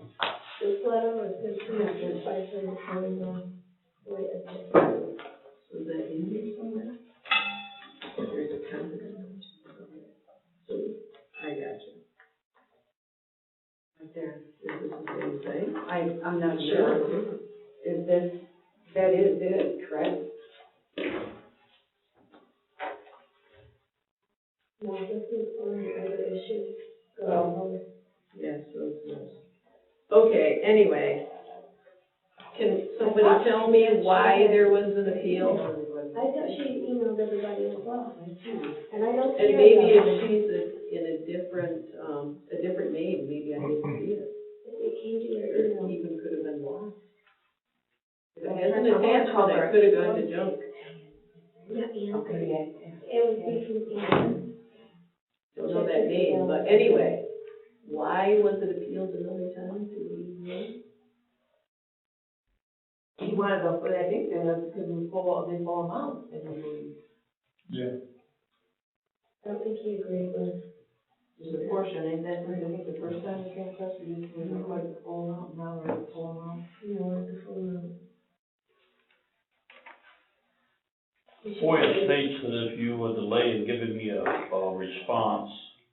This letter was sent to Mr. Spicer and, wait a second. Was that in here somewhere? There's a confidence. So, I got you. Right there. Is this the same thing? I'm not sure. Is this, that is it, correct? No, this is on the other issues. Yes, those ones. Okay, anyway. Can somebody tell me why there was an appeal? I thought she emailed everybody as well. And I don't see And her maybe if that. she's in a different name, maybe I didn't see it. It came to your Or email. even could have been lost. If it Yeah, has an that's attachment, it could have gone to junk. Yeah, Ann. Okay, yeah. It would be from Ann. Don't know that name, but anyway, why was it appealed another time? Do we know? He wanted to, but I think it was because of the full amount, I believe. Yeah. I don't think he agreed with. There's a portion, ain't that, I think the first time we came across, we just didn't quite the full amount, now we're at the full amount. No, it's the full amount. FOIA states that if you would delay in giving me a response,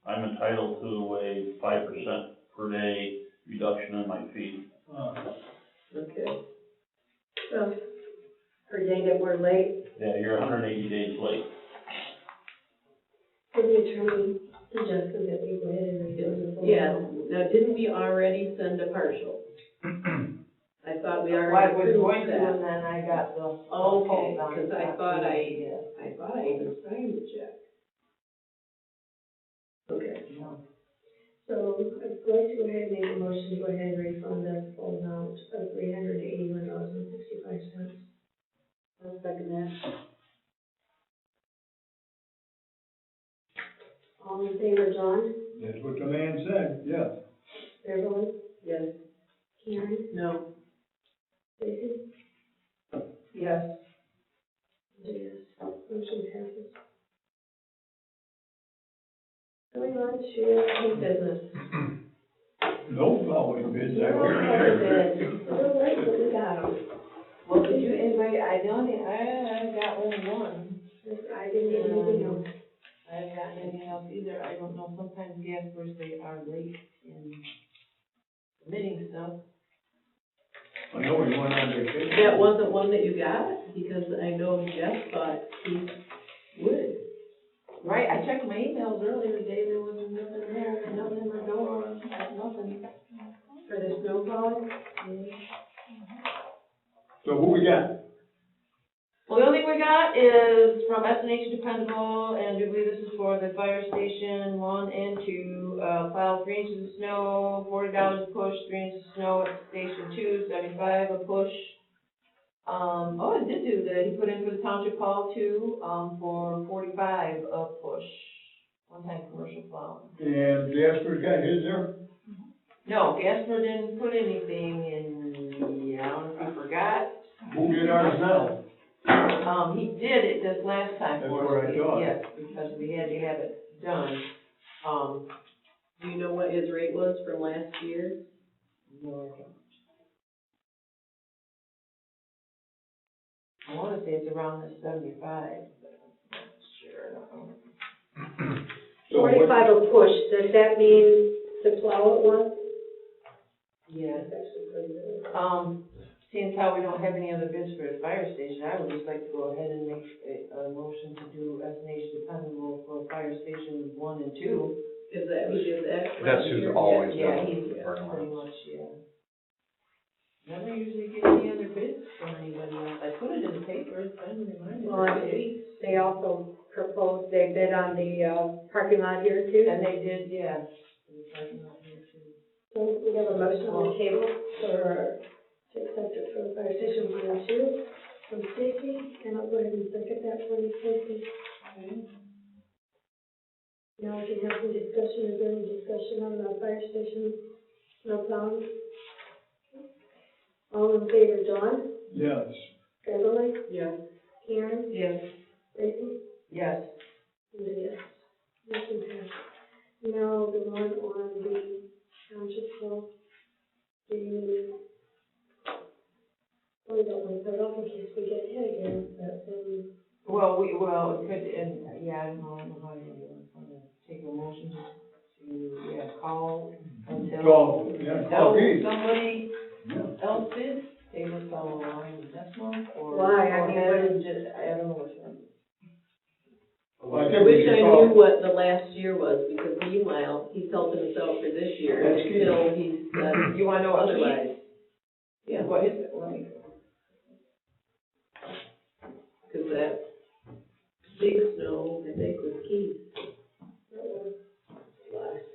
I'm entitled to a 5% per day reduction in my fee. Okay. So, per day that we're late, Yeah, you're 180 days late. So the attorney suggested that we go ahead and refund the full Yeah, amount. now didn't we already send a partial? I thought we Well, I already was approved going to, that. and then I got the. Okay, because I thought I even signed the check. Okay. So I'm going to go ahead and make a motion to go ahead and refund the full amount of $381.65. I'll second that. All in favor, John? That's what the man said, yeah. Beverly? Yes. Karen? No. Stacy? Yes. Yes. Motion passes. Going on to new business. No plowing bids, I No heard. plowing bids. We're late, but we got them. Well, did you, anybody, I got only one. I didn't get anything else. I haven't gotten anything else either. I don't know, sometimes Gaspers, they are late in submitting stuff. I know he went on vacation. That wasn't one that you got, because I know Jeff thought he would. Right, I checked my emails earlier today, there wasn't nothing there, nothing in my door, nothing. For the snow plowing? So who we got? Well, the only thing we got is from S&H Dependable, and I believe this is for the fire station 1 and 2, plow 3 inches of snow, $40 a push, 3 inches of snow at station 2, $75 a push. Oh, it did do he put in for the Township Hall too, for $45 a push, one-time commercial plow. And Jasper's got his there? No, Gasper didn't put anything in, I don't know if he forgot. Who did ours now? He did it this last time That's for us. what I thought. Yes, because we had to have it done. Do you know what his rate was from last year? No, I wanna say it's around the 75, but I'm not sure. So what- 45 a push, does that mean to plow it once? Yeah. That's actually pretty good. Seeing how we don't have any other bids for the fire station, I would just like to go ahead and make a motion to do S&H Dependable for fire stations 1 and 2. Is that who did that? That's who's always Yeah, done he's the parking pretty lot. much, yeah. Never usually get any other bids from anybody else. I put it in the paper, it's been reminded. Well, they also proposed, they bid on the parking lot here too. And they did, yeah. The parking lot here too. So we have a motion on the table for, to accept it for the fire station 1 and 2 from Stacy, and I'll go ahead and second that for you, Stacy. Now we can have some discussion, is there any discussion on the fire station, no plowing? All in favor, John? Yes. Beverly? Yes. Karen? Yes. Stacy? Yes. Yes. Motion passed. Now, the one on the township hall, do you, we don't want to put it off in case we get hit again, but then. Well, it could, and, yeah, I don't know how you do it. I'm gonna take a motion to, call until. Somebody else bids, they will follow along next month, or. Why? I or mean, have what them is- just, I don't know which one. I I think we wish should I call. knew what the last year was, because meanwhile, he's helping us out for this year, and That's key. still he's, You wanna know what otherwise. Yeah, what is it? Let me. Cause that big snow, I think, was Keith.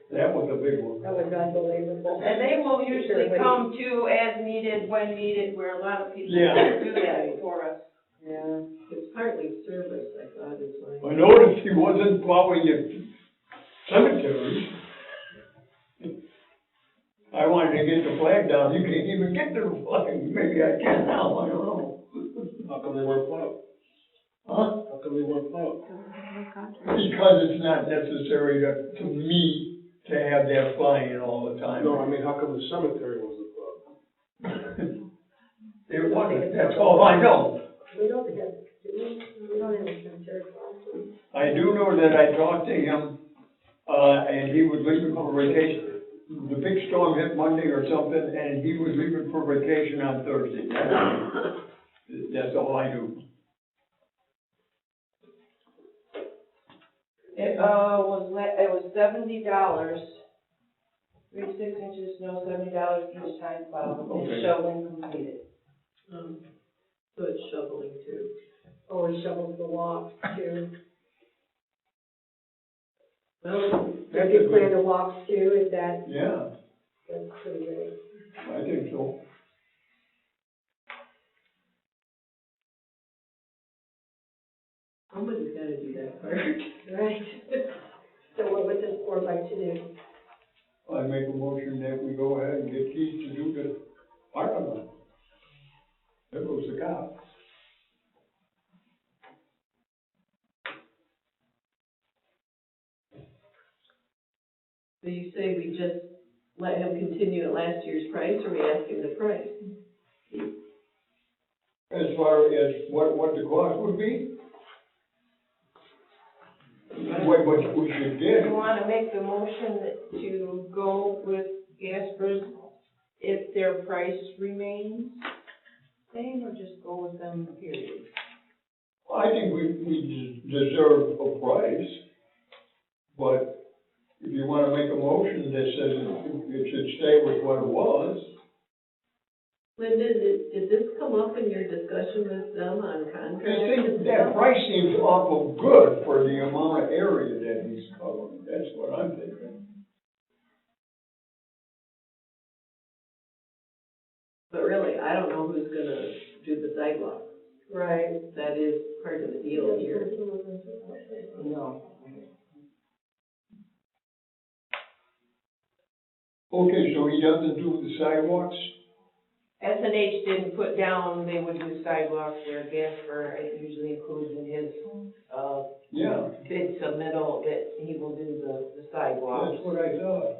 That was a big one. That was unbelievable. And they will usually come to as needed, when needed, where a lot of people Yeah. do that for us. Yeah, it's partly service, I thought, is why. I noticed he wasn't plowing your cemeteries. I wanted to get the flag down, you can't even get to the flag, maybe I can now, I don't know. How come they weren't plowed? Huh? How come they weren't plowed? Because it's not necessary to me to have that flying all the time. No, I mean, how come the cemetery wasn't plowed? It wasn't, that's all I know. We don't have, we don't have a cemetery policy. I do know that I talked to him, and he was leaving for vacation. The big storm hit Monday or something, and he was leaving for vacation on Thursday. That's all I knew. It was $70, 3 to 6 inches snow, $70 each time plowed, and Okay. shoveling completed. So it's shoveling too. Oh, he shovels the walks too. Well, if you plan to walk too, is that, Yeah, that's pretty good. I think so. Somebody's gotta do that part. Right. So what would this board like to do? I make a motion that we go ahead and get Keith to do the parking lot. There goes the cop. So you say we just let him continue at last year's price, or we ask him the price? As far as what the cost would be? What we should get. You wanna make the motion to go with Gasper's if their price remains same, or just go with them, period? I think we deserve a price, but if you wanna make a motion that says it should stay with what it was. Linda, did this come up in your discussion with them on contracts? I think that price seems awful good for the amount of area that he's covering, that's what I'm thinking. But really, I don't know who's gonna do the sidewalk. Right. That is part of the deal here. No. Okay, so he doesn't do the sidewalks? S&H didn't put down they would do sidewalks, where Gasper usually includes in his, Yeah, bid submittal that he will do the sidewalks. that's what I thought.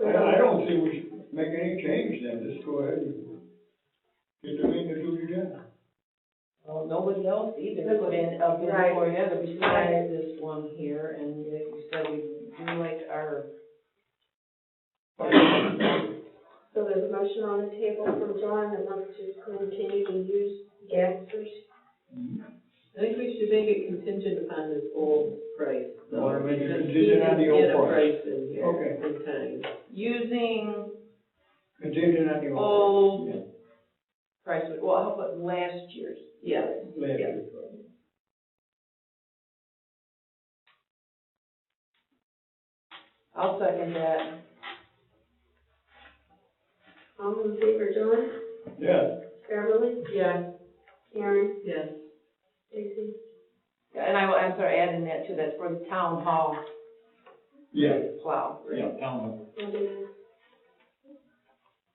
I don't think we should make any change then, just go ahead and get them in to do it again. Well, nobody else either put in a bid Right. for you, besides this one here, and like you said, we do like our. So there's a motion on the table from John that wants to continue to use Gasper's. I think we should make it contingent upon this old price. though. Wanna make it Because contingent on the old Get a price. price in here Okay. in time. Using Contingent on the old. old price, well, how about last year's? Yes, Last yes. year. I'll second that. All in favor, John? Yeah, Beverly? Yeah, Karen? yes. Stacy? Yeah, and I'm sorry, adding that too, that's for the town hall yeah, plow. yeah, town.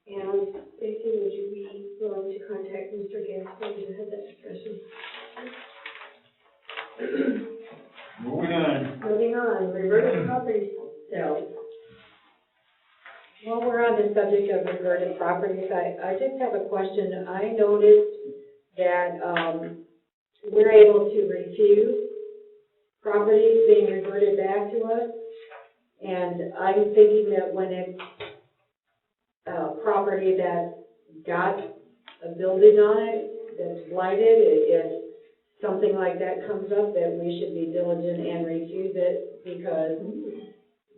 And Stacy, would you be willing to contact Mr. Gasper to have that discussion? Moving on. Moving on, reverted property sales. While we're on the subject of reverted properties, I just have a question. I noticed that, we're able to refuse properties being reverted back to us. And I'm thinking that when it's a property that got a building on it, that's blighted, if something like that comes up, that we should be diligent and refuse it, because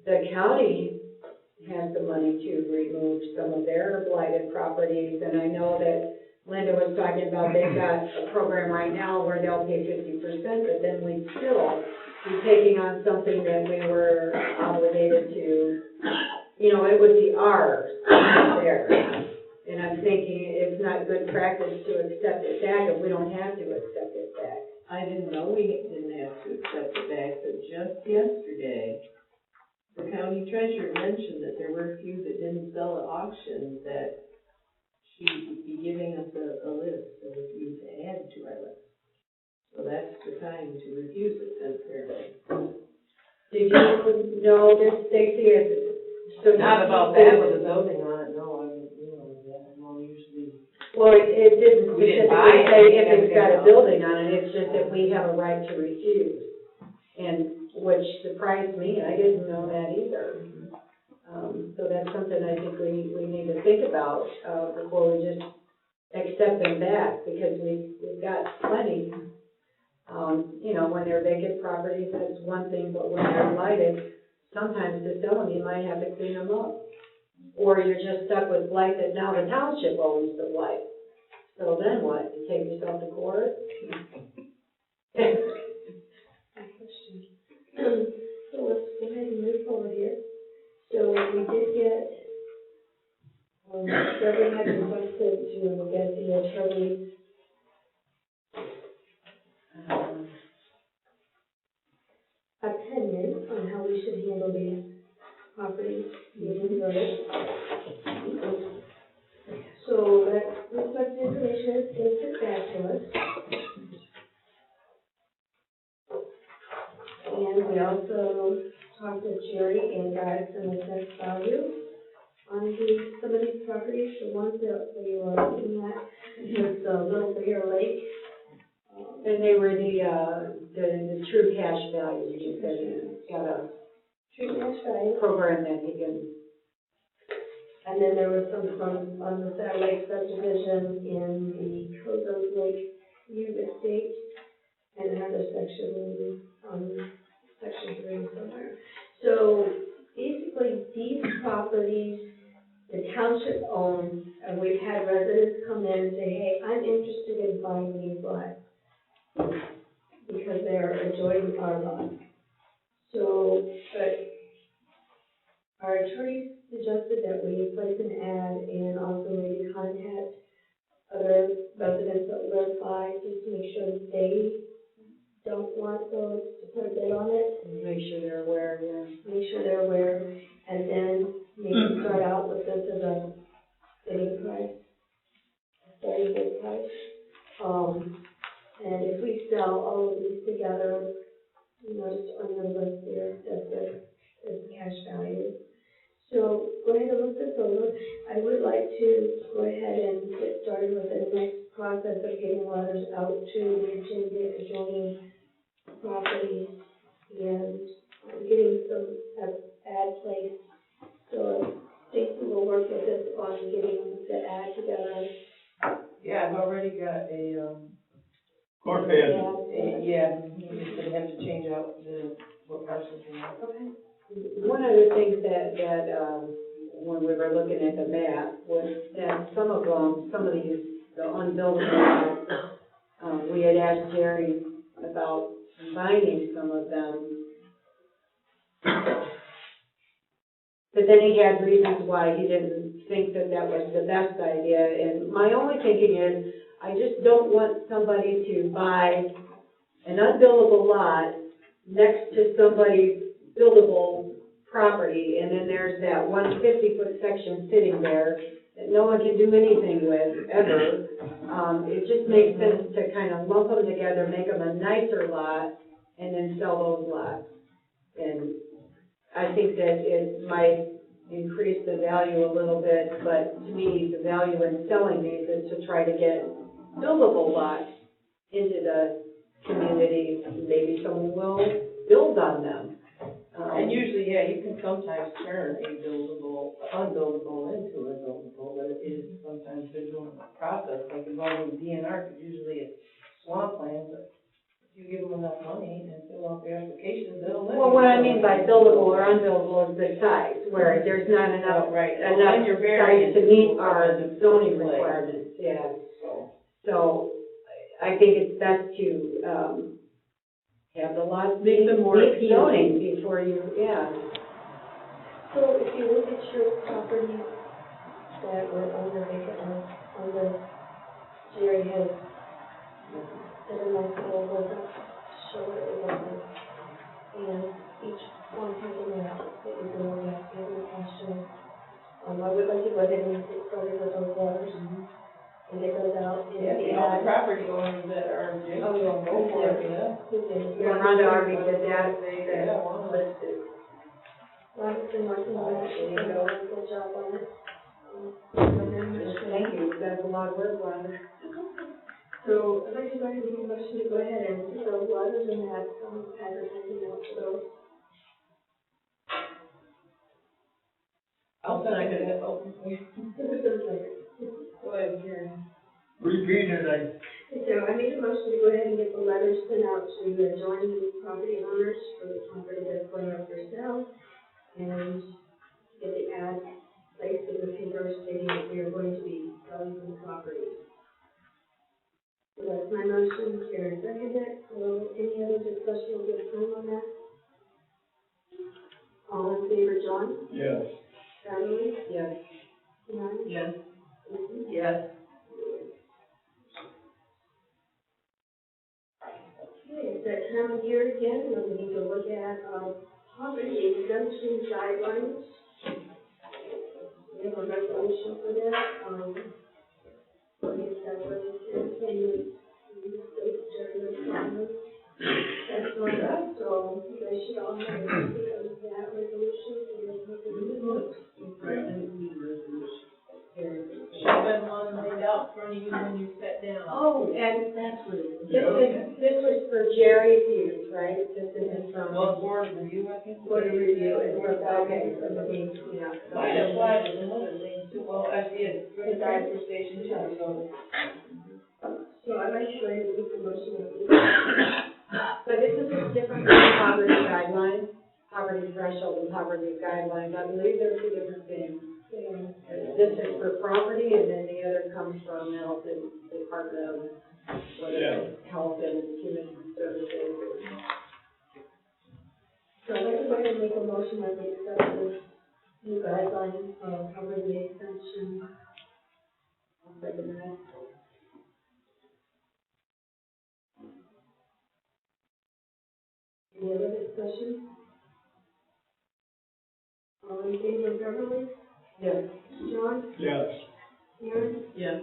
the county has the money to remove some of their blighted properties, and I know that Linda was talking about they've got a program right now where they'll pay 50%, but then we'd still be taking on something that we were obligated to, you know, it would be ours there. And I'm thinking it's not good practice to accept it back if we don't have to accept it back. I didn't know we didn't have to accept it back, but just yesterday, the county treasurer mentioned that there were a few that didn't sell at auction, that she would be giving us a list of a few to add to our list. So that's the time to refuse it, apparently. Did you know this, Stacy? So Not about that with a building on it, no, I mean, you know, that, no, usually. Well, it didn't We didn't specifically buy say it, if it's got a everything else. building on it, it's just that we have a right to refuse. And which surprised me, I didn't know that either. So that's something I think we need to think about, before we just accept them back, because we've got plenty. You know, when they're vacant properties, that's one thing, but when they're blighted, sometimes to sell them, you might have to clean them up. Or you're just stuck with blight that now the township owns the blight. So then what? You take yourself to court? we did get, Deborah had requested to get the attorney's opinion on how we should handle these properties moving forward. So that requested information is being sent back to us. And we also talked with Jerry and got some assessed value on some of these properties. The ones that we were looking at was the Little Bear Lake. And they were the true cash values, you said, you got a True cash value. program that you can. And then there was some from, on the satellite subdivision in the Cozos Lake View Estate, and another section on section 3 somewhere. So basically, these properties, the township owns, and we've had residents come in and say, hey, I'm interested in buying these lots, because they're adjoining our lot. So, but our attorney suggested that we place an ad and also maybe contact other residents that live by, just to make sure that they don't want those to put a bid on it. Make sure they're aware, yeah. Make sure they're aware, and then maybe start out with this as a bidding price, a starting bid price. And if we sell all of these together, just on your list there, that's it, is the cash value. So go ahead and look this over. I would like to go ahead and get started with the next process of getting letters out to the adjoining properties and getting some ad placed. So Stacy will work with us on getting the ad together. Yeah, I've already got a, Court page. yeah, you just didn't have to change out what parcels you want. Okay. One of the things that when we were looking at the map, was that some of these, the unbuildable lots, we had asked Jerry about combining some of them. But then he had reasons why he didn't think that was the best idea. And my only thinking is, I just don't want somebody to buy an unbuildable lot next to somebody's buildable property, and then there's that 150-foot section sitting there that no one can do anything with, ever. It just makes sense to kind of lump them together, make them a nicer lot, and then sell those lots. And I think that it might increase the value a little bit, but to me, the value in selling these is to try to get buildable lots into the community. Maybe someone will build on them. And usually, yeah, you can sometimes turn a unbuildable into a buildable, but it is sometimes visual process, like involving DNR, because usually it's swampland, but if you give them enough money and fill out their applications, they'll let you. Well, what I mean by buildable or unbuildable is the size, where there's not enough, enough size to meet our zoning requirements, yeah. So, I think it's best to, have the lots Make them more meet appealing. zoning before you, yeah. So if you look at your properties that were under vacant, under Jerry has did a nice little work up, show what it was like. And each one has a map that you can look at, you have questions. I would like to go ahead and get started with those letters and get those out. Yeah, all the property owners that are in Oh, yeah. go for it, yeah. Yeah, Rhonda already did that. Yeah, one listed. Rhonda's been working on it, she's done a wonderful job on it. Thank you, that's a lot of work, Rhonda. So I'd like to go ahead and make a motion to go ahead and put those letters in that, advertising out for those. I'll second it. Go ahead, Jerry. Repeat it, So I made a motion to go ahead and get the letters sent out to the adjoining property owners for the property that's going up for sale, and get the ad placed in the paper stating that we are going to be selling the property. So that's my motion, Karen seconded it. So any other discussion will give time on that? All in favor, John? Yes. Natalie? Yes. Karen? Yes. Susie? Yes. Okay, it's that time of year again, when we need to look at, poverty exemption guidelines. We have a resolution for that, I guess that was, that's for us, so you guys should all have a copy of that resolution, so you'll take a look. Should have been one laid out in front of you when you sat down. Oh, and That's what it is. this was for Jerry's use, right? This isn't from. Well, board review, I think. Board review, and we're, okay, so the names, yeah. Might apply to some other things too, well, I see it, for the drive-through station too, so. So I'd like to make a motion with this. But this is just different from poverty guidelines, poverty threshold and poverty guidelines. I believe they're two different things. This is for property, and then the other comes from Health and Department of, Health and Human Services. So I'd like to go ahead and make a motion that we accept this new guidelines for poverty exemption. Any other discussion? All in favor, Beverly? Yes. John? Yes. Karen? Yes.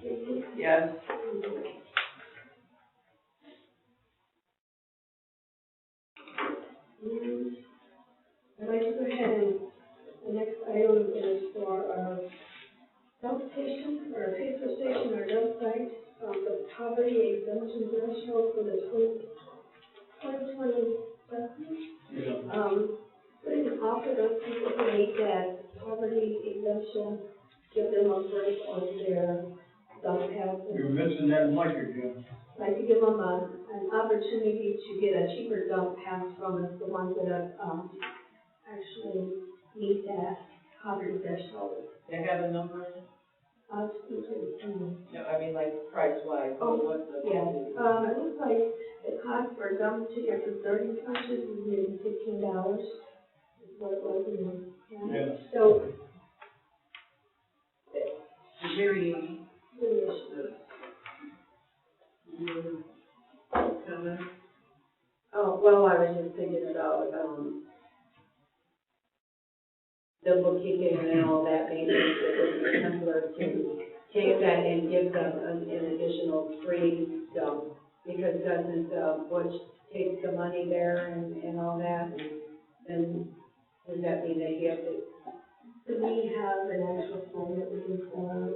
Susie? Yes. And I'd like to go ahead and, the next item is for our dump station, or paper station, or dump site, the poverty exemption threshold for the 2020 census. Putting an offer those people who meet that poverty exemption, give them a break on their dump pass. You're missing that mic again. I'd like to give them an opportunity to get a cheaper dump pass from us, the ones that have, actually meet that poverty threshold. They have a number in it? No, I mean like price-wise, what's the? Yeah, it looks like the cost for a dump to get the 30 punches is maybe $15. Is what it was in the, Yeah. So, Very, Oh, well, I was just thinking about, the bookkeeping and all that, maybe it would be simpler to take that and give them an additional free dump, because doesn't, Butch takes the money there and all that, and does that mean that he has to? do we have an actual form that we can fill out?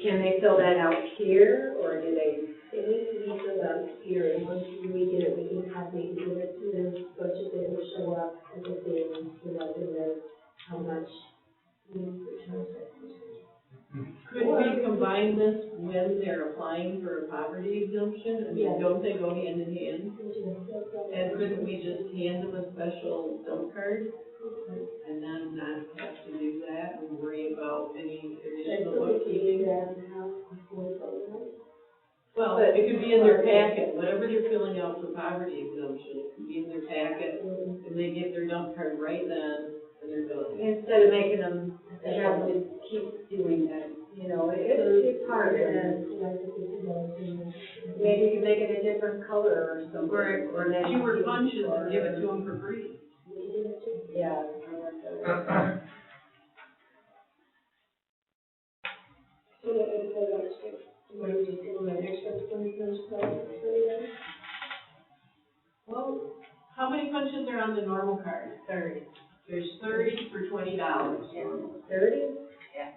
Can they fill that out here, or do they? It needs to be filled out here, and once we get it, we can copy and give it to them, budget they will show up as if they, in the, how much we return that. could we combine this when they're applying for a poverty exemption? I mean, don't they go hand in hand? And couldn't we just hand them a special dump card? And then not have to do that and worry about any additional bookkeeping? Well, it could be in their packet, whatever they're filling out for poverty exemption, it could be in their packet, and they get their dump card right then, and they're done. Instead of making them have to keep doing that, it's hard, and maybe you could make it a different color or something. Or fewer punches and give it to them for free. Yeah. So what is the extra, what do we just give them an extra 20 Well, how many punches are on the normal card? 30. There's 30 for $20. 30? Yeah.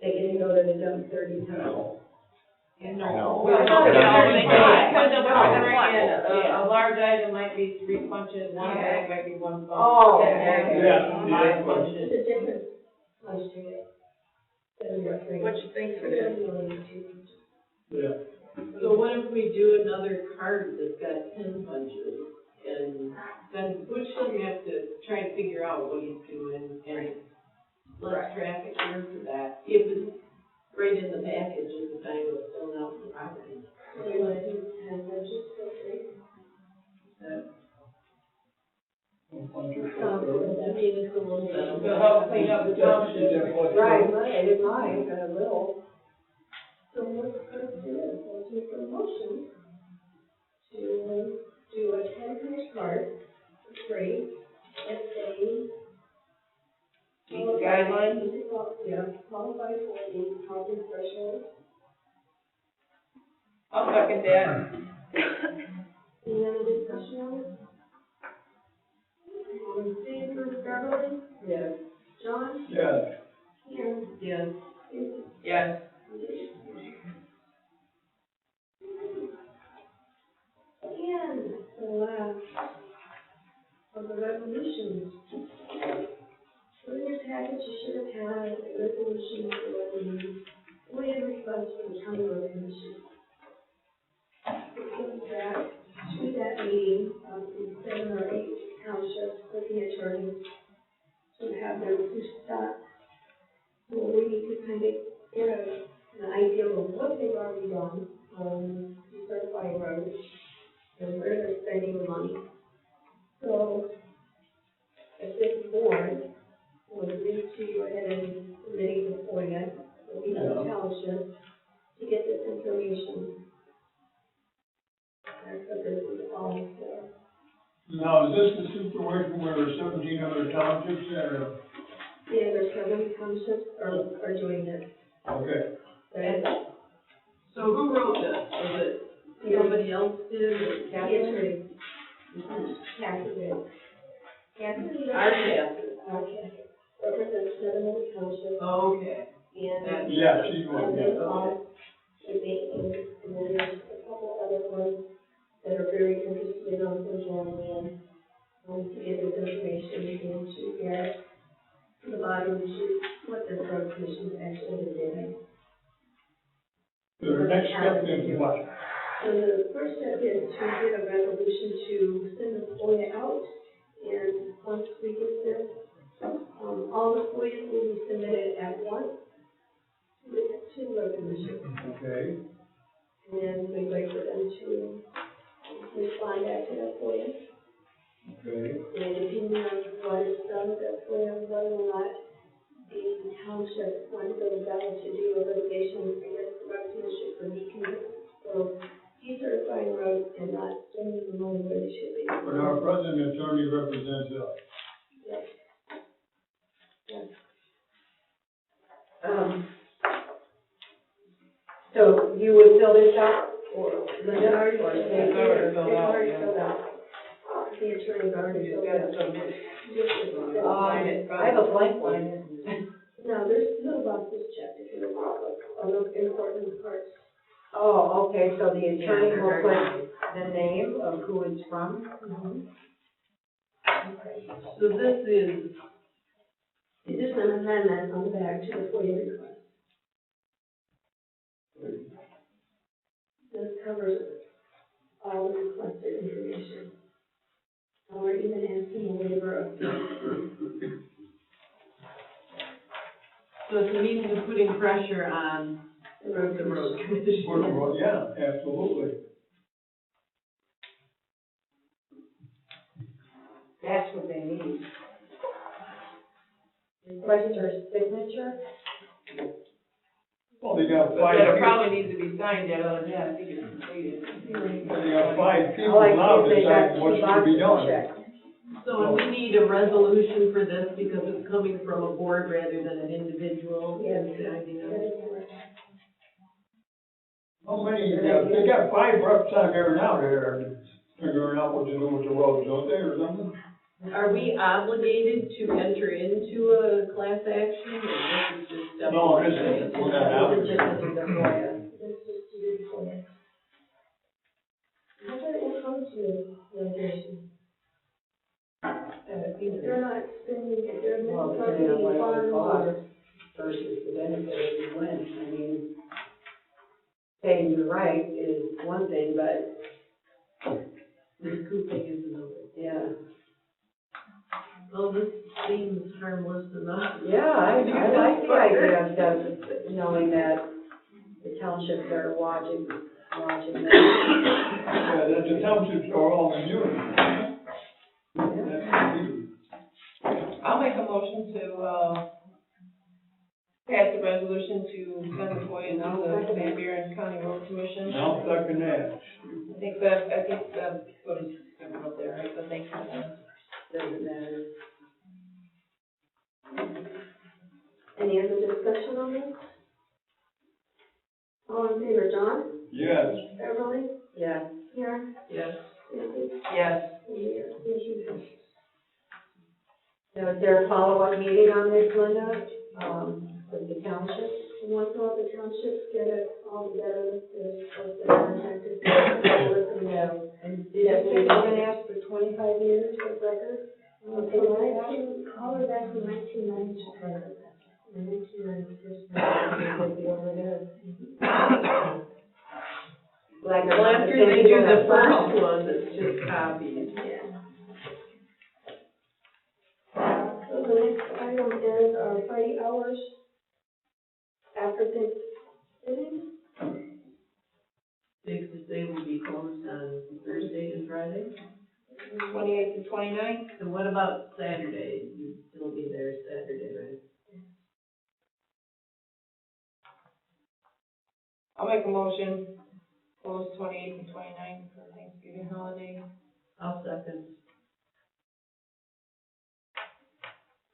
They can go to the dump 30 times. No. Well, no, because of a large item might be 3 punches, one bag might be 1 punch. Oh. Yeah. 5 punches. It's a different punch ticket. What you think for this? Yeah. So what if we do another card that's got 10 punches? And then Butch doesn't have to try and figure out what he's doing, and less traffic here for that. If it's right in the package at the time of filling out the property. So you want to do 10 punches for free? That Sounds good. I mean, it's a little bit of. To help clean up the township. Right, it might, a little. So let's do this, let's make a motion to do a 10-year start for free, let's say. Guidelines? Yeah, qualify for the housing threshold. I'll second that. Any other discussion on it? All in favor, Beverly? Yes. John? Yeah. Karen? Yes. Susie? Yes. And the last of the resolutions. So in your package, you should have had a resolution for the FOIA request for the county road commission. It comes back to that meeting, the 7 or 8 townships with the attorneys to have them to stop. So we need to kind of get an idea of what they've already done on certifying roads and where they're spending the money. So, if this board will agree to go ahead and submit the FOIA for the other townships to get this information. That's what this is all for. Now, is this the situation where there's 17 other townships that are, The other 7 townships are doing this. okay? And So who wrote this? Was it somebody else did, or the Catherine? attorney, Kathy did. Kathy, Our Catherine. okay, represents 7 other townships. Oh, okay. And. Yeah, she's And one, then yeah. and then there's a couple other ones that are very interested in also joining in, to get this information and to get to the bottom to what the road commission actually is doing. So the next step is what? So the first step is to get a resolution to send the FOIA out, and once we get this, all the FOIAs will be submitted at once to the road commission. Okay. And then we wait for them to respond back to that FOIA. Okay. And depending on what is done with that FOIA, whether or not the township wants those out to do a litigation against the road commission for decongestion. So decertifying roads and not spending the money where they should be. But our president attorney represents us. Yes. Yes. So you would fill this out, or Linda already, or it's already filled out, already yeah. filled out. The attorney's already You filled just out. gotta submit. Sign it. I have a blank one. No, there's no boxes checked if you look on the important parts. Oh, okay, so the attorney will put the name of who it's from? So this is, It's just an amendment on the back to the FOIA request. This covers all the requested information. Or even asking a waiver of so it's a means of putting pressure on the road the road commission. commission. Yeah, absolutely. That's what they need. Request your signature? Well, they got But 5 it people, probably needs to be signed yet, other than that, I think it's completed. they got 5 people All I now see is they got deciding what 2 should be boxes done. checked. So we need a resolution for this because it's coming from a board rather than an individual. Yes. Is the idea. How many, they got 5 reps on there now, they're figuring out what to do with the roads, don't they, or something? Are we obligated to enter into a class action, or this is just? No, this is, we're not out. This is just to do the FOIA. This is to do the FOIA. How about it comes to litigation? If they're not spending, if they're Well, not depending spending on what it funds would or. cost versus the benefit if you win. I mean, saying you're right is one thing, but, Recouping is another. yeah. Well, this seems harmless enough. Yeah, I like the idea of them knowing that the townships are watching them. Yeah, that the townships are all in unison. That's the key. I motion to, pass the resolution to send the FOIA to the Van Buren County Road Commission. I'll second that. I think Bev put his finger up there, right, but thank you, Bev. Doesn't matter. Any other discussion on this? All in favor, John? Yes. Beverly? Yeah. Karen? Yes. Stacy? Yes. Mayor? Motion passes. Now, is there a follow-up meeting on this, Linda, with the township? Once all the townships get it all together, they're supposed to contact us, let them know. And did you say you're gonna ask for 25 years of record? All the way back to 1992. The 1996. Like, Well, after they do the first one, it's just copies. Yeah. So the next item is our Friday hours after Thanksgiving. Safe to say we'll be closed on Thursday and Friday. 28th and 29th? And what about Saturday? You'd still be there Saturday, right? I'll make a motion, close 28th and 29th for Thanksgiving holiday. I'll second.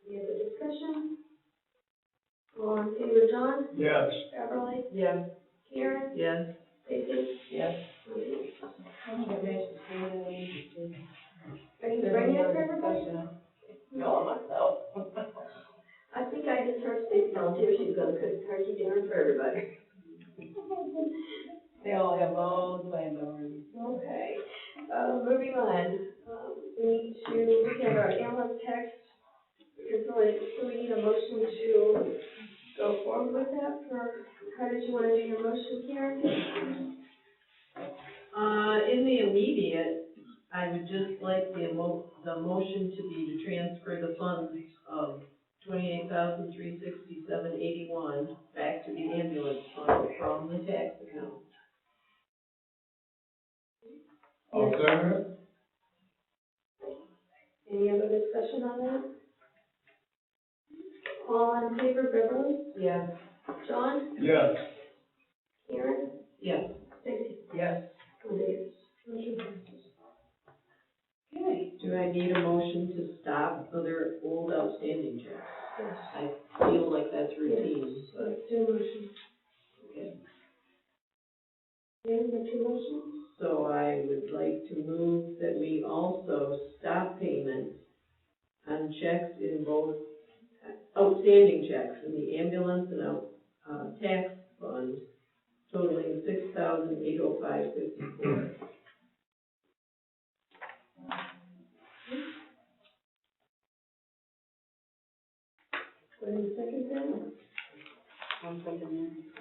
Any other discussion? All in favor, John? Yes. Beverly? Yeah. Karen? Yes. Stacy? Yes. Mayor? Are you Is there bringing any it other for everybody? discussion? No, myself. I think I just heard Stacy volunteer, she's gonna cook turkey dinner for everybody. They all have all planned already. Okay, moving on, we need to look at our ambulance text. So we need a motion to go forward with that, or how did you want to do your motion, Karen? In the immediate, I would just like the motion to be to transfer the funds of $28,367.81 back to the ambulance fund from the tax account. I'll second it. Any other discussion on that? All in favor, Beverly? Yes. John? Yes. Karen? Yes. Stacy? Yes. Yes. Motion passes. Okay. Do I need a motion to stop other old outstanding checks? Yes. I feel like that's routine, So but, let's do a motion. okay. Karen, what's your motion? So I would like to move that we also stop payment on checks in both outstanding checks in the ambulance and tax fund totaling $6,805.54. Go ahead and second that. I'm thinking,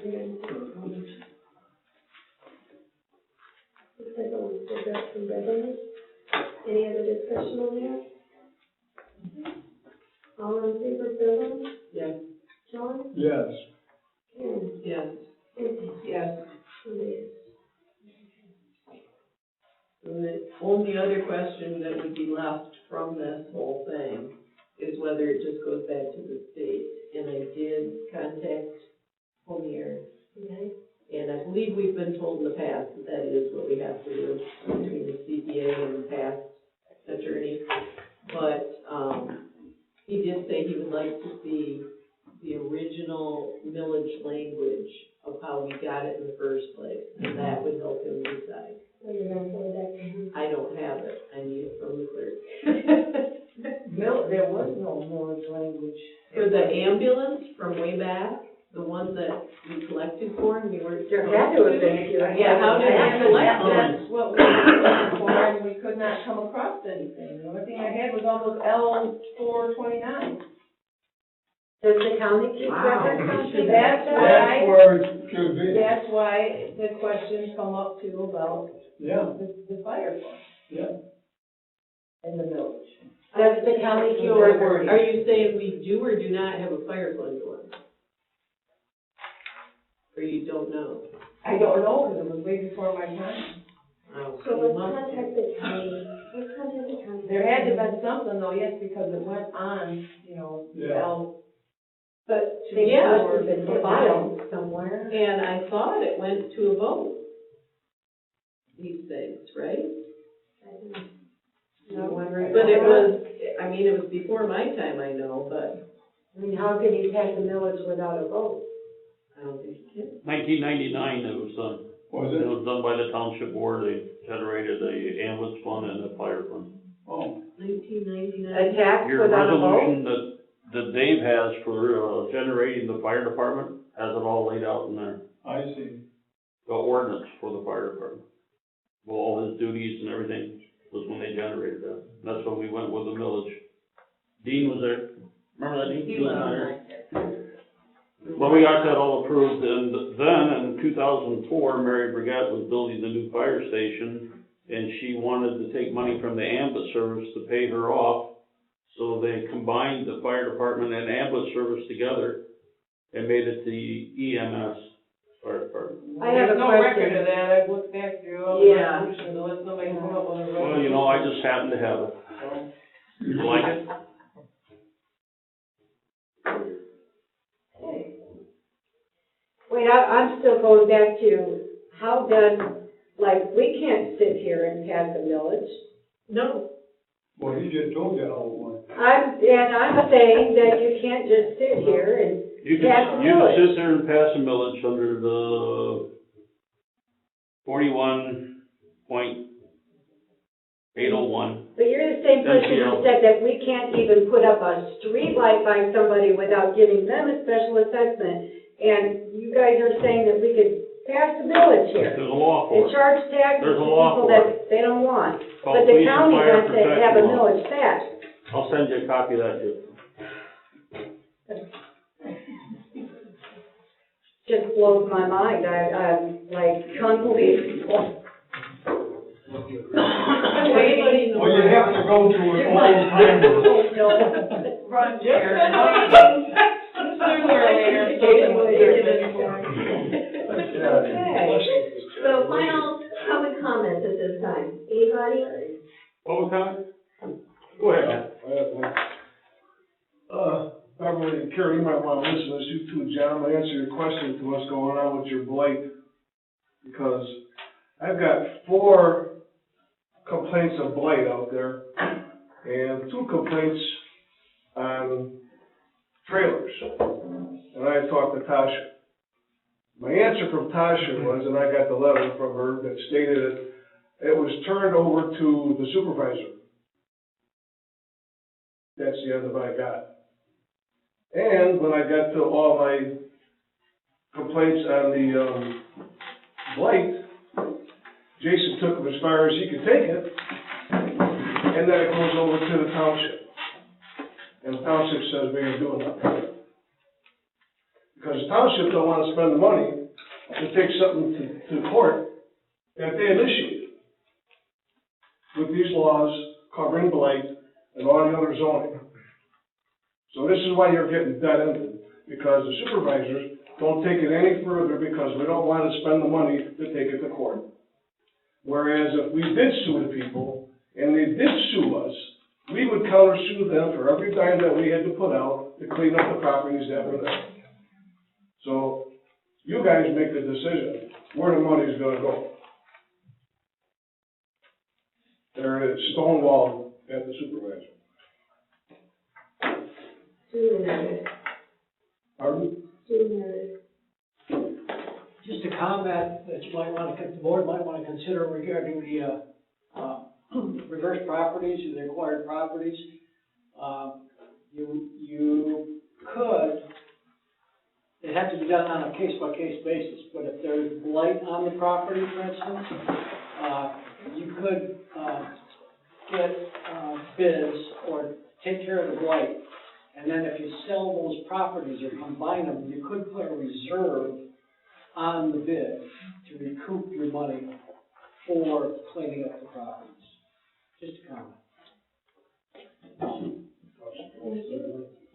You're going to second. Looks like we'll go back from Beverly. Any other discussion on that? All in favor, Beverly? Yes. John? Yes. Karen? Yes. Stacy? Yes. Yes. And the only other question that would be left from this whole thing is whether it just goes back to the state. And I did contact Homier, Okay. and I believe we've been told in the past that that is what we have to do between the CPA and the past attorney. But, he did say he would like to see the original millage language of how we got it in the first place, and that would help him decide. So you're going to forward that to him? I don't have it, I need it from the clerk. There was no millage language. For the ambulance from way back, the one that we collected for and we weren't. there had to have been if you're. Yeah, how did we collect it? That's what we were looking for, and we could not come across anything. The only thing I had was all those L-429. Does the county keep Wow. records on things? That's That's why, where it should be. that's why the questions come up too about Yeah, the fire fund yeah. and the millage. Does the county keep Or records? are you saying we do or do not have a fire fund one? Or you don't know? I don't know, because it was way before my time. Oh, So you let's must- contact the county. Let's contact the county. There had to have been something though, yes, because it went on, know, Yeah. well, But they Yeah. must have been filed somewhere. And I thought it went to a vote, these things, right? Not wondering. But it was, I mean, it was before my time, I know, but I mean, how can you pass a millage without a vote? I don't think you can. 1999 it was done. Was It it? was done by the township board. They generated a ambulance fund and a fire fund. Oh, 1999. A tax Your without a vote? resolution that Dave has for, generating the fire department has it all laid out in there. I see. The ordinance for the fire department. Well, all his duties and everything was when they generated that. That's when we went with the millage. Dean was there. Remember that, Dean? He Dean was was on there. like that. Well, we got that all approved, and then in 2004, Mary Brigette was building the new fire station, and she wanted to take money from the ambulance service to pay her off. So they combined the fire department and ambulance service together and made it the EMS fire department. I have a there's no record question. of that, I've looked back through all the Yeah. resolutions, unless somebody come up with a resolution. Well, you know, I just happen to have it. You like it? Wait, I'm still going back to, how does, like, we can't sit here and pass a millage. No. Well, he just told you how it went. I'm saying that you can't just sit here and You pass a can, you can millage. sit there and pass a millage under the 41.801. But you're the same person who MCL. said that we can't even put up a street light by somebody without giving them a special assessment. And you guys are saying that we could pass the millage here. There's a law for And it. charge taxes to There's a law people for that they don't want. Called But the Police and county Fire wants to have a Protection Law. millage passed. I'll send you a copy of that, too. Just blows my mind. I'm like, unbelievable. Anybody in the Well, you have to go to an old timer. Run, Sooner or later, Okay, so final public comments at this time. Anybody? Public comment? Go ahead, man. Beverly and Carrie, you might want to listen to this, you two gentlemen, answer your question to what's going on with your blight. Because I've got 4 complaints of blight out there, and 2 complaints on trailers. And I talked to Tasha. My answer from Tasha was, and I got the letter from her that stated it was turned over to the supervisor. That's the end of what I got. And when I got to all my complaints on the blight, Jason took them as far as he could take it, and then it goes over to the township. And the township says we ain't doing nothing. Because the township don't want to spend the money to take something to court that they initiated with these laws covering blight and all the other zoning. So this is why you're getting dead-ended, because the supervisors don't take it any further because we don't want to spend the money to take it to court. Whereas if we did sue the people, and they did sue us, we would counter-sue them for every dime that we had to put out to clean up the properties that were there. So you guys make the decision where the money's gonna go. There it is, stonewalled at the supervisor. Pardon? Just a comment that you might want to, the board might want to consider regarding the, reverse properties, or the acquired properties. You could, it has to be done on a case-by-case basis, but if there's blight on the property, for instance, you could, get, bids or take care of the blight. And then if you sell those properties or combine them, you could put a reserve on the bid to recoup your money for cleaning up the properties. Just a comment. Thank you.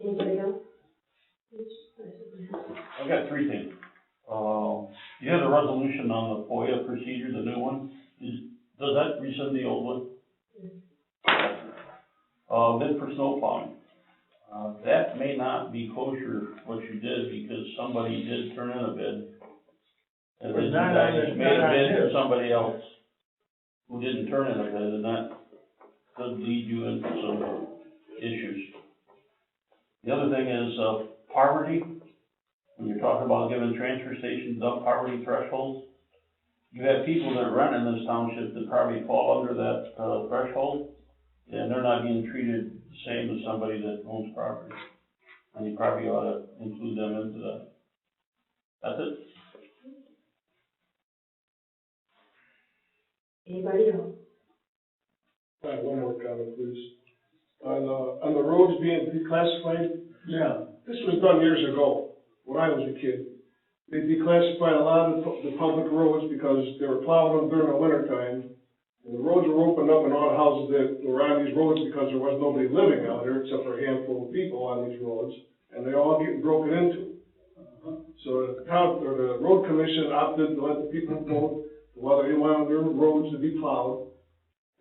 Anybody else? I've got 3 things. You have the resolution on the FOIA procedure, the new one. Does that rescind the old one? Bid for snow plowing. That may not be kosher what you did, because somebody did turn in a bid. And then you guys made a bid to somebody else who didn't turn in a bid, and that could lead you into some issues. The other thing is, poverty. When you're talking about giving transfer stations up poverty thresholds, you have people that rent in this township that probably fall under that, threshold, and they're not being treated the same as somebody that owns property. And you probably ought to include them into that. That's it. Anybody else? One more comment, please. On the roads being declassified, Yeah. this was done years ago, when I was a kid. They declassified a lot of the public roads because they were plowing them during the winter time. And the roads were opened up and all the houses that were on these roads because there was nobody living out there except for a handful of people on these roads, and they all getting broken into. So the town, or the road commission opted to let the people vote whether they wanted their roads to be plowed,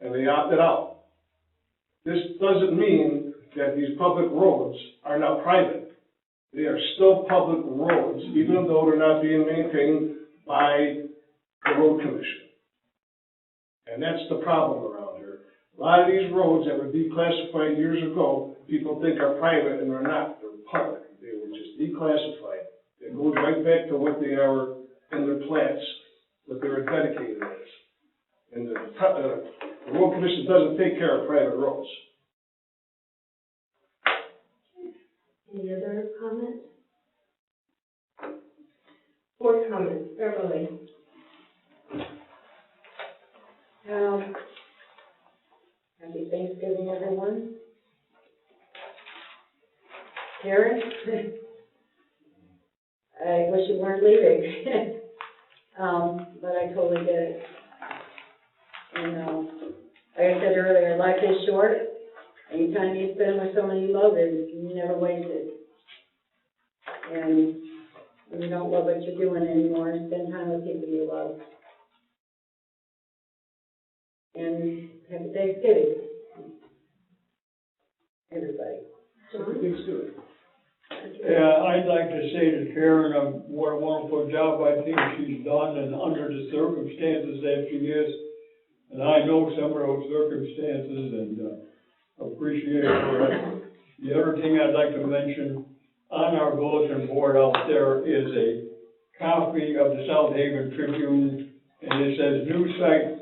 and they opted out. This doesn't mean that these public roads are now private. They are still public roads, even though they're not being maintained by the road commission. And that's the problem around here. A lot of these roads that were declassified years ago, people think are private, and they're not. They're public. They were just declassified. It goes right back to what they are in their plats, what they were dedicated as. And the road commission doesn't take care of private roads. Any other comments? Board comments, Beverly? Happy Thanksgiving, everyone. Karen, I wish you weren't leaving. But I totally get it. And, like I said earlier, life is short. Anytime you spend with someone you love, you never waste it. And when you don't love what you're doing anymore, spend time with people you love. And happy Thanksgiving, everybody. John? Yeah, I'd like to say to Karen, what a wonderful job I think she's done, and under the circumstances that she is. And I know some of those circumstances, and appreciate her effort. The other thing I'd like to mention, on our bulletin board out there is a copy of the South Haven Tribune, and it says new site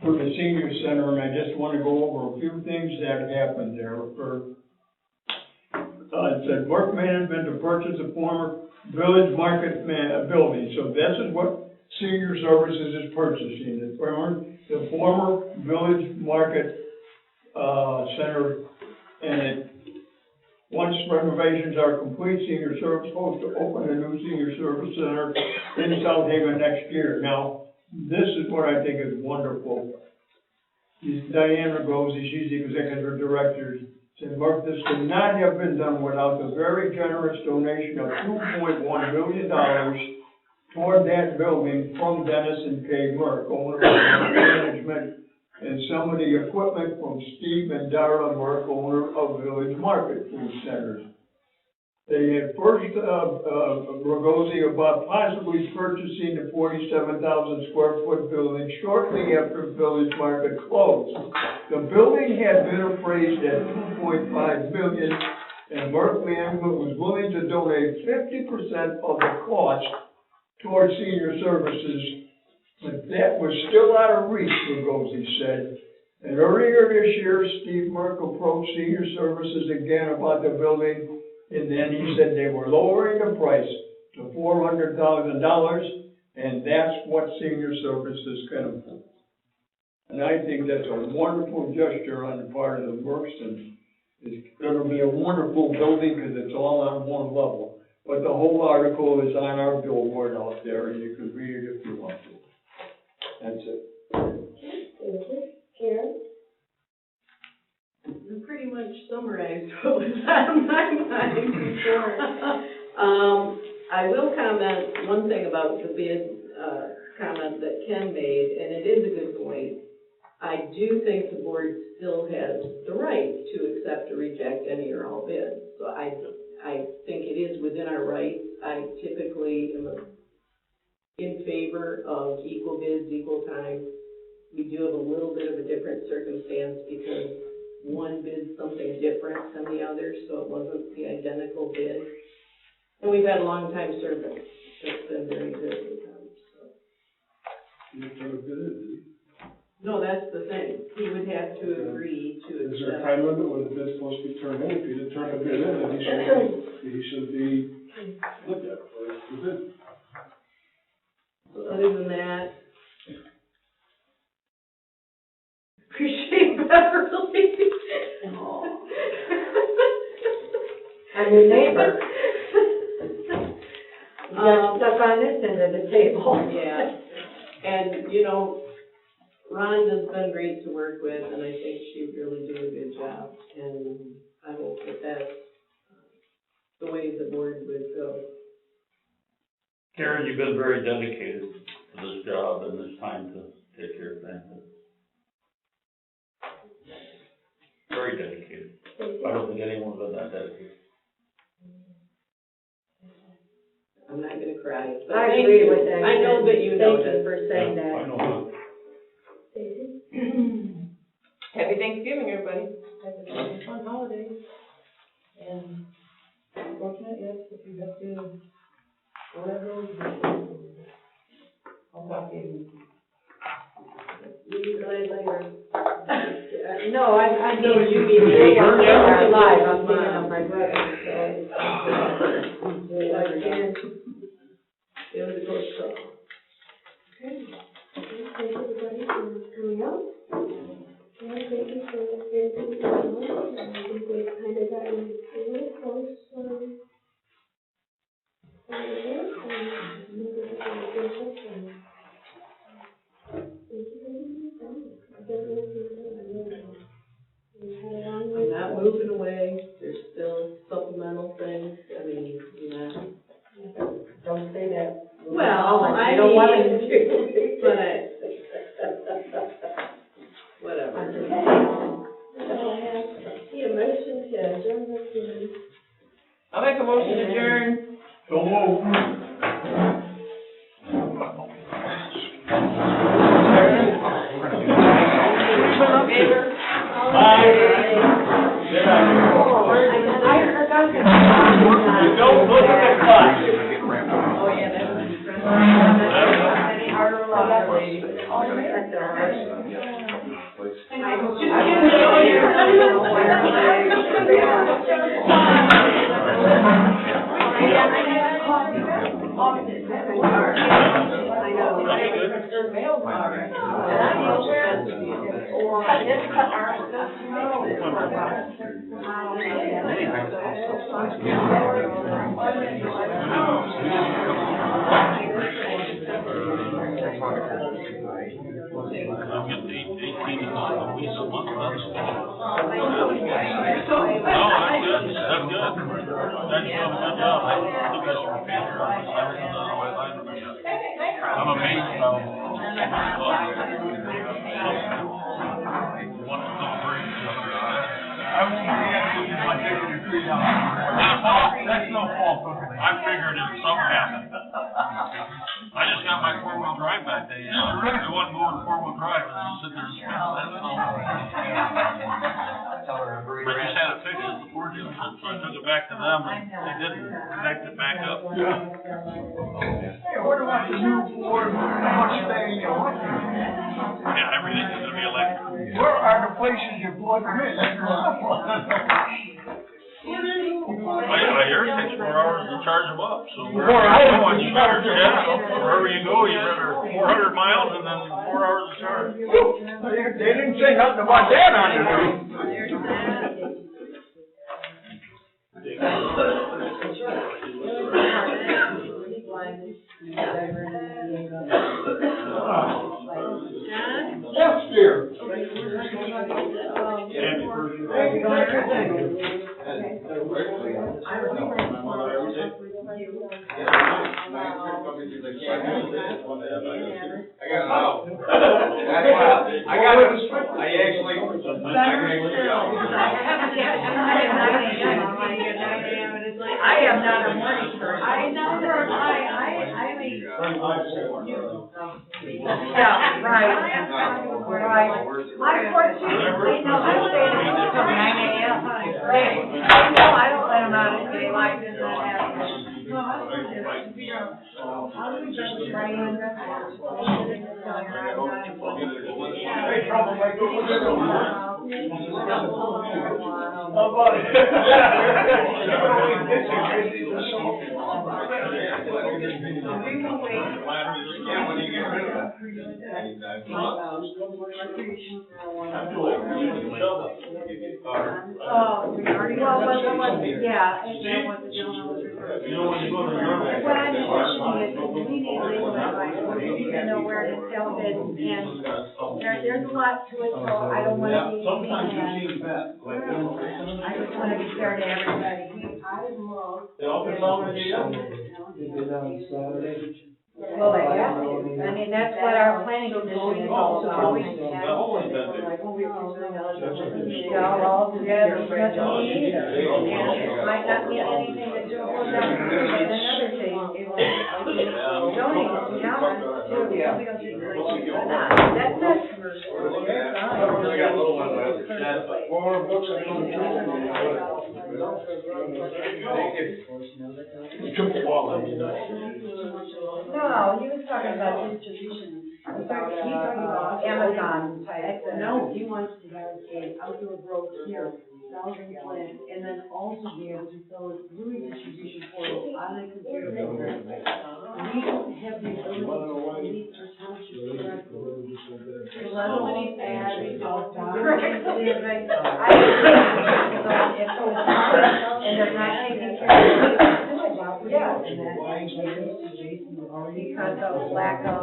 for the senior center, and I just want to go over a few things that happened there. It said work management to purchase a former village market building. So this is what senior services is purchasing. The former village market center, and once renovations are complete, senior service supposed to open a new senior service center in South Haven next year. Now, this is what I think is wonderful. Diana Rosie, she's the executive director, said, Mark, this could not have been done without the very generous donation of $2.1 million toward that building from Dennis and Kay Merck, owner of management, and some of the equipment from Steve and Darla Merck, owner of Village Market Food Centers. They had first, Rogosi about possibly purchasing the 47,000 square foot building shortly after Village Market closed. The building had been appraised at $2.5 million, and Merck Management was willing to donate 50% of the cost towards senior services, but that was still out of reach, Rogosi said. And earlier this year, Steve Merck approached senior services again about the building, and then he said they were lowering the price to $400,000, and that's what senior services can afford. And I think that's a wonderful gesture on the part of the Mercks, and it's going to be a wonderful building because it's all on one level. But the whole article is on our billboard out there, and you can read it if you want to. That's it. Thank you. Karen? You pretty much summarized what was on my mind before. I will comment one thing about the bid, comment that Ken made, and it is a good point. I do think the board still has the right to accept or reject any or all bids. So I think it is within our rights. I typically am in favor of equal bids, equal time. We do have a little bit of a different circumstance because one bid something different than the other, so it wasn't the identical bid. And we've had long-time service. It's been very good with them, so. No, that's the thing. He would have to agree to accept. Is there a time limit when the bid's supposed to be turned in? If he didn't turn the bid in, then he should be looked at for the bid. So other than that, appreciate Beverly. I'm your neighbor. You got stuck on this end of the table. Yeah, and, you know, Rhonda's been great to work with, and I think she really did a good job, and I hope that that's the way the board would go. Karen, you've been very dedicated to this job and this time to take care of things. Very dedicated. I don't think anyone's been that dedicated. I'm not gonna cry, but I thank agree you. with that. I know that you know Thank you that. for saying Yeah, that. I know Happy Thanksgiving, everybody. Happy fun holidays. And unfortunately, yes, if you have to, whatever, I'll talk to you. You guys later. No, I No, mean, you mean we're live, I'm thinking of my brother, so. Again, it was a close call. Okay, thank you everybody for coming out. And thank you for everything going on. I think we've kind of gotten a little close, over there, and I think we're going to get this and thank you for being done. I don't know if you're done, I really don't. We've had a long way. I'm not moving away, there's still supplemental things, I mean, you know. Don't say that. Well, I don't want mean, to do. but whatever. So I have the motion to adjourn this meeting. I'll make a motion to adjourn. So move. Favor? I forgot to. Don't look at the clock. Oh, yeah, that would be friendly. Any harder luck, lady. I'm amazed how. I won't be asking you if I take your tree down. That's no fault of me. I figured if something happened. I just got my four-wheel drive back there. It wasn't going four-wheel drive, it was just sitting there spinning that snow. I just had it fixed at the Ford dealership, so I took it back to them, and they didn't connect it back up. Hey, what about the new Ford Mustang electric? Yeah, everything's gonna be electric. Where are the places you plug them in? That's what I want. I hear it takes 4 hours to charge them up, so 4 hours? you better, yeah, wherever you go, you better 400 miles and then 4 hours to charge. They didn't say nothing about that on the news. Yes, dear. I got it. I am not a morning person. I know, I mean. Yeah, right. Unfortunately, no, I stay until 9 a.m. No, I don't let them out of daylight, does not happen. No, I was just figure out, how do we get the brand? Hey, troublemaker, what's your name? Oh, buddy. Yeah, and that was the gentleman was referring to. What I'm mentioning is, we need legal advice, we need to know where to tell it, and there's a lot to it, so I don't wanna be. Sometimes you see that, I just wanna be fair to everybody. They did on Saturday. Well, they have to. I mean, that's what our planning commission is all about. They've always been there. Y'all all together, that's what we need. And it might not be anything that you'll go down to, but another thing. Zoning, yeah, too. We don't do that's not commercial. They're fine. One of the books I told you. No, he was talking about distribution, about, Amazon type. No, he wants to have a outdoor growth here, thousand plant, and then also be able to sell it through a distribution portal on a computer program. We don't have the ability to meet our township directly. So let alone add a dog. And they're not taking care of it. Yeah. Because of lack of.